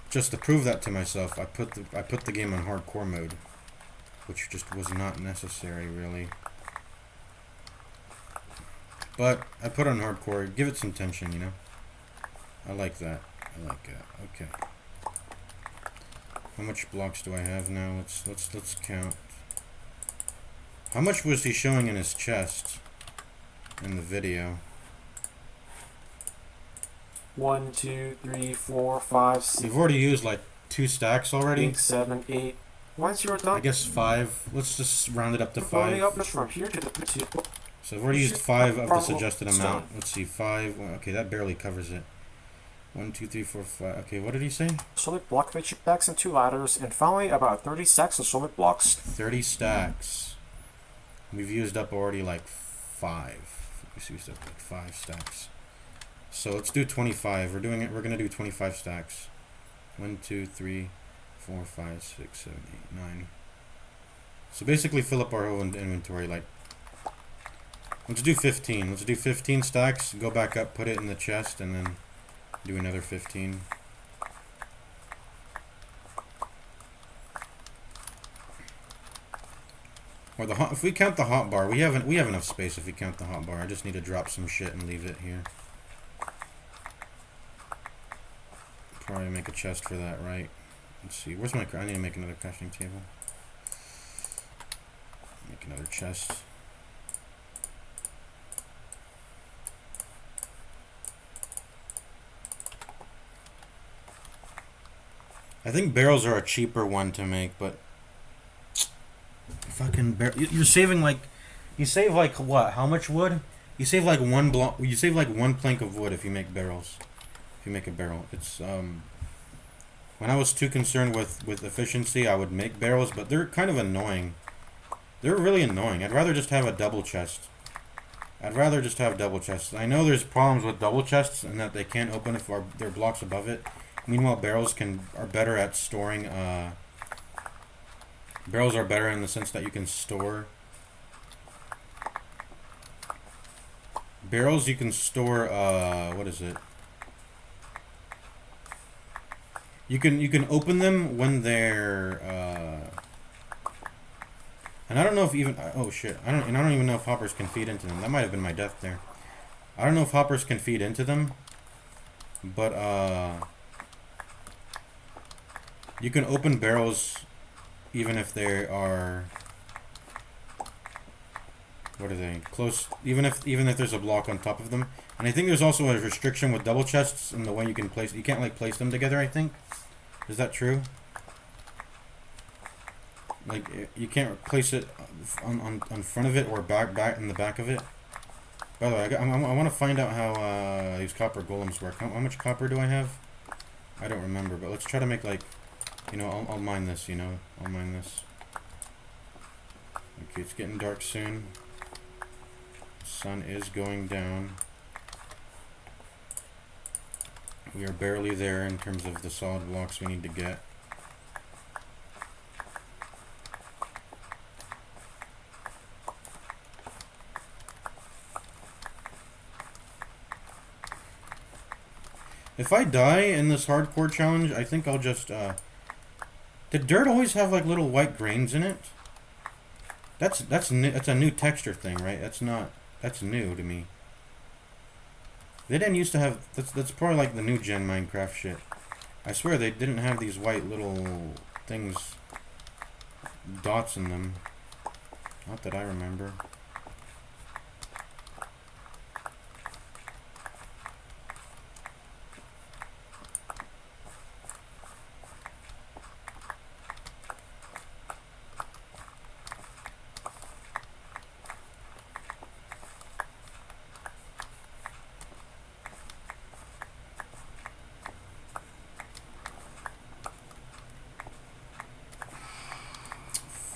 just to prove that to myself, I put the game on hardcore mode, which just was not necessary, really. But I put it on hardcore, give it some tension, you know. I like that. I like that. Okay. How much blocks do I have now? Let's count. How much was he showing in his chest in the video? 1, 2, 3, 4, 5, 6. We've already used like 2 stacks already. 8, 7, 8. Once you're done, I guess 5. Let's just round it up to 5. Running up is from here to the potato. So I've already used 5 of the suggested amount. Let's see, 5. Okay, that barely covers it. 1, 2, 3, 4, 5. Okay, what did he say? Solid block basic stacks and 2 ladders, and finally about 30 stacks of solid blocks. 30 stacks. We've used up already like 5. We see we still have like 5 stacks. So let's do 25. We're gonna do 25 stacks. 1, 2, 3, 4, 5, 6, 7, 8, 9. So basically fill up our whole inventory. Like, let's do 15. Let's do 15 stacks. Go back up, put it in the chest, and then do another 15. Or if we count the hotbar, we have enough space if we count the hotbar. I just need to drop some shit and leave it here. Probably make a chest for that, right? Let's see. Where's my? I need to make another crafting table. Make another chest. I think barrels are a cheaper one to make, but fucking you're saving like, you save like what? How much wood? You save like one block. You save like one plank of wood if you make barrels. If you make a barrel, it's when I was too concerned with efficiency, I would make barrels, but they're kind of annoying. They're really annoying. I'd rather just have a double chest. I know there's problems with double chests and that they can't open if there are blocks above it. Meanwhile, barrels are better at storing. Barrels are better in the sense that you can store. Barrels you can store. What is it? You can open them when they're. And I don't know if even. Oh shit! I don't even know if hoppers can feed into them. That might have been my death there. I don't know if hoppers can feed into them, but you can open barrels even if they are. What are they? Close. Even if there's a block on top of them. And I think there's also a restriction with double chests in the way you can place. You can't like place them together. I think. Is that true? Like you can't place it on front of it or back in the back of it. By the way, I want to find out how these copper golems work. How much copper do I have? I don't remember, but let's try to make like, you know, I'll mine this. You know, I'll mine this. Okay, it's getting dark soon. Sun is going down. We are barely there in terms of the solid blocks we need to get. If I die in this hardcore challenge, I think I'll just, did dirt always have like little white grains in it? That's a new texture thing, right? That's new to me. They didn't used to have, that's probably like the new gen Minecraft shit. I swear they didn't have these white little things, dots in them. Not that I remember.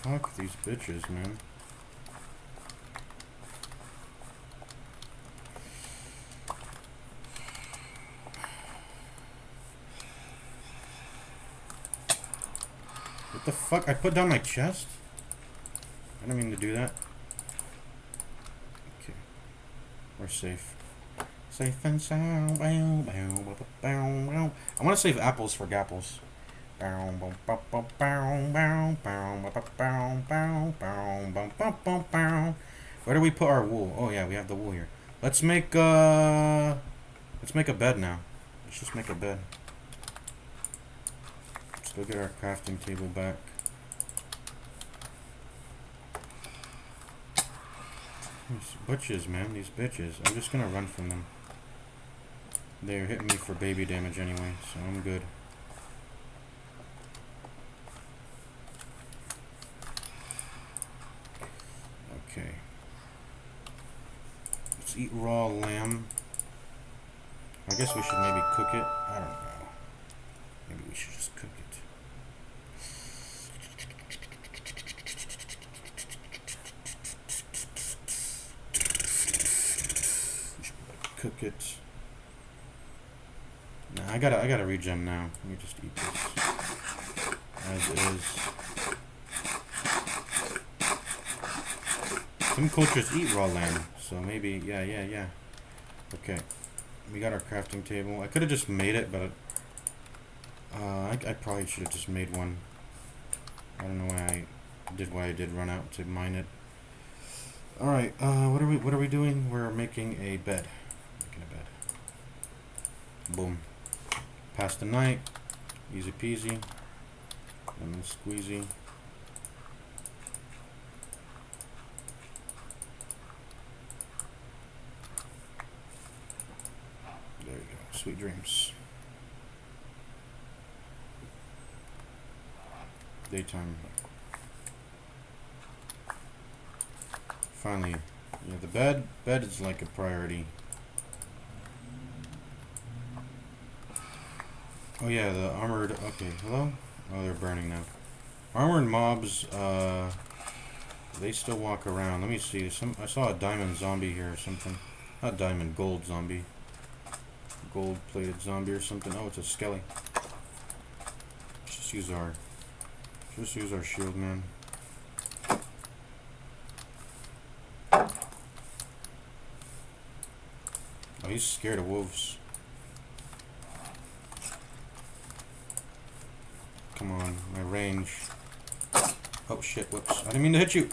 Fuck these bitches, man. What the fuck? I put down my chest? I didn't mean to do that. Okay. We're safe. Safe and sound. I want to save apples for gapples. Where do we put our wool? Oh yeah, we have the wool here. Let's make a bed now. Let's just make a bed. Let's go get our crafting table back. These butches, man, these bitches. I'm just gonna run from them. They're hitting me for baby damage anyway, so I'm good. Okay. Let's eat raw lamb. I guess we should maybe cook it. I don't know. Maybe we should just cook it. cook it. Nah, I gotta regen now. Let me just eat this as is. Some cultures eat raw lamb, so maybe yeah. Okay, we got our crafting table. I could have just made it, but I probably should have just made one. I don't know why I did run out to mine it. All right, what are we doing? We're making a bed. Making a bed. Boom. Pass the night. Easy peasy. Lemon squeezy. There you go. Sweet dreams. Daytime. Finally, yeah, the bed is like a priority. Oh yeah, the armored. Okay, hello. Oh, they're burning now. Armored mobs. They still walk around. Let me see. I saw a diamond zombie here or something. Not diamond, gold zombie. Gold-plated zombie or something. Oh, it's a skelly. Just use our shield, man. Oh, he's scared of wolves. Come on, my range. Oh shit, whoops. I didn't mean to hit you.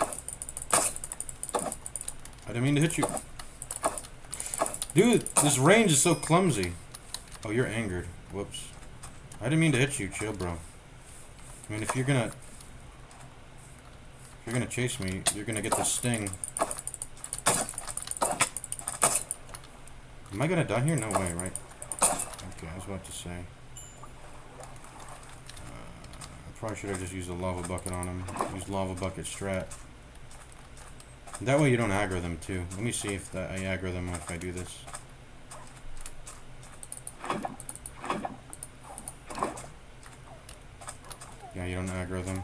Dude, this range is so clumsy. Oh, you're angered. Whoops. I didn't mean to hit you. Chill, bro. I mean, if you're gonna chase me, you're gonna get the sting. Am I gonna die here? No way, right? Okay, I was about to say. I probably should have just used a lava bucket on him. Use lava bucket strat. That way you don't aggro them too. Let me see if I aggro them if I do this. Yeah, you don't aggro them.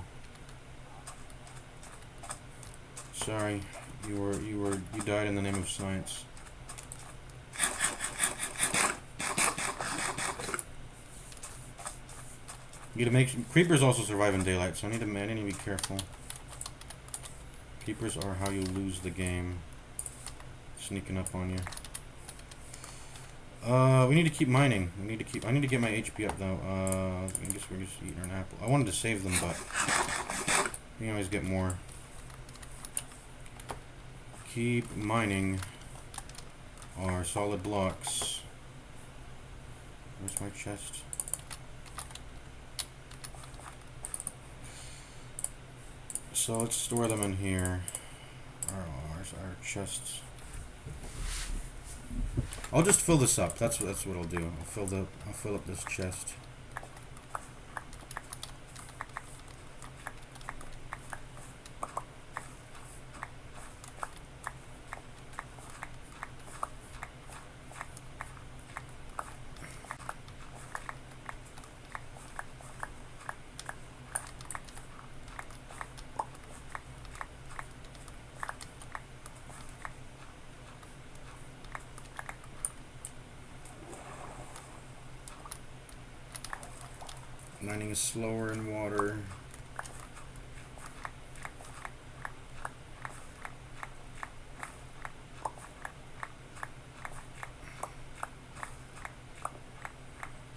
Sorry, you died in the name of science. You need to make creepers also survive in daylight, so I need to be careful. Creepers are how you lose the game. Sneaking up on you. We need to keep mining. I need to get my HP up though. I guess we're just eating an apple. I wanted to save them, but you can always get more. Keep mining our solid blocks. Where's my chest? So let's store them in here. Our chests. I'll just fill this up. That's what I'll do. I'll fill up this chest. Mining is slower in water.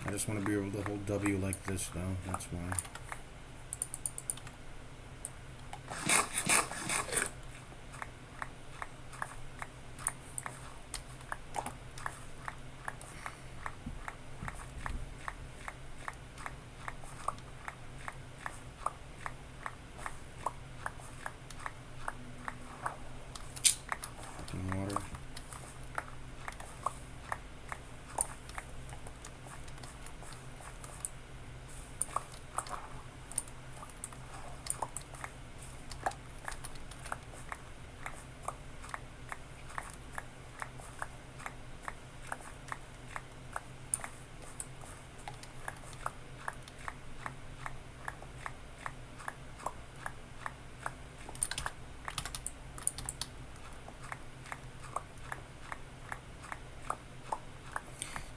I just want to be able to hold W like this though, that's why. Water.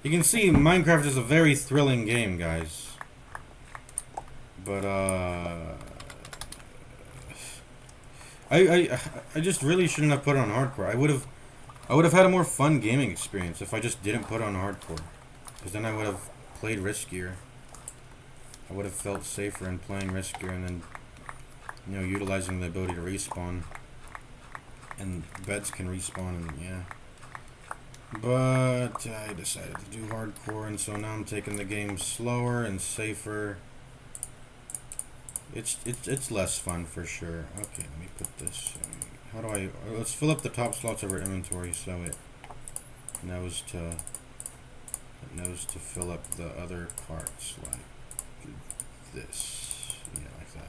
You can see Minecraft is a very thrilling game, guys. But I just really shouldn't have put it on hardcore. I would have had a more fun gaming experience if I just didn't put it on hardcore. Because then I would have played riskier. I would have felt safer in playing riskier and then, you know, utilizing the ability to respawn. And beds can respawn and yeah. But I decided to do hardcore, and so now I'm taking the game slower and safer. It's less fun for sure. Okay, let me put this. How do I? Let's fill up the top slots of our inventory so it knows to fill up the other parts like this. Yeah, like that.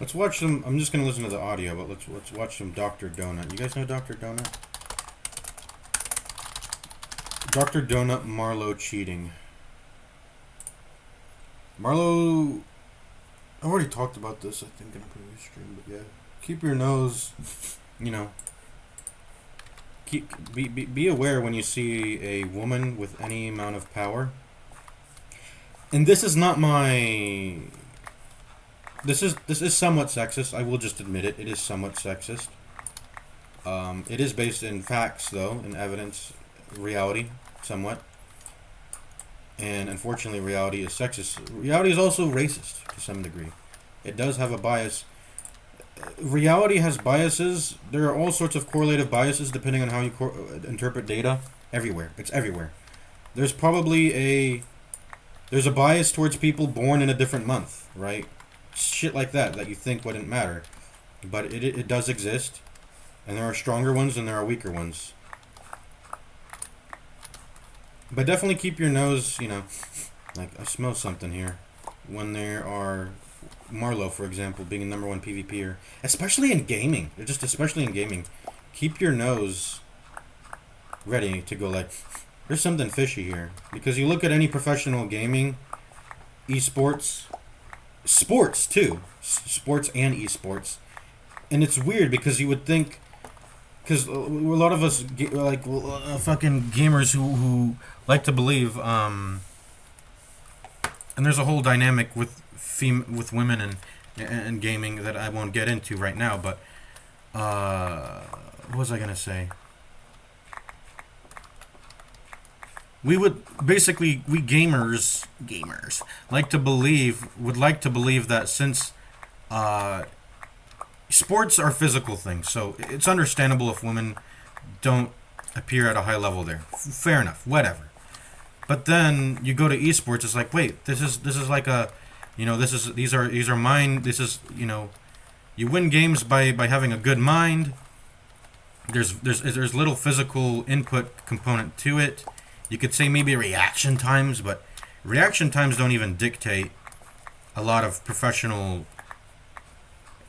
Let's watch some. I'm just gonna listen to the audio, but let's watch some Dr. Donut. You guys know Dr. Donut? Dr. Donut Marlowe cheating. Marlowe, I've already talked about this, I think, in a previous stream, but yeah. Keep your nose, you know. Be aware when you see a woman with any amount of power. And this is not my. This is somewhat sexist. I will just admit it. It is somewhat sexist. It is based in facts, though, in evidence, reality, somewhat. And unfortunately, reality is sexist. Reality is also racist to some degree. It does have a bias. Reality has biases. There are all sorts of correlative biases depending on how you interpret data. Everywhere. It's everywhere. There's probably there's a bias towards people born in a different month, right? Shit like that you think wouldn't matter, but it does exist, and there are stronger ones and there are weaker ones. But definitely keep your nose, you know, like I smell something here. When there are Marlowe, for example, being a #1 PvPer, especially in gaming, especially in gaming, keep your nose ready to go like, there's something fishy here, because you look at any professional gaming, esports. Sports too, sports and esports, and it's weird because you would think, because a lot of us like fucking gamers who like to believe, and there's a whole dynamic with women and gaming that I won't get into right now. But what was I gonna say? We would basically, we gamers would like to believe that since sports are physical things, so it's understandable if women don't appear at a high level there. Fair enough, whatever. But then you go to esports, it's like, wait, this is like a, you know, these are mind. This is, you know, you win games by having a good mind. There's little physical input component to it. You could say maybe reaction times, but reaction times don't even dictate a lot of professional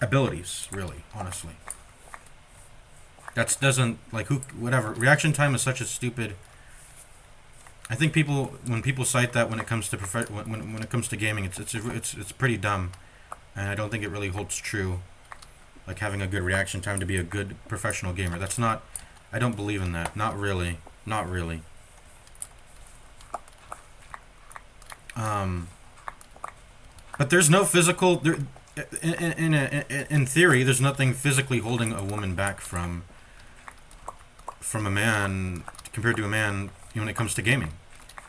abilities, really, honestly. That doesn't, like, whatever. Reaction time is such a stupid. I think when people cite that when it comes to when it comes to gaming, it's pretty dumb, and I don't think it really holds true. Like having a good reaction time to be a good professional gamer. That's not. I don't believe in that. Not really. Not really. But there's no physical. In theory, there's nothing physically holding a woman back from a man compared to a man when it comes to gaming.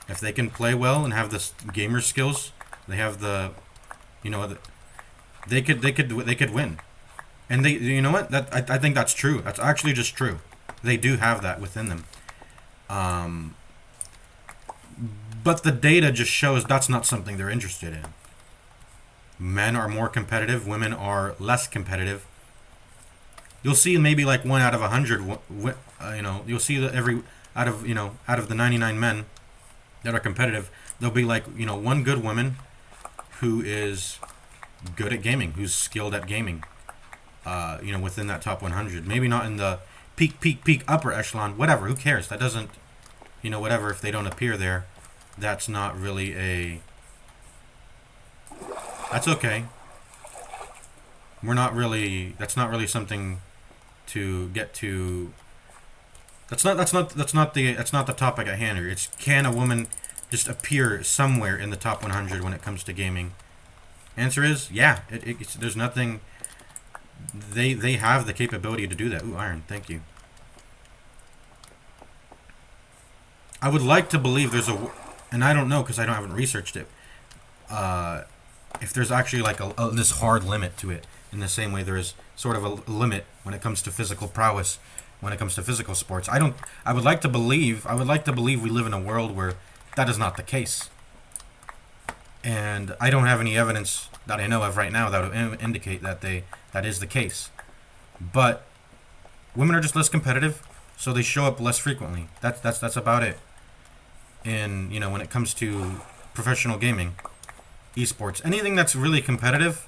If they can play well and have the gamer skills, they have the, you know, they could win. And they, you know what? I think that's true. That's actually just true. They do have that within them. But the data just shows that's not something they're interested in. Men are more competitive, women are less competitive. You'll see maybe like 1 out of 100, you'll see that every out of the 99 men that are competitive, there'll be like, one good woman who is good at gaming, who's skilled at gaming. Within that top 100. Maybe not in the peak upper echelon, whatever, who cares? That doesn't, whatever, if they don't appear there, that's not really that's okay. That's not really something to get to. That's not the topic at hand here. It's, can a woman just appear somewhere in the top 100 when it comes to gaming? Answer is, yeah. There's nothing. They have the capability to do that. Ooh, iron. Thank you. I would like to believe there's and I don't know because I haven't researched it. If there's actually like this hard limit to it, in the same way there is sort of a limit when it comes to physical prowess, when it comes to physical sports. I would like to believe we live in a world where that is not the case. And I don't have any evidence that I know of right now that would indicate that is the case. But women are just less competitive, so they show up less frequently. That's about it. And when it comes to professional gaming, esports, anything that's really competitive,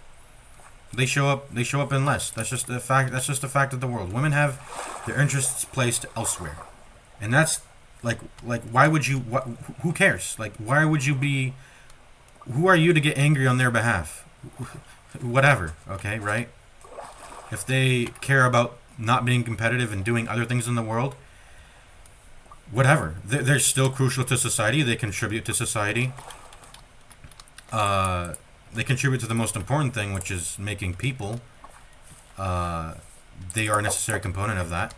they show up in less. That's just a fact. That's just a fact of the world. Women have their interests placed elsewhere, and that's like why would you? Who cares? Like, why would you be? Who are you to get angry on their behalf? Whatever. Okay, right? If they care about not being competitive and doing other things in the world, whatever. They're still crucial to society. They contribute to society. They contribute to the most important thing, which is making people. They are a necessary component of that.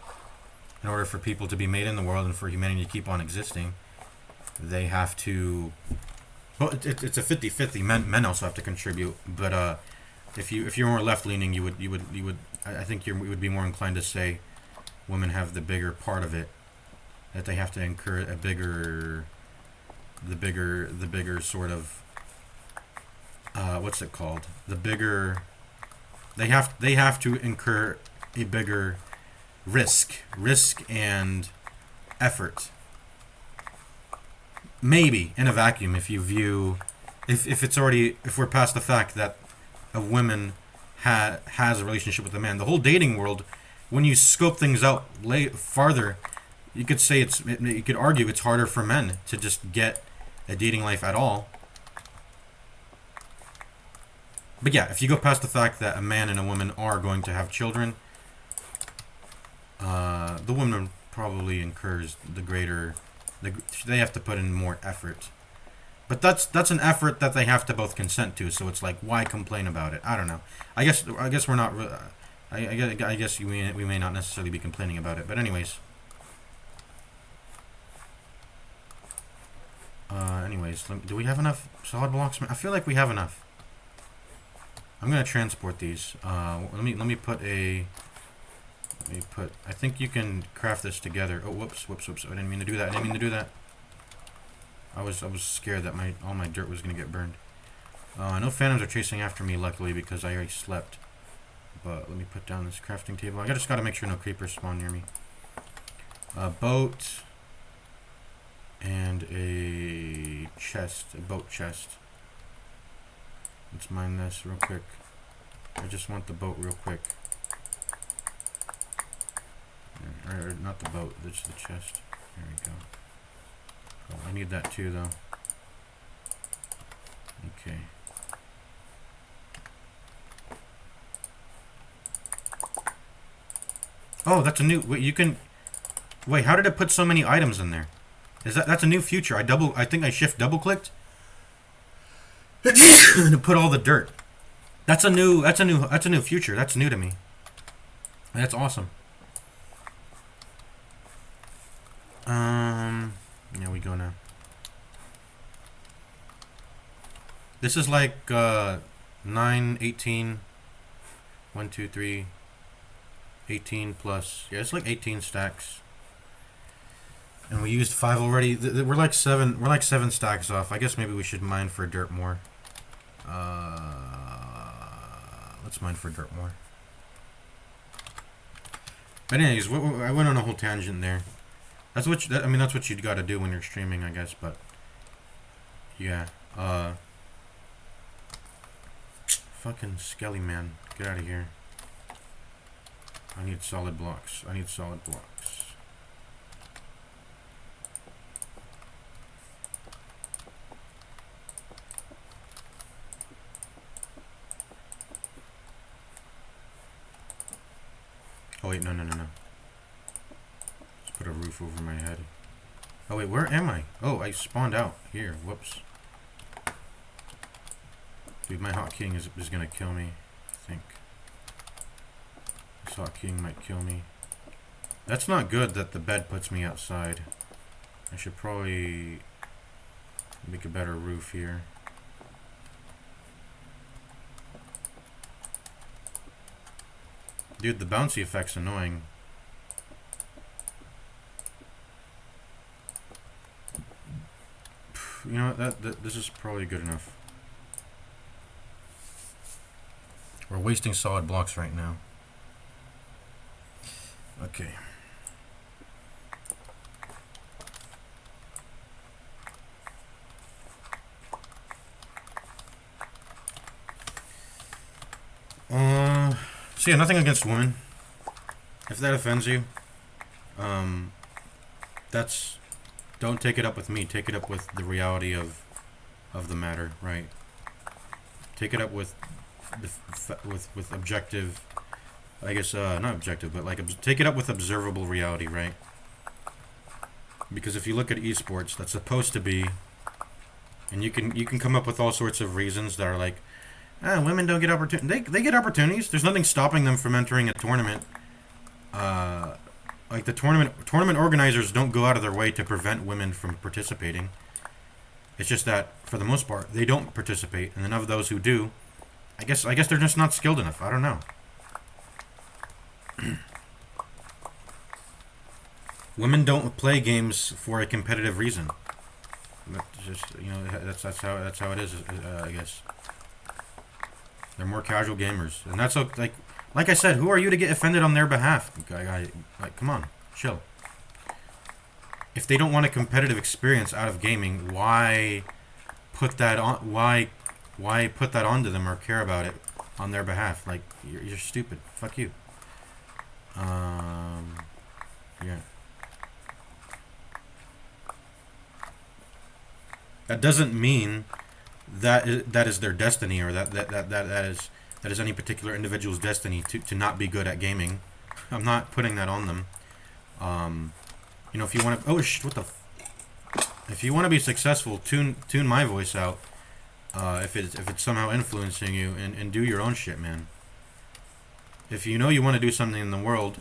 In order for people to be made in the world and for humanity to keep on existing, they have to. Well, it's a 50-50. Men also have to contribute, but if you're more left leaning, you would. I think you would be more inclined to say women have the bigger part of it. That they have to incur the bigger sort of. What's it called? The bigger. They have to incur a bigger risk and effort. Maybe in a vacuum, if we're past the fact that a woman has a relationship with a man, the whole dating world, when you scope things out farther, you could say you could argue it's harder for men to just get a dating life at all. But yeah, if you go past the fact that a man and a woman are going to have children, the woman probably incurs the greater. They have to put in more effort, but that's an effort that they have to both consent to. So it's like, why complain about it? I don't know. I guess we're not. I guess we may not necessarily be complaining about it. But anyways. Do we have enough solid blocks? I feel like we have enough. I'm gonna transport these. Let me put. I think you can craft this together. Oh, whoops! I didn't mean to do that. I was scared that all my dirt was gonna get burned. No phantoms are chasing after me, luckily, because I already slept. But let me put down this crafting table. I just gotta make sure no creepers spawn near me. A boat and a boat chest. Let's mine this real quick. I just want the boat real quick. Or not the boat, just the chest. There we go. Oh, I need that too, though. Okay. Oh, that's a new. Wait, you can. Wait, how did it put so many items in there? That's a new feature? I think I shift double clicked to put all the dirt. That's a new feature. That's new to me. That's awesome. Yeah, we go now. This is like 9, 18, 1, 2, 3, 18 plus. Yeah, it's like 18 stacks. And we used 5 already. We're like 7. We're like 7 stacks off. I guess maybe we should mine for dirt more. Let's mine for dirt more. But anyways, I went on a whole tangent there. That's what I mean. That's what you'd got to do when you're streaming, I guess. But yeah, fucking Skelly man, get out of here. I need solid blocks. I need solid blocks. Oh wait, no. Let's put a roof over my head. Oh wait, where am I? Oh, I spawned out here. Whoops. Dude, my hot king is gonna kill me, I think. This hot king might kill me. That's not good that the bed puts me outside. I should probably make a better roof here. Dude, the bouncy effect's annoying. You know what, this is probably good enough. We're wasting solid blocks right now. Okay. So yeah, nothing against women. If that offends you, don't take it up with me. Take it up with the reality of the matter, right? Take it up with with objective, I guess, not objective, but like take it up with observable reality, right? Because if you look at esports, that's supposed to be, and you can come up with all sorts of reasons that are like, women don't get opportunities. They get opportunities. There's nothing stopping them from entering a tournament. Like the tournament organizers don't go out of their way to prevent women from participating. It's just that for the most part they don't participate, and then of those who do, I guess they're just not skilled enough. I don't know. Women don't play games for a competitive reason. That's just, you know, that's how it is. I guess they're more casual gamers, and that's like I said. Who are you to get offended on their behalf? Like, come on, chill. If they don't want a competitive experience out of gaming, why put that on? Why put that onto them or care about it on their behalf? Like, you're stupid. Fuck you. Yeah. That doesn't mean that is their destiny, or that is any particular individual's destiny to not be good at gaming. I'm not putting that on them. You know, if you want to, if you want to be successful, tune my voice out. If it's somehow influencing you, and do your own shit, man. If you know you want to do something in the world,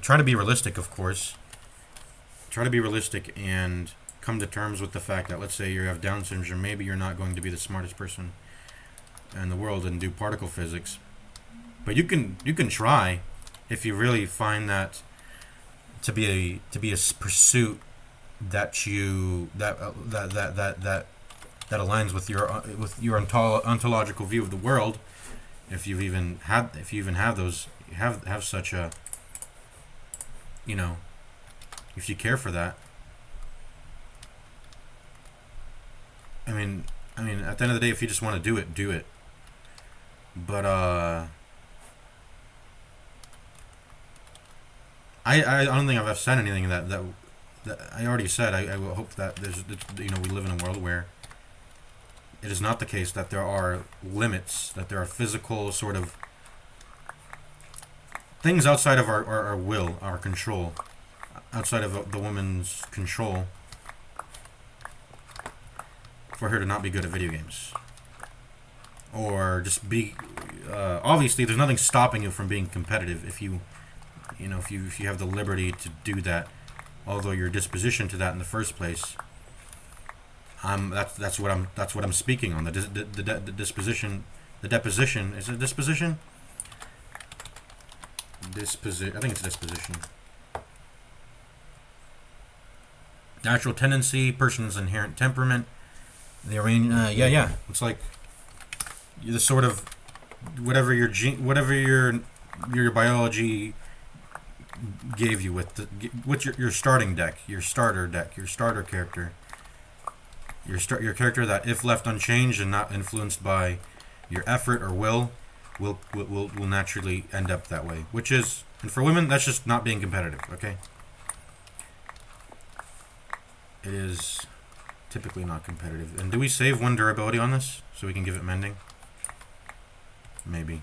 try to be realistic, of course. Try to be realistic and come to terms with the fact that, let's say you have Down syndrome, maybe you're not going to be the smartest person in the world and do particle physics, but you can try if you really find that to be a pursuit that aligns with your ontological view of the world. If you even have such a, you know, if you care for that. I mean, at the end of the day, if you just want to do it, do it. But I don't think I've said anything that I already said. I will hope that we live in a world where it is not the case that there are limits, that there are physical sort of things outside of our will, our control, outside of the woman's control, for her to not be good at video games, or just be. Obviously, there's nothing stopping you from being competitive if you have the liberty to do that. Although your disposition to that in the first place, that's what I'm speaking on. The disposition, the deposition. Is it disposition? I think it's disposition. natural tendency, person's inherent temperament. The arrange. Yeah. It's like the sort of whatever your biology gave you with your starting deck, your starter deck, your starter character, your character that, if left unchanged and not influenced by your effort or will naturally end up that way. Which is, and for women, that's just not being competitive. Okay. It is typically not competitive. And do we save 1 durability on this so we can give it mending? Maybe.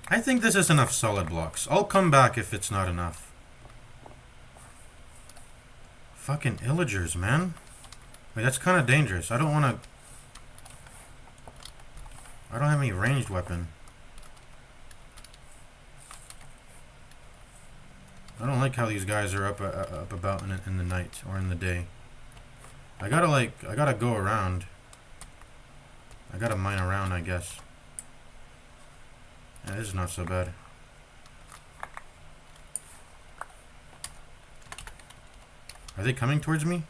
I think this is enough solid blocks. I'll come back if it's not enough. Fucking illagers, man. Wait, that's kind of dangerous. I don't have any ranged weapon. I don't like how these guys are up about in the night or in the day. I gotta go around. I gotta mine around, I guess. Yeah, this is not so bad. Are they coming towards me?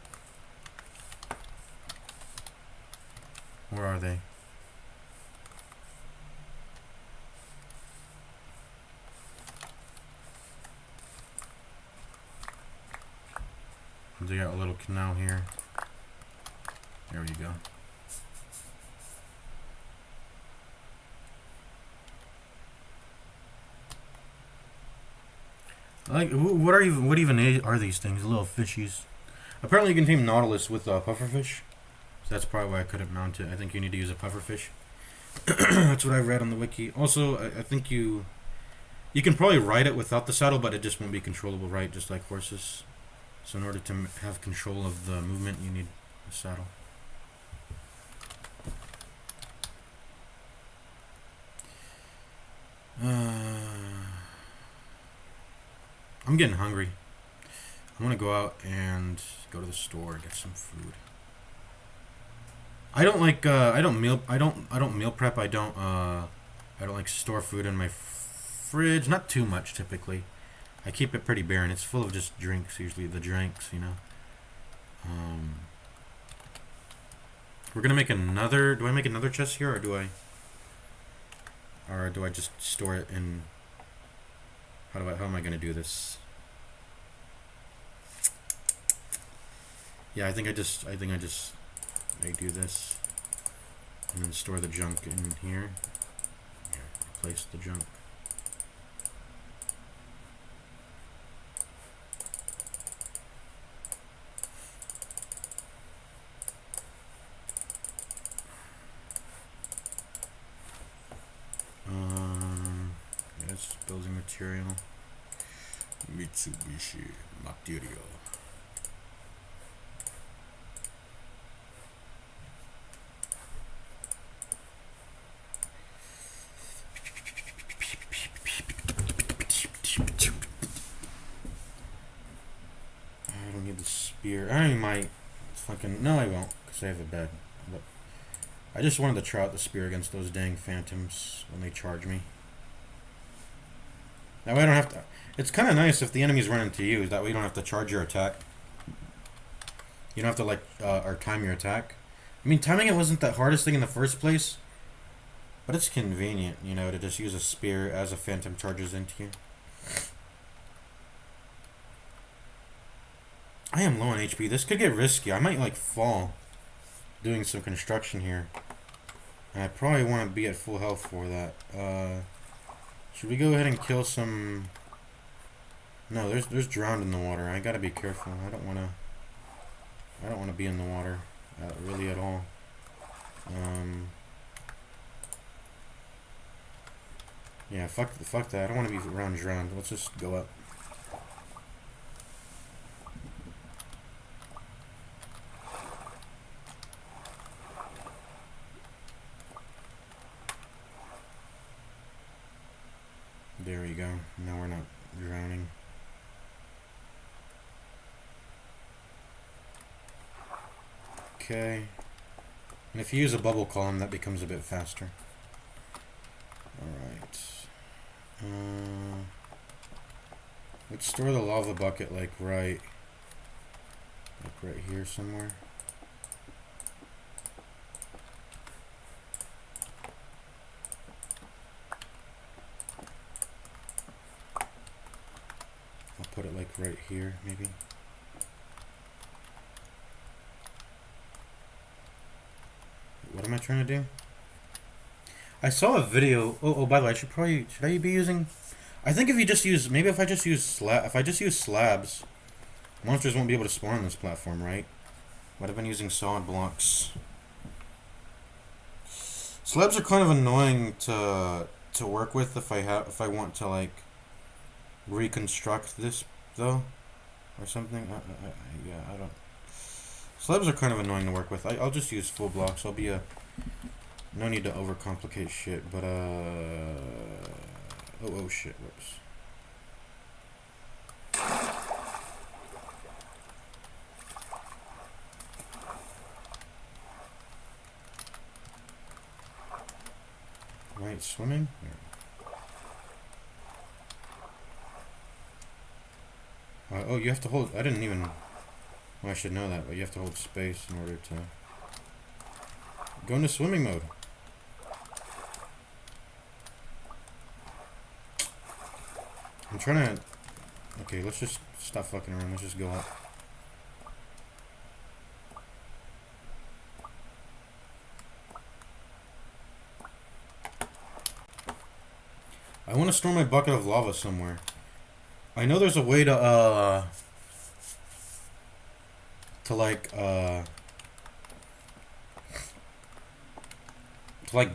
Where are they? They got a little canal here. There we go. Like, what even are these things? Little fishies. Apparently, you can tame Nautilus with pufferfish. So that's probably why I couldn't mount it. I think you need to use a pufferfish. That's what I read on the wiki. Also, I think you can probably ride it without the saddle, but it just won't be controllable, right? Just like horses. So in order to have control of the movement, you need a saddle. I'm getting hungry. I'm gonna go out and go to the store and get some food. I don't like I don't meal prep. I don't like store food in my fridge. Not too much typically. I keep it pretty barren. It's full of just drinks, usually the drinks, you know. We're gonna make another. Do I make another chest here, or do I just store it in? How am I gonna do this? Yeah, I think I do this, and then store the junk in here. Yeah, replace the junk. Yes, building material. Mitsubishi material. I don't need the spear. I might fucking... No, I won't, because I have a bed. But I just wanted to try out the spear against those dang phantoms when they charge me. That way I don't have to... It's kind of nice if the enemies run into you. That way you don't have to charge your attack. You don't have to, like, or time your attack. I mean, timing it wasn't the hardest thing in the first place. But it's convenient, you know, to just use a spear as a phantom charges into you. I am low on HP. This could get risky. I might, like, fall doing some construction here. And I probably want to be at full health for that. Should we go ahead and kill some... No, there's drowned in the water. I gotta be careful. I don't wanna be in the water really at all. Yeah, fuck that. I don't wanna be around drowned. Let's just go up. There we go. Now we're not drowning. Okay. And if you use a bubble column, that becomes a bit faster. Alright. Let's store the lava bucket like right here somewhere. I'll put it like right here, maybe. What am I trying to do? I saw a video. Oh, by the way, should I be using? I think if you just use, maybe if I just use slabs, monsters won't be able to spawn on this platform, right? But I've been using solid blocks. Slabs are kind of annoying to work with if I want to like reconstruct this though, or something. Yeah, I don't. Slabs are kind of annoying to work with. I'll just use full blocks. I'll be a. No need to overcomplicate shit, but oh shit, whoops. Right, swimming? Oh, you have to hold. I didn't even. Well, I should know that, but you have to hold space in order to go into swimming mode. I'm trying to. Okay, let's just stop fucking around. Let's just go up. I want to store my bucket of lava somewhere. I know there's a way to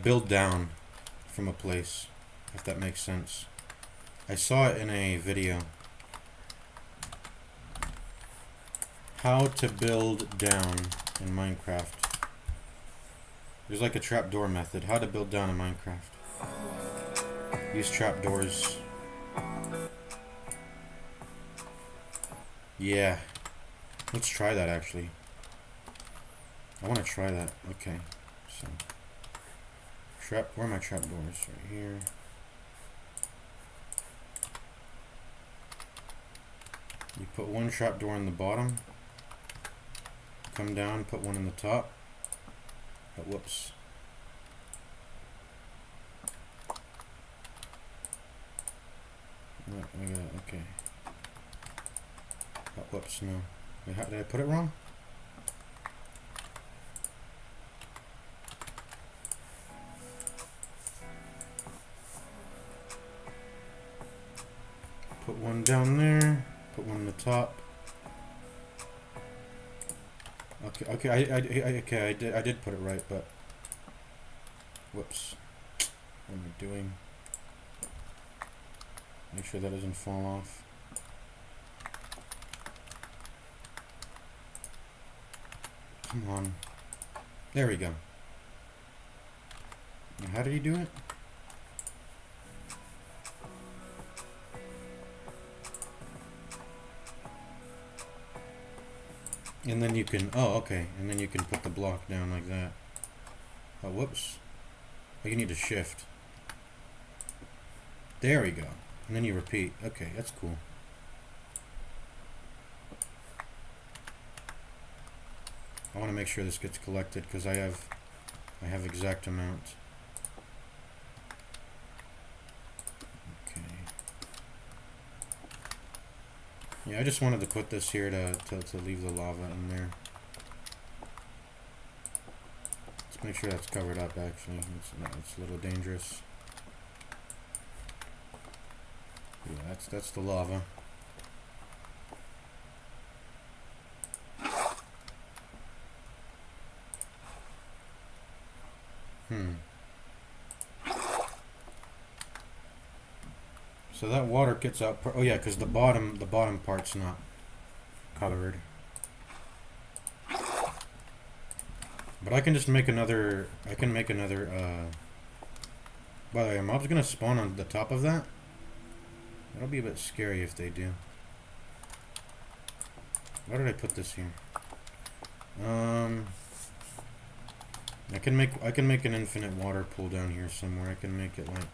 build down from a place, if that makes sense. I saw it in a video. How to build down in Minecraft. There's like a trapdoor method. How to build down in Minecraft. Use trapdoors. Yeah. Let's try that actually. I want to try that. Okay. So. Where are my trapdoors? Right here. You put one trapdoor in the bottom. Come down, put one in the top. Oh, whoops. No, okay. Oh, whoops, no. Wait, did I put it wrong? Put one down there. Put one in the top. Okay, I did put it right, but whoops. What am I doing? Make sure that doesn't fall off. Come on. There we go. Now, how did he do it? And then you can, oh, okay. And then you can put the block down like that. Oh, whoops. Oh, you need to shift. There we go. And then you repeat. Okay, that's cool. I want to make sure this gets collected because I have exact amount. Okay. Yeah, I just wanted to put this here to leave the lava in there. Let's make sure that's covered up actually. It's a little dangerous. Yeah, that's the lava. So that water gets out. Oh yeah, because the bottom part's not covered. But I can just make another. I can make another. By the way, are mobs gonna spawn on the top of that? That'll be a bit scary if they do. Why did I put this here? I can make an infinite water pool down here somewhere. I can make it like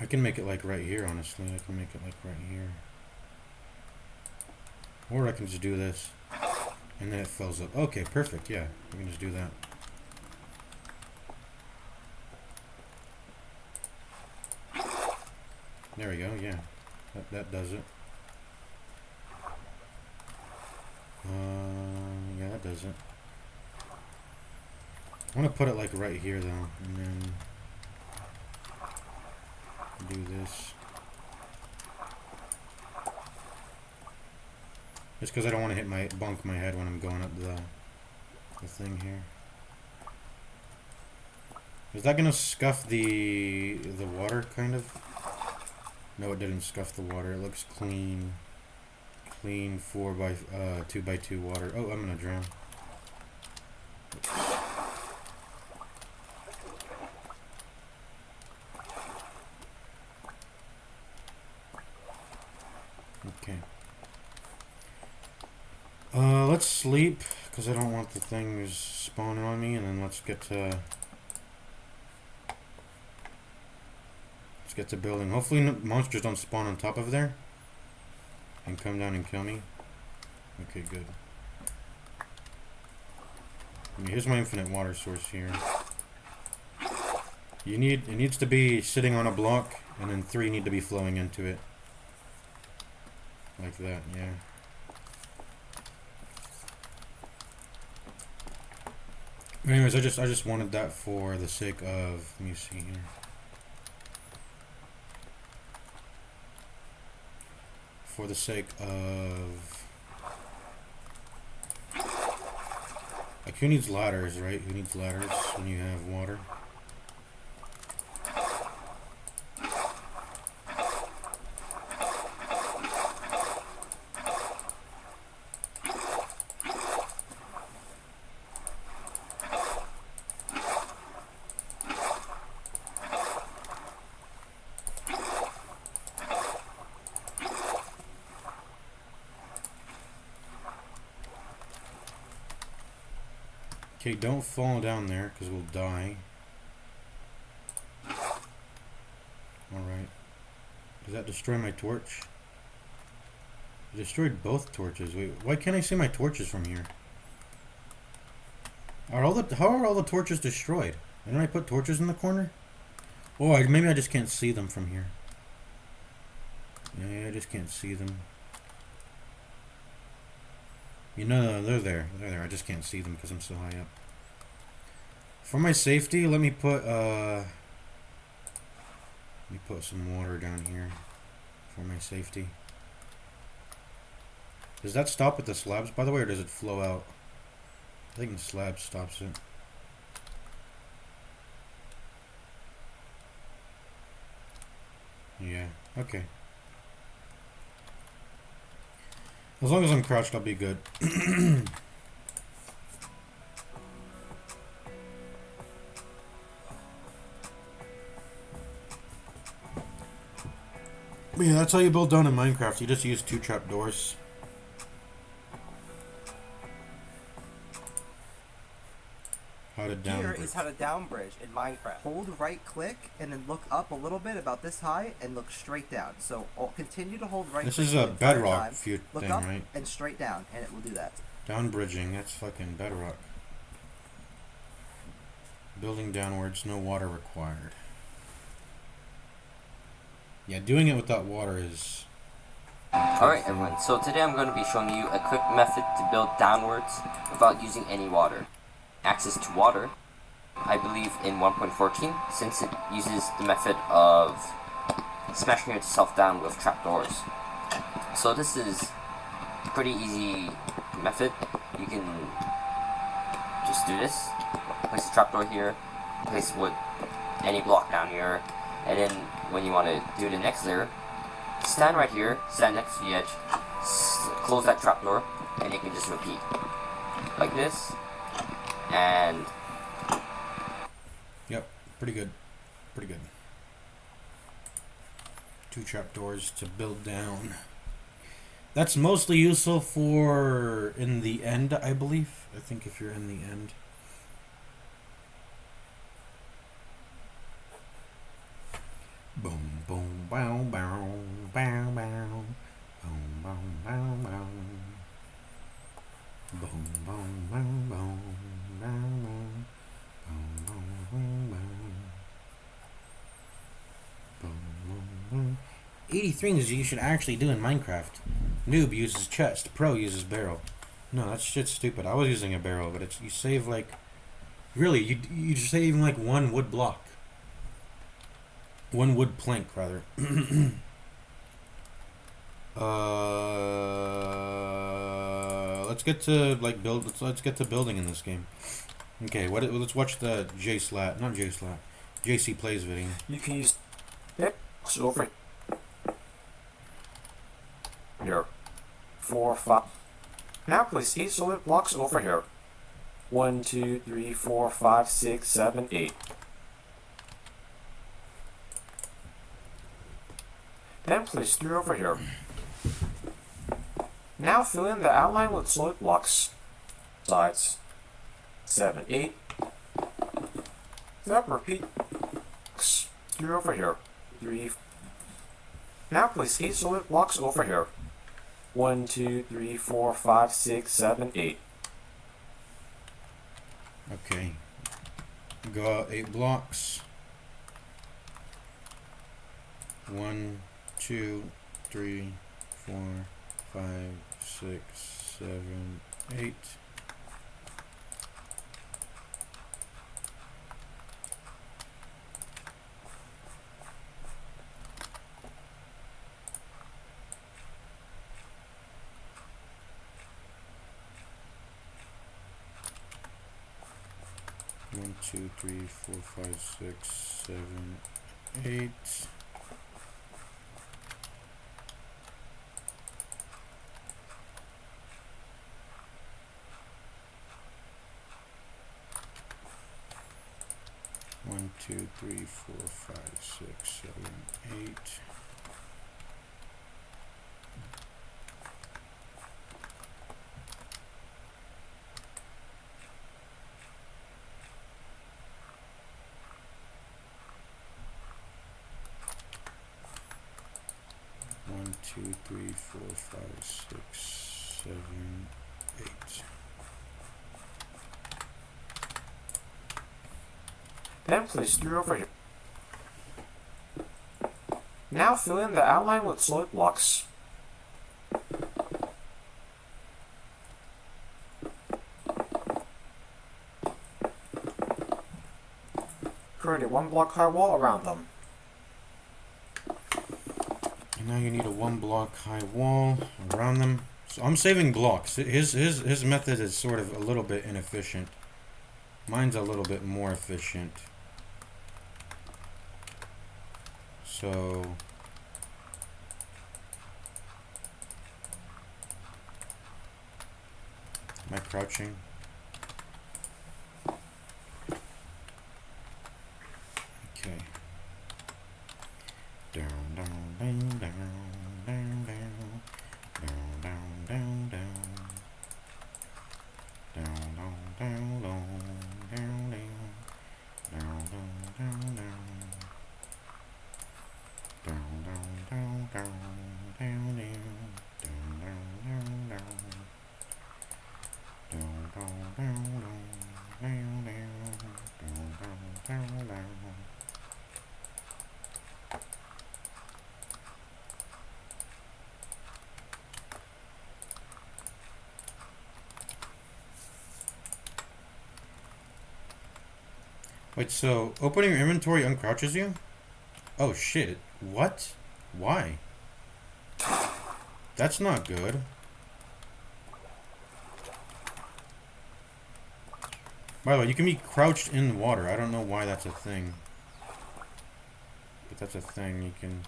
I can make it like right here, honestly. I can make it like right here. Or I can just do this. And then it fills up. Okay, perfect, yeah. I can just do that. There we go, yeah. That does it. Yeah, that does it. I want to put it like right here though, and then do this. Just because I don't want to hit my bunk my head when I'm going up the thing here. Is that gonna scuff the water kind of? No, it didn't scuff the water. It looks clean. Clean 2x2 water. Oh, I'm gonna drown. Okay. Let's sleep because I don't want the things spawning on me, and then let's get to building. Hopefully monsters don't spawn on top of there and come down and kill me. Okay, good. Here's my infinite water source here. It needs to be sitting on a block, and then 3 need to be flowing into it. Like that, yeah. Anyways, I just wanted that for the sake of, let me see here. For the sake of, like, who needs ladders, right? Who needs ladders when you have water? Okay, don't fall down there because we'll die. Alright. Does that destroy my torch? It destroyed both torches. Wait, why can't I see my torches from here? How are all the torches destroyed? Didn't I put torches in the corner? Oh, maybe I just can't see them from here. Yeah, I just can't see them. You know, they're there. They're there. I just can't see them because I'm so high up. For my safety, let me put some water down here for my safety. Does that stop at the slabs, by the way, or does it flow out? I think the slab stops it. Yeah, okay. As long as I'm crouched, I'll be good. But yeah, that's how you build down in Minecraft. You just use 2 trapdoors. How to down Here bridge. is how to down bridge in Minecraft. Hold right click and then look up a little bit, about this high, and look straight down. So I'll continue to hold right This click is the a entire bedrock time. thing, Look up right? and straight down, and it will do that. Down bridging, that's fucking bedrock. Building downwards, no water required. Yeah, doing it without water is... Alright everyone, so today I'm going to be showing you a quick method to build downwards without using any water. Access to water, I believe in 1.14, since it uses the method of smashing itself down with trapdoors. So this is a pretty easy method. You can just do this, place a trapdoor here, place wood, any block down here, and then when you want to do the next layer, stand right here, stand next to the edge, close that trapdoor, and you can just repeat like this. And Yep, pretty good. Pretty good. 2 trapdoors to build down. That's mostly useful for in the end, I believe. I think if you're in the end. Boom, boom. boom, boom. Boom, boom, boom, boom, boom, boom. Boom, boom, boom, boom. Boom, boom, boom. 83 is you should actually do in Minecraft. Noob uses chest, pro uses barrel. No, that shit's stupid. I was using a barrel, but it's you save like really you save like one wood block. One wood plank rather. Let's get to like build. Let's get to building in this game. Okay, let's watch the not JC plays video. You can use it over here. 4, 5. Now place 8 solid blocks over here. 1, 2, 3, 4, 5, 6, 7, 8. Then place 3 over here. Now fill in the outline with solid blocks. Sides. 7, 8. Then repeat. 3 over here. 3. Now place 8 solid blocks over here. 1, 2, 3, 4, 5, 6, 7, 8. Okay. Got 8 blocks. 1, 2, 3, 4, 5, 6, 7, 8. One, two, three, four, five, six, 7, 8. One, two, three, four, five, six, 7, 8. One, two, three, four, five, six, 7, 8. Then place 3 over here. Now fill in the outline with solid blocks. Create a 1 block high wall around them. And now you need a 1 block high wall around them. So I'm saving blocks. His method is sort of a little bit inefficient. Mine's a little bit more efficient. So am I crouching? Okay. Down, down, down, down, down, down, down, down, down, down. Down, down, down, down, down, down, down, down, down. Down, down, down, down, down, down, down, down, down, down. Down, down, down, down, down, down, down, down, down. Wait, so opening your inventory uncrouches you? Oh shit. What? Why? That's not good. By the way, you can be crouched in water. I don't know why that's a thing. But that's a thing you can...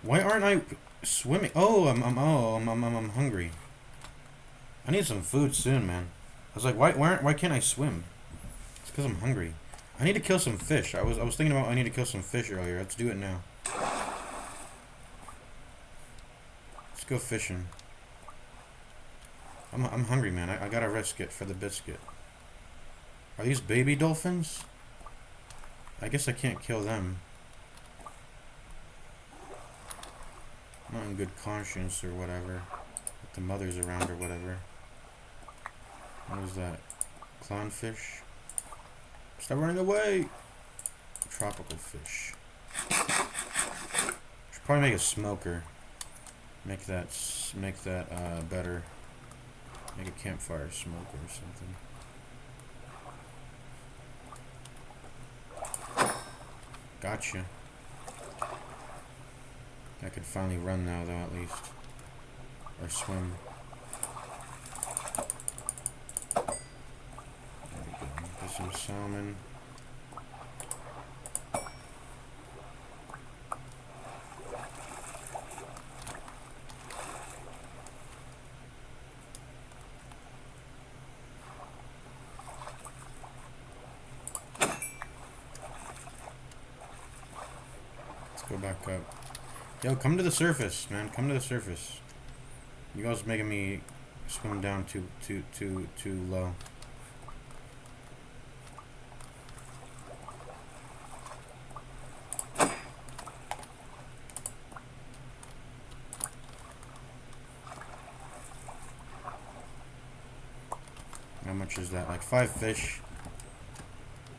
Why aren't I swimming? Oh, I'm hungry. I need some food soon, man. I was like, why can't I swim? It's because I'm hungry. I need to kill some fish. I was thinking about I need to kill some fish earlier. Let's do it now. Let's go fishing. I'm hungry, man. I gotta risk it for the biscuit. Are these baby dolphins? I guess I can't kill them. Not in good conscience or whatever. With the mothers around or whatever. What is that? Clownfish? Stop running away! Tropical fish. Should probably make a smoker. Make that better. Make a campfire smoker or something. Gotcha. I could finally run now, though, at least. Or swim. There we go. Get some salmon. Let's go back up. Yo, come to the surface, man. Come to the surface. You guys making me swim down too low. How much is that? Like 5 fish.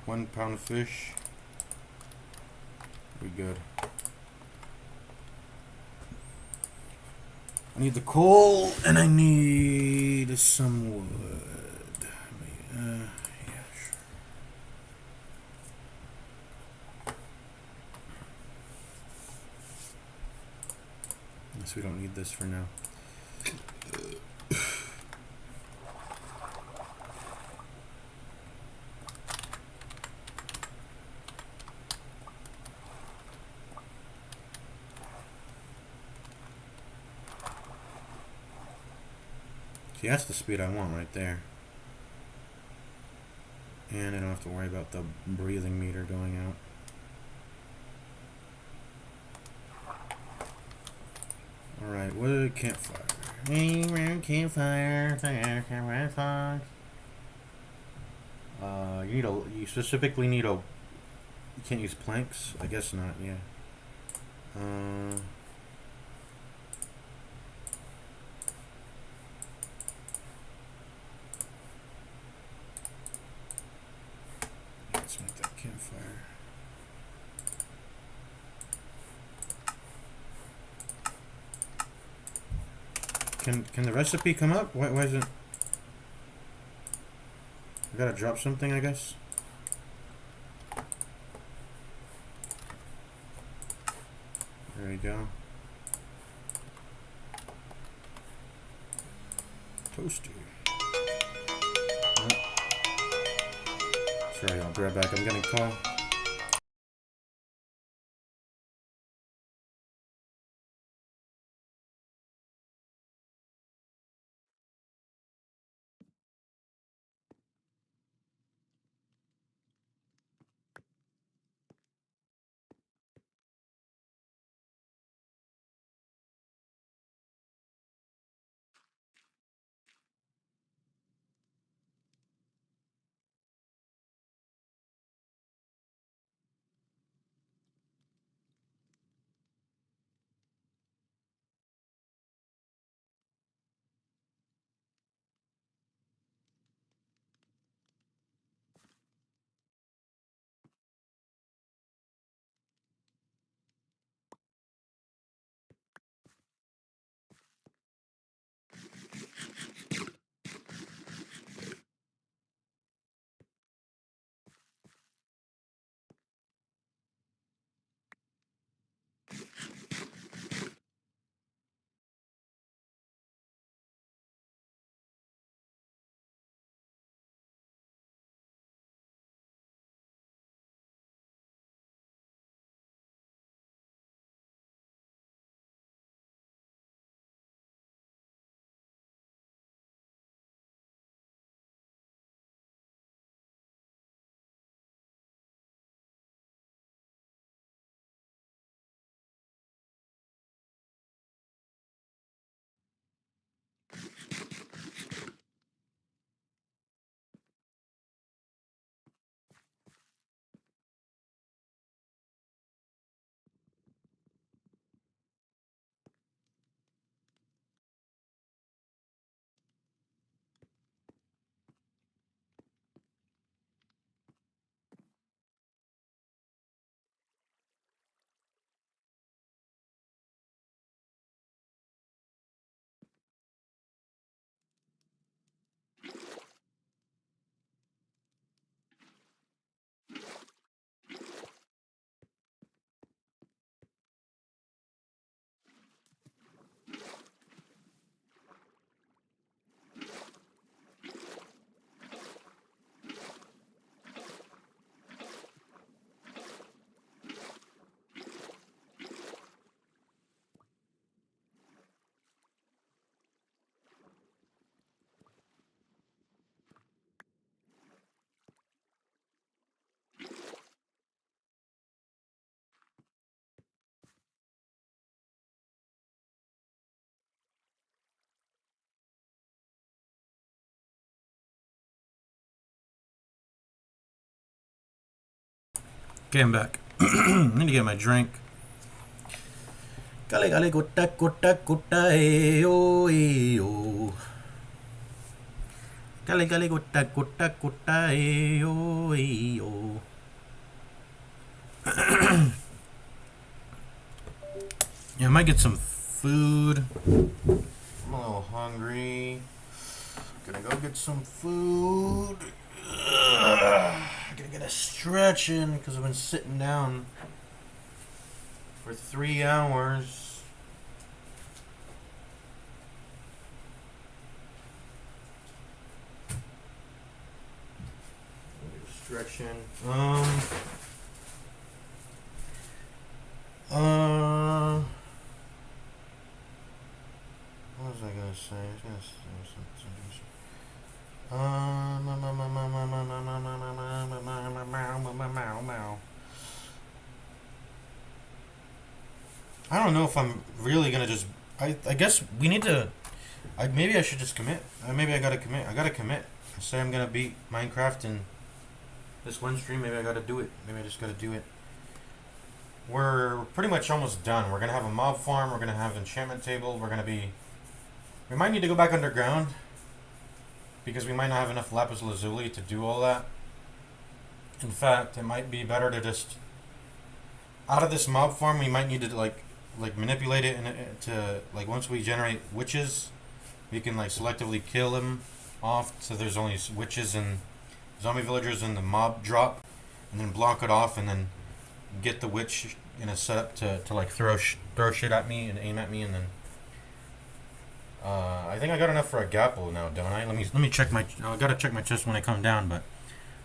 1 pound fish. We good. I need the coal and I need some wood. Yeah, sure. Guess we don't need this for now. See, that's the speed I want right there. And I don't have to worry about the breathing meter going out. Alright, wood, campfire. Campfire, campfire songs. You specifically need a, you can't use planks? I guess not, yeah. Let's make that campfire. Can the recipe come up? Why isn't? I gotta drop something, I guess. There we go. Toaster. Oh. Sorry, I'll be right back. I'm getting a call. Okay, I'm back. I need to get my drink. Gale gale gota gota gota ayo ayo. Gale gale gota gota gota ayo ayo. Yeah, I might get some food. I'm a little hungry. Gonna go get some food. Gonna get a stretch in because I've been sitting down for 3 hours. Stretch in. What was I gonna say? I was gonna say something. I don't know if I'm really gonna just. I guess we need to. Maybe I should just commit. Maybe I gotta commit. I gotta commit. I say I'm gonna beat Minecraft in this one stream. Maybe I gotta do it. Maybe I just gotta do it. We're pretty much almost done. We're gonna have a mob farm. We're gonna have an enchantment table. We're gonna be. We might need to go back underground because we might not have enough lapis lazuli to do all that. In fact, it might be better to just out of this mob farm. We might need to like manipulate it to like once we generate witches, we can like selectively kill them off. So there's only witches and zombie villagers in the mob drop, and then block it off, and then get the witch in a setup to like throw shit at me and aim at me, and then. I think I got enough for a gapple now, don't I? Let me check my. I gotta check my chest when I come down, but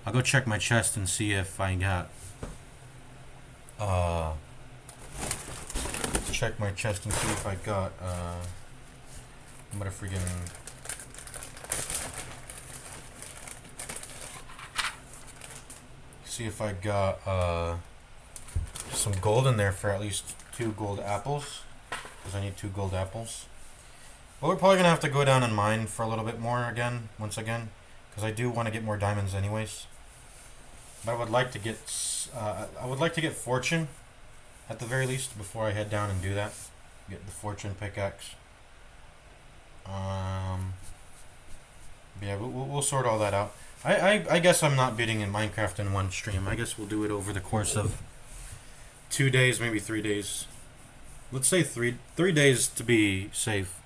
I'll go check my chest and see if I got. Check my chest and see if I got. I'm gonna freaking. See if I got some gold in there for at least 2 gold apples, because I need 2 gold apples. Well, we're probably gonna have to go down and mine for a little bit more once again, because I do want to get more diamonds anyways. But I would like to get, fortune, at the very least, before I head down and do that. Get the fortune pickaxe. Yeah, we'll sort all that out. I guess I'm not beating in Minecraft in one stream. I guess we'll do it over the course of 2 days, maybe 3 days. Let's say 3 days to be safe.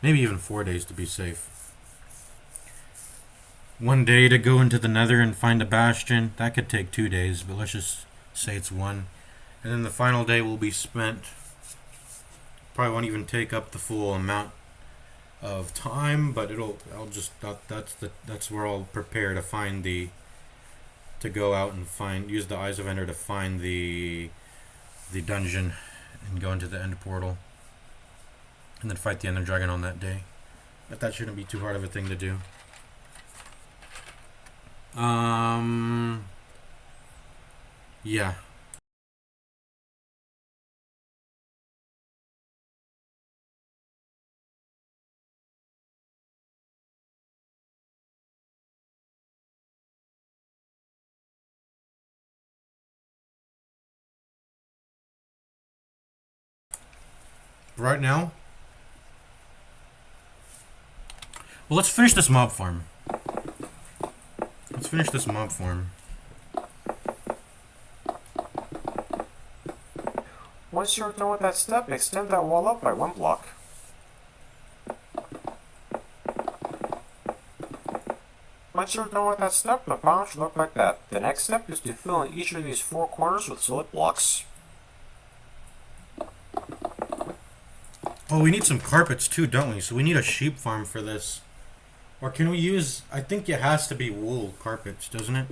Maybe even 4 days to be safe. 1 day to go into the nether and find a bastion. That could take 2 days, but let's just say it's 1. And then the final day will be spent. Probably won't even take up the full amount of time, but that's where I'll prepare to find to go out and use the Eyes of Ender to find the dungeon and go into the end portal. And then fight the Ender Dragon on that day. But that shouldn't be too hard of a thing to do. Yeah. Right now? Well, let's finish this mob farm. Once you're done with that step, extend that wall up by 1 block. Once you're done with that step, the farm should look like that. The next step is to fill in each of these 4 corners with solid blocks. Oh, we need some carpets too, don't we? So we need a sheep farm for this. Or can we use... I think it has to be wool carpets, doesn't it?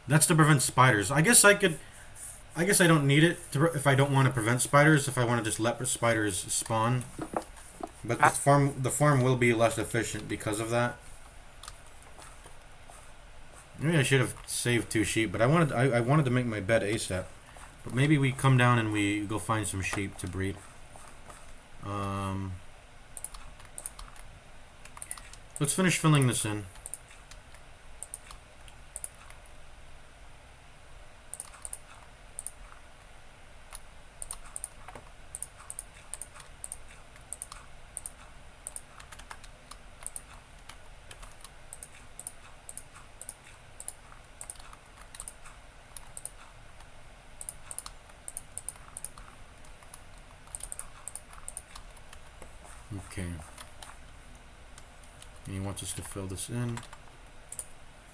That's to prevent spiders. I guess I don't need it if I don't want to prevent spiders, if I want to just let spiders spawn. But the farm will be less efficient because of that. Maybe I should have saved 2 sheep, but I wanted to make my bed ASAP. But maybe we come down and we go find some sheep to breed. Let's finish filling this in. Okay. And he wants us to fill this in.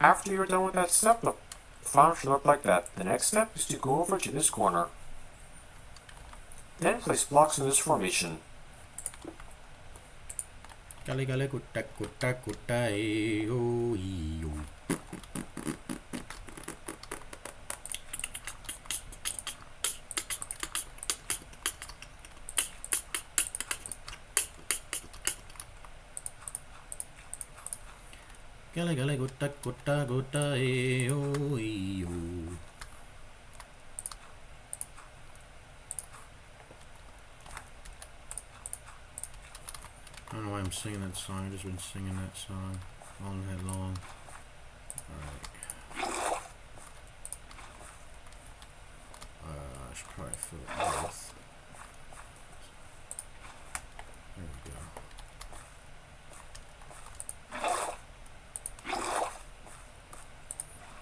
After you're done with that step, the farm should look like that. The next step is to go over to this corner. Then place blocks in this formation. Gale gale gutta gutta gutta oh yo. Gale gale gutta gutta gutta oh yo. I don't know why I'm singing that song. I've just been singing that song all night long. Alright. I should probably fill it both. There we go.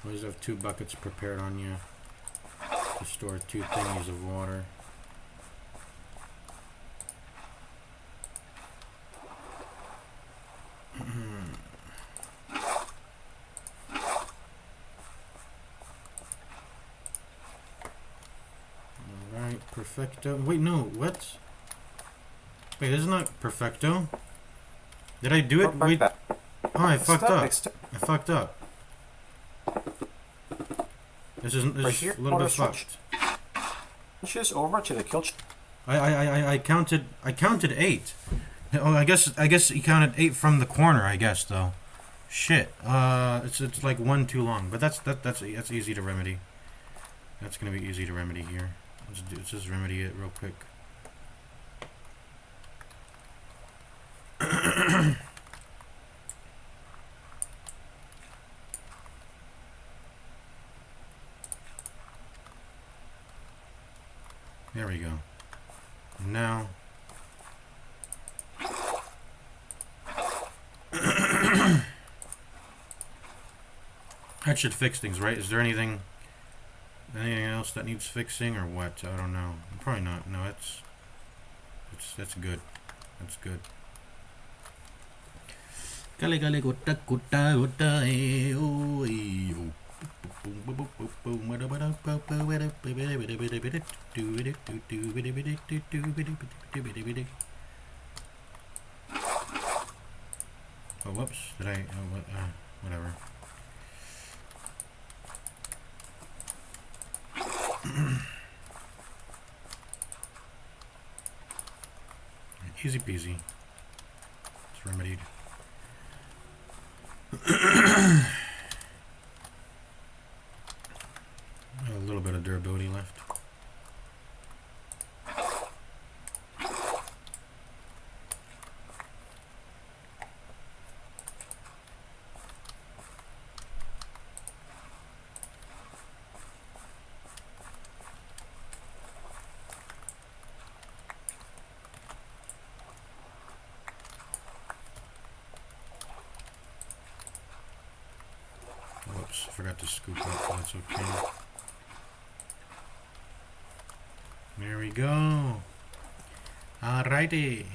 Always have 2 buckets prepared on you to store 2 thingies of water. Alright, perfecto. Wait, no, what? Wait, this is not perfecto. Did I do it? Look like Wait. that. Oh, I fucked Step up. by step. I fucked up. This is Right a here, little bit water switch. fucked. Push this over to the kill. I counted 8. Oh, I guess you counted 8 from the corner. I guess though. Shit. It's like 1 too long, but that's easy to remedy. That's gonna be easy to remedy here. Let's just remedy it real quick. There we go. Now. That should fix things, right? Is there anything else that needs fixing or what? I don't know. Probably not. No, that's good. That's good. Gale gale gutta gutta gutta oh oh. Oh, whoops. Did I? Oh, whatever. Easy peasy. It's remedied. A little bit of durability left. Whoops, I forgot to scoop up, but that's okay. There we go. Alrighty.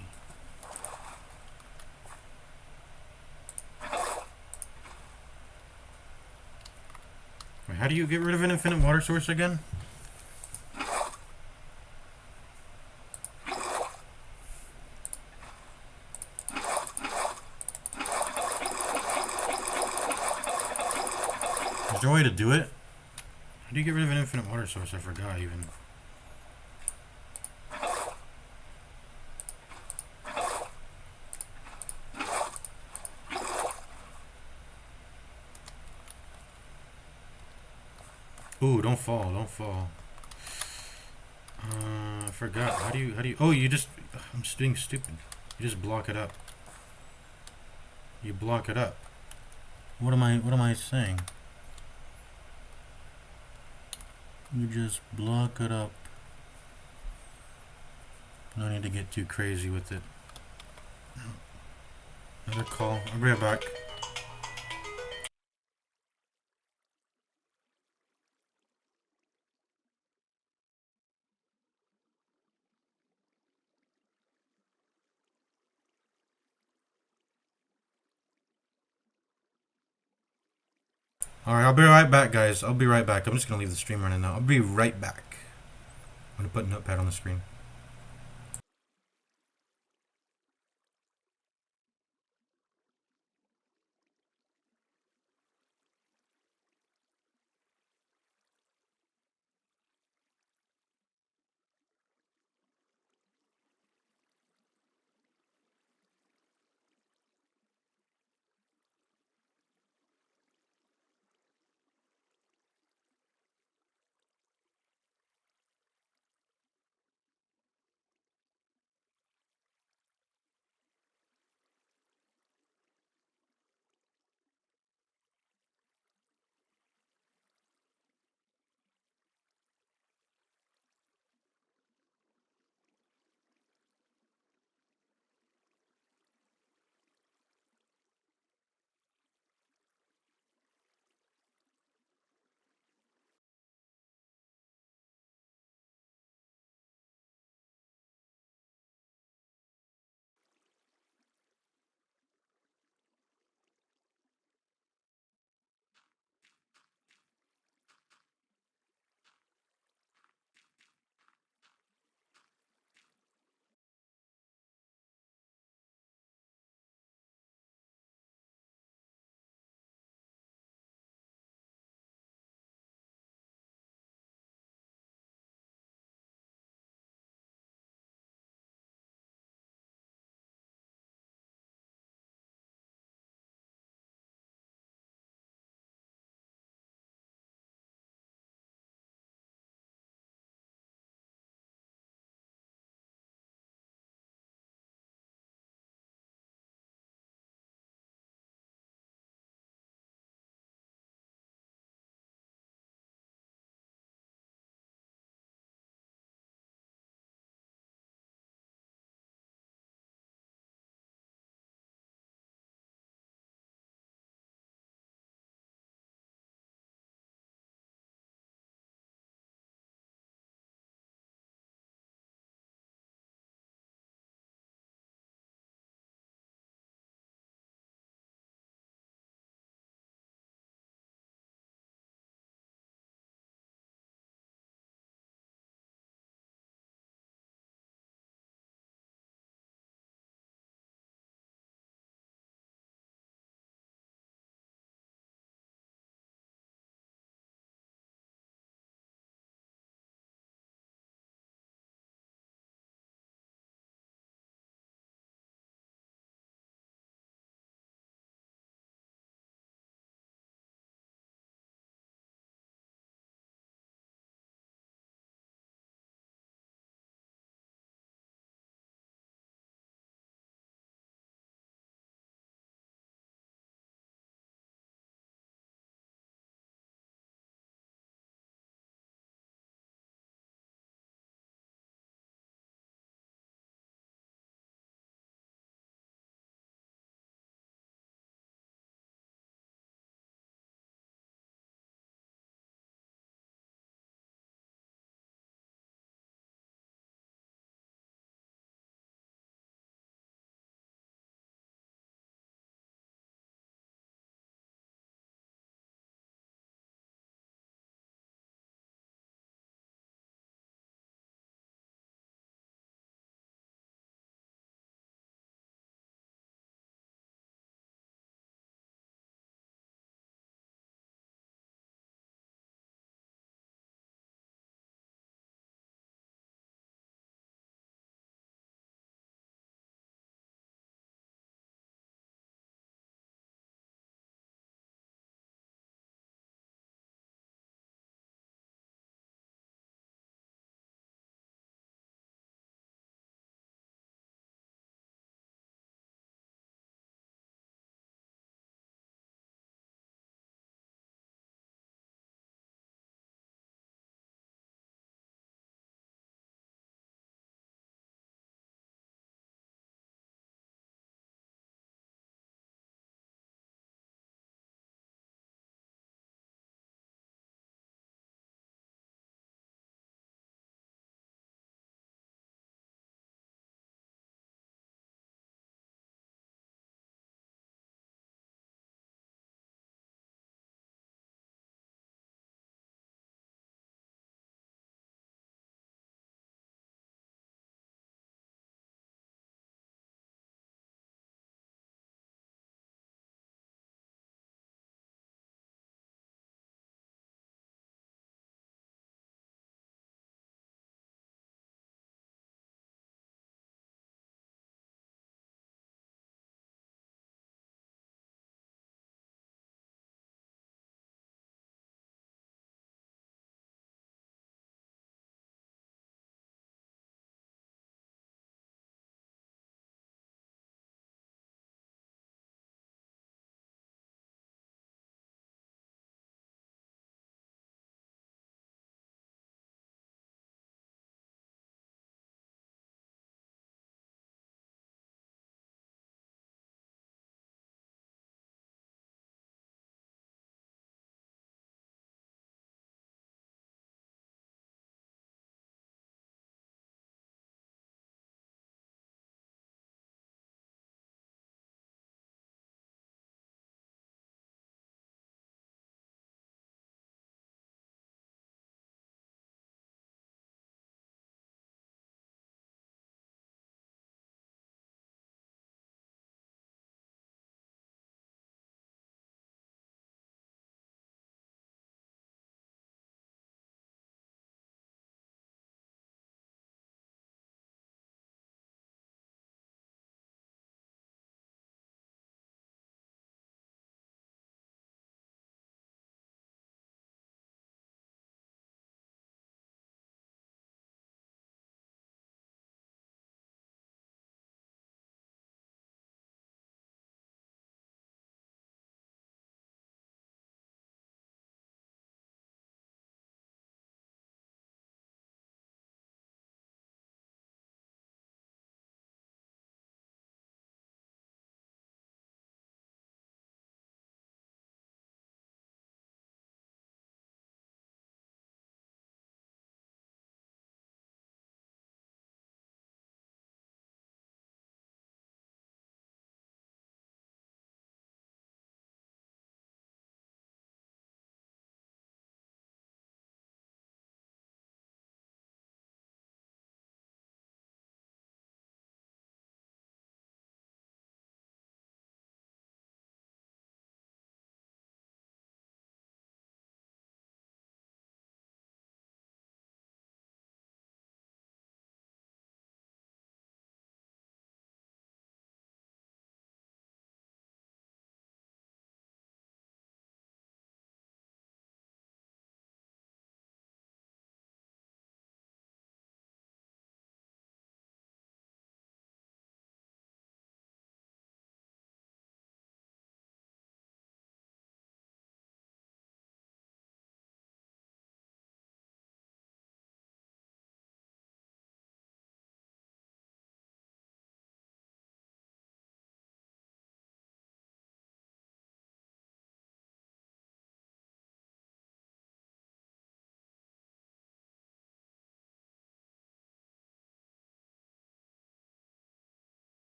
Wait, how do you get rid of an infinite water source again? Is there a way to do it? How do you get rid of an infinite water source? I forgot even. Ooh, don't fall, don't fall. I forgot. How do you, oh, you just, I'm just being stupid. You just block it up. You block it up. What am I saying? You just block it up. No need to get too crazy with it. Another call. I'll be right back. Alright, I'll be right back, guys. I'll be right back. I'm just gonna leave the stream running now. I'll be right back. I'm gonna put Notepad on the screen.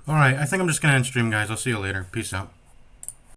Alright, I think I'm just gonna end stream, guys. I'll see you later. Peace out.